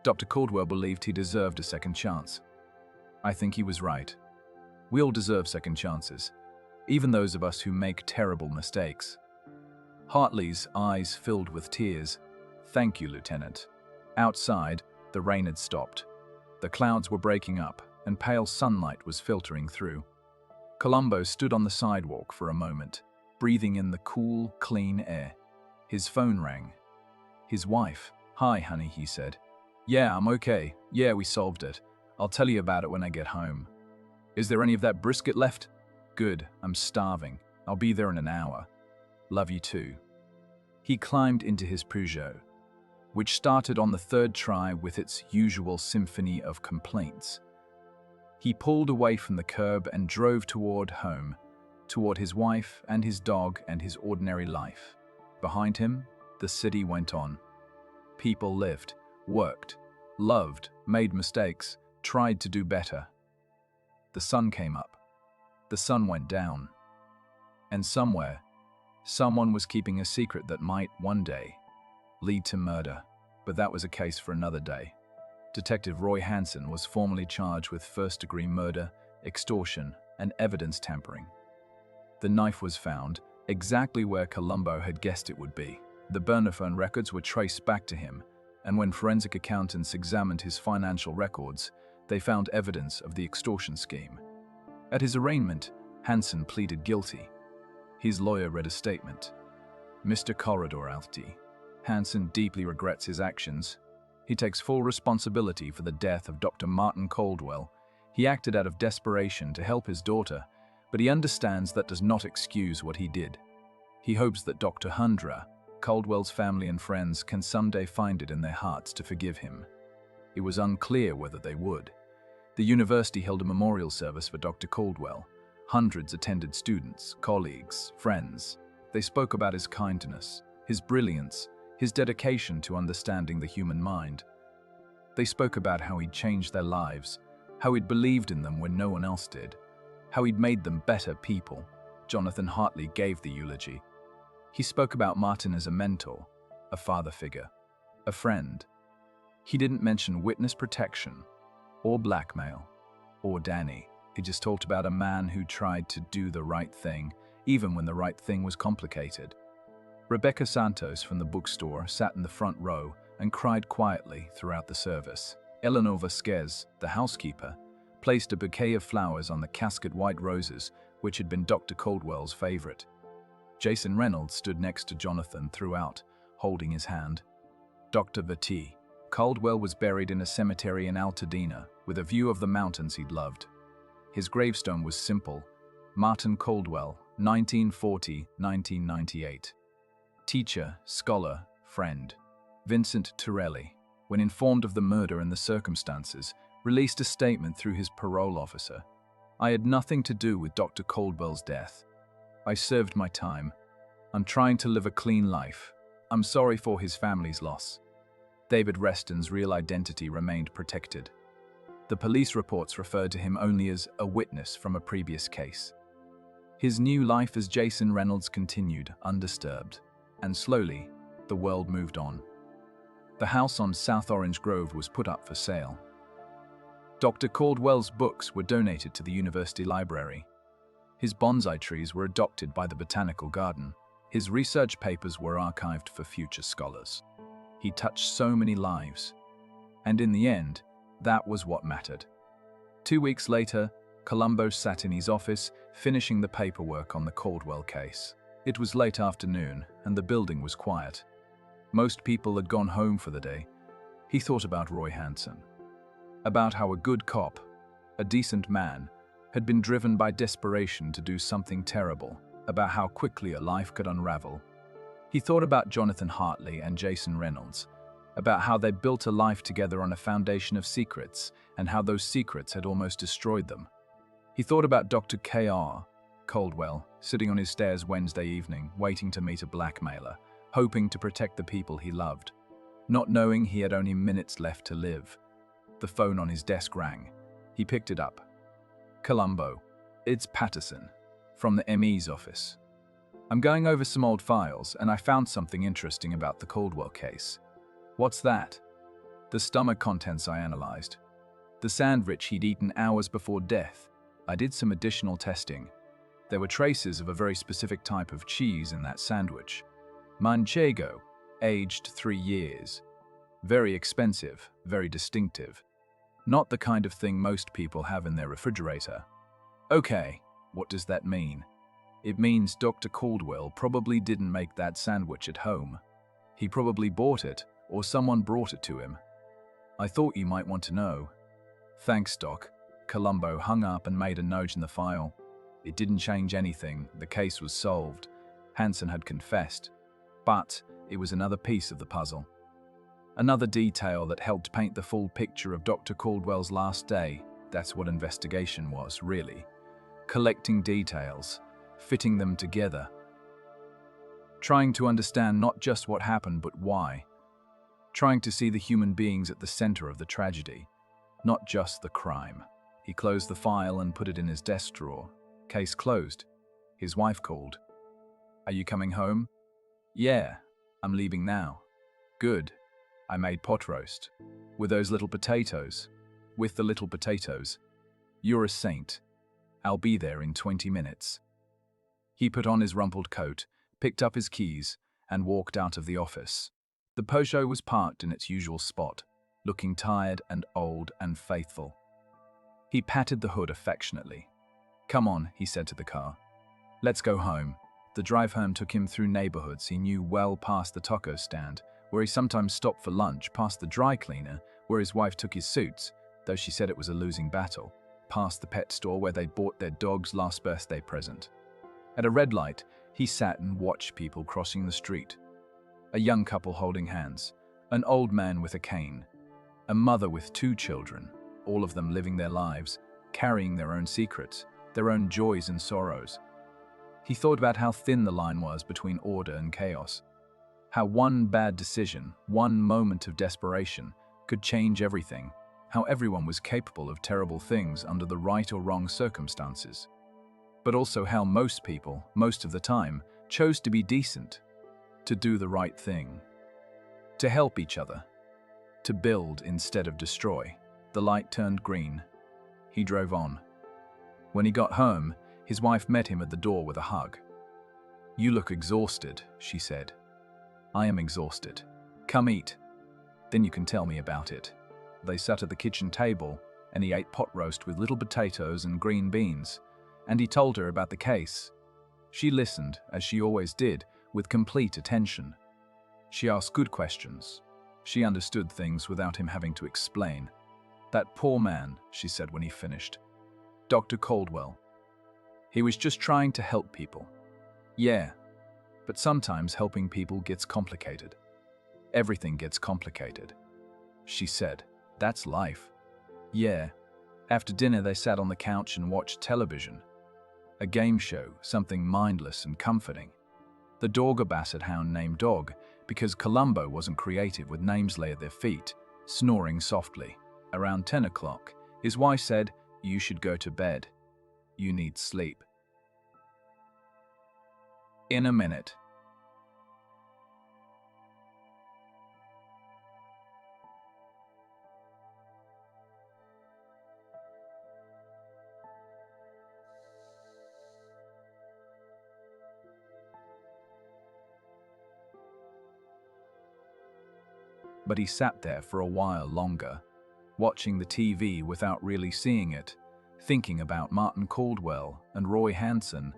Dr. Caldwell believed he deserved a second chance. I think he was right. We all deserve second chances, even those of us who make terrible mistakes. Hartley's eyes filled with tears. Thank you, Lieutenant. Outside, The rain had stopped. The clouds were breaking up, and pale sunlight was filtering through. Columbo stood on the sidewalk for a moment, breathing in the cool, clean air. His phone rang. His wife. "Hi, honey," he said. "Yeah, I'm okay. Yeah, we solved it. I'll tell you about it when I get home." "Is there any of that brisket left?" "Good. I'm starving. I'll be there in an hour. Love you too." He climbed into his Peugeot, which started on the third try with its usual symphony of complaints. He pulled away from the curb and drove toward home, toward his wife and his dog and his ordinary life. Behind him, the city went on. People lived, worked, loved, made mistakes, tried to do better. The sun came up. The sun went down. And somewhere, someone was keeping a secret that might, one day, lead to murder. But that was a case for another day. Detective Roy Hansen was formally charged with first-degree murder, extortion, and evidence tampering. The knife was found exactly where Columbo had guessed it would be. The burner phone records were traced back to him, and when forensic accountants examined his financial records, they found evidence of the extortion scheme. At his arraignment, Hansen pleaded guilty. His lawyer read a statement. "Mr. Corridor Alti, Hansen deeply regrets his actions. He takes full responsibility for the death of Dr. Martin Caldwell. He acted out of desperation to help his daughter, but he understands that does not excuse what he did. He hopes that Dr. Hundra, Caldwell's family and friends, can someday find it in their hearts to forgive him." It was unclear whether they would. The university held a memorial service for Dr. Caldwell. Hundreds attended: students, colleagues, friends. They spoke about his kindness, his brilliance, his dedication to understanding the human mind. They spoke about how he'd changed their lives, how he'd believed in them when no one else did, how he'd made them better people. Jonathan Hartley gave the eulogy. He spoke about Martin as a mentor, a father figure, a friend. He didn't mention witness protection, or blackmail, or Danny. He just talked about a man who tried to do the right thing, even when the right thing was complicated. Rebecca Santos from the bookstore sat in the front row and cried quietly throughout the service. Eleanor Vasquez, the housekeeper, placed a bouquet of flowers on the casket white roses, which had been Dr. Caldwell's favorite. Jason Reynolds stood next to Jonathan throughout, holding his hand. Dr. Vati. Caldwell was buried in a cemetery in Altadena with a view of the mountains he'd loved. His gravestone was simple: Martin Caldwell, 1940-1998. Teacher, scholar, friend. Vincent Torelli, when informed of the murder and the circumstances, released a statement through his parole officer. "I had nothing to do with Dr. Caldwell's death. I served my time. I'm trying to live a clean life. I'm sorry for his family's loss." David Reston's real identity remained protected. The police reports referred to him only as a witness from a previous case. His new life as Jason Reynolds continued, undisturbed. And slowly, the world moved on. The house on South Orange Grove was put up for sale. Dr. Caldwell's books were donated to the university library. His bonsai trees were adopted by the botanical garden. His research papers were archived for future scholars. He touched so many lives. And in the end, that was what mattered. 2 weeks later, Columbo sat in his office, finishing the paperwork on the Caldwell case. It was late afternoon, and the building was quiet. Most people had gone home for the day. He thought about Roy Hansen, about how a good cop, a decent man, had been driven by desperation to do something terrible, about how quickly a life could unravel. He thought about Jonathan Hartley and Jason Reynolds, about how they built a life together on a foundation of secrets, and how those secrets had almost destroyed them. He thought about Dr. K.R. Caldwell, sitting on his stairs Wednesday evening, waiting to meet a blackmailer, hoping to protect the people he loved, not knowing he had only minutes left to live. The phone on his desk rang. He picked it up. "Columbo, it's Patterson, from the ME's office. I'm going over some old files, and I found something interesting about the Caldwell case." "What's that?" "The stomach contents I analyzed. The sandwich he'd eaten hours before death. I did some additional testing. There were traces of a very specific type of cheese in that sandwich. Manchego, aged 3 years. Very expensive, very distinctive. Not the kind of thing most people have in their refrigerator. Okay, what does that mean? It means Dr. Caldwell probably didn't make that sandwich at home. He probably bought it, or someone brought it to him. I thought you might want to know. Thanks, Doc. Columbo hung up and made a note in the file. It didn't change anything. The case was solved. Hansen had confessed. But it was another piece of the puzzle. Another detail that helped paint the full picture of Dr. Caldwell's last day. That's what investigation was, really. Collecting details, fitting them together. Trying to understand not just what happened, but why. Trying to see the human beings at the center of the tragedy, not just the crime. He closed the file and put it in his desk drawer. Case closed. His wife called. Are you coming home? Yeah, I'm leaving now. Good. I made pot roast. With those little potatoes. With the little potatoes. You're a saint. I'll be there in 20 minutes. He put on his rumpled coat, picked up his keys, and walked out of the office. The Peugeot was parked in its usual spot, looking tired and old and faithful. He patted the hood affectionately. Come on, he said to the car. Let's go home. The drive home took him through neighborhoods he knew well, past the taco stand, where he sometimes stopped for lunch, past the dry cleaner, where his wife took his suits, though she said it was a losing battle, past the pet store where they'd bought their dog's last birthday present. At a red light, he sat and watched people crossing the street. A young couple holding hands, an old man with a cane, a mother with 2 children, all of them living their lives, carrying their own secrets, their own joys and sorrows. He thought about how thin the line was between order and chaos, how one bad decision, one moment of desperation, could change everything, how everyone was capable of terrible things under the right or wrong circumstances. But also how most people, most of the time, chose to be decent, to do the right thing, to help each other, to build instead of destroy. The light turned green. He drove on. When he got home, his wife met him at the door with a hug. You look exhausted, she said. I am exhausted. Come eat. Then you can tell me about it. They sat at the kitchen table, and he ate pot roast with little potatoes and green beans, and he told her about the case. She listened, as she always did, with complete attention. She asked good questions. She understood things without him having to explain. That poor man, she said when he finished. Dr. Caldwell. He was just trying to help people. Yeah, but sometimes helping people gets complicated. Everything gets complicated. She said, that's life. Yeah. After dinner they sat on the couch and watched television. A game show, something mindless and comforting. The dog, a basset hound named Dog, because Columbo wasn't creative with names, lay at their feet, snoring softly. Around 10 o'clock, his wife said, you should go to bed. You need sleep. In a minute. But he sat there for a while longer, watching the TV without really seeing it, thinking about Martin Caldwell and Roy Hansen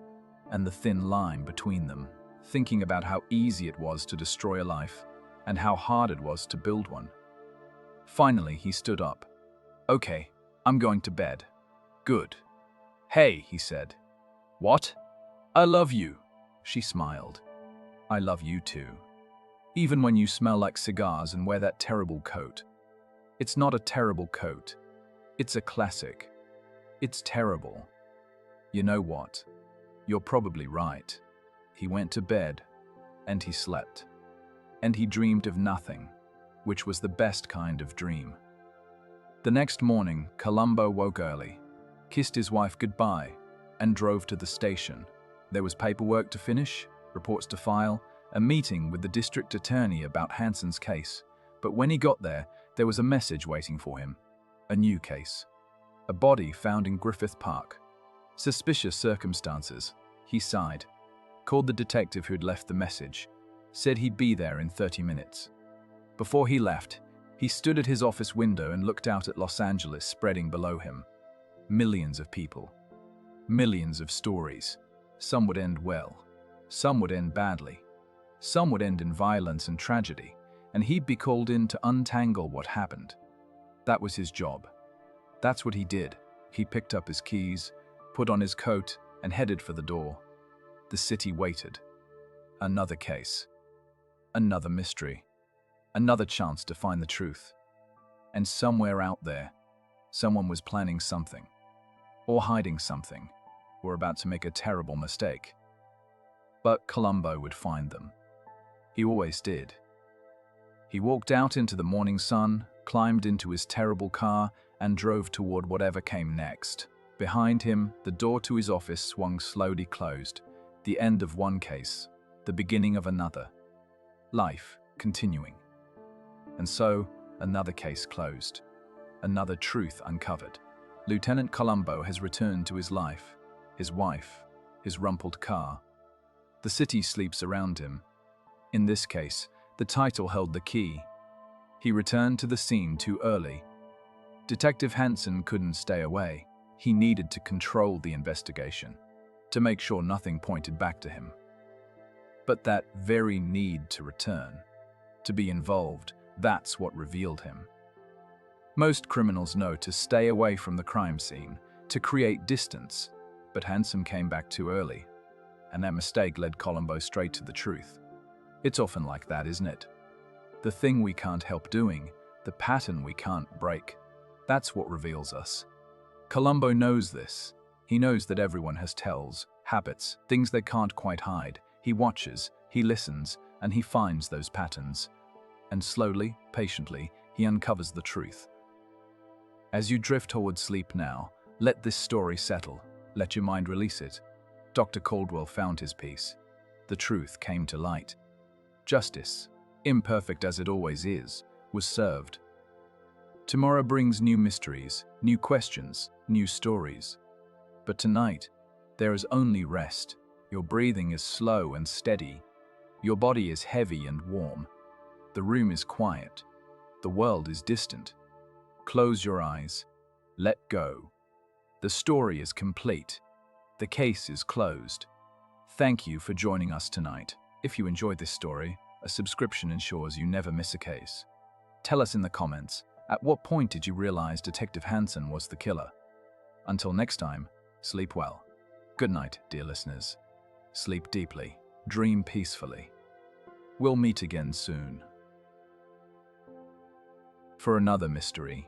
and the thin line between them, thinking about how easy it was to destroy a life and how hard it was to build one. Finally, he stood up. Okay, I'm going to bed. Good. Hey, he said. What? I love you. She smiled. I love you too. Even when you smell like cigars and wear that terrible coat. It's not a terrible coat. It's a classic. It's terrible. You know what? You're probably right. He went to bed, and he slept. And he dreamed of nothing, which was the best kind of dream. The next morning, Columbo woke early, kissed his wife goodbye, and drove to the station. There was paperwork to finish, reports to file, a meeting with the district attorney about Hansen's case. But when he got there was a message waiting for him. A new case. A body found in Griffith Park. Suspicious circumstances. He sighed, called the detective who'd left the message, said he'd be there in 30 minutes. Before he left, He stood at his office window and looked out at Los Angeles spreading below him. Millions of people. Millions of stories. Some would end well. Some would end badly. Some would end in violence and tragedy, and he'd be called in to untangle what happened. That was his job. That's what he did. He picked up his keys, put on his coat, and headed for the door. The city waited. Another case. Another mystery. Another chance to find the truth. And somewhere out there, someone was planning something, or hiding something, or about to make a terrible mistake. But Columbo would find them. He always did. He walked out into the morning sun, climbed into his terrible car, and drove toward whatever came next. Behind him, the door to his office swung slowly closed. The end of one case, the beginning of another. Life continuing. And so, another case closed. Another truth uncovered. Lieutenant Columbo has returned to his life, his wife, his rumpled car. The city sleeps around him. In this case, the title held the key. He returned to the scene too early. Detective Hansen couldn't stay away. He needed to control the investigation, to make sure nothing pointed back to him. But that very need to return, to be involved, that's what revealed him. Most criminals know to stay away from the crime scene, to create distance, but Hansen came back too early, and that mistake led Columbo straight to the truth. It's often like that, isn't it? The thing we can't help doing, the pattern we can't break, that's what reveals us. Columbo knows this. He knows that everyone has tells, habits, things they can't quite hide. He watches, he listens, and he finds those patterns. And slowly, patiently, he uncovers the truth. As you drift toward sleep now, let this story settle. Let your mind release it. Dr. Caldwell found his peace. The truth came to light. Justice, imperfect as it always is, was served. Tomorrow brings new mysteries, new questions, new stories. But tonight, there is only rest. Your breathing is slow and steady. Your body is heavy and warm. The room is quiet. The world is distant. Close your eyes. Let go. The story is complete. The case is closed. Thank you for joining us tonight. If you enjoyed this story, a subscription ensures you never miss a case. Tell us in the comments, at what point did you realize Detective Hansen was the killer? Until next time, sleep well. Good night, dear listeners. Sleep deeply. Dream peacefully. We'll meet again soon for another mystery.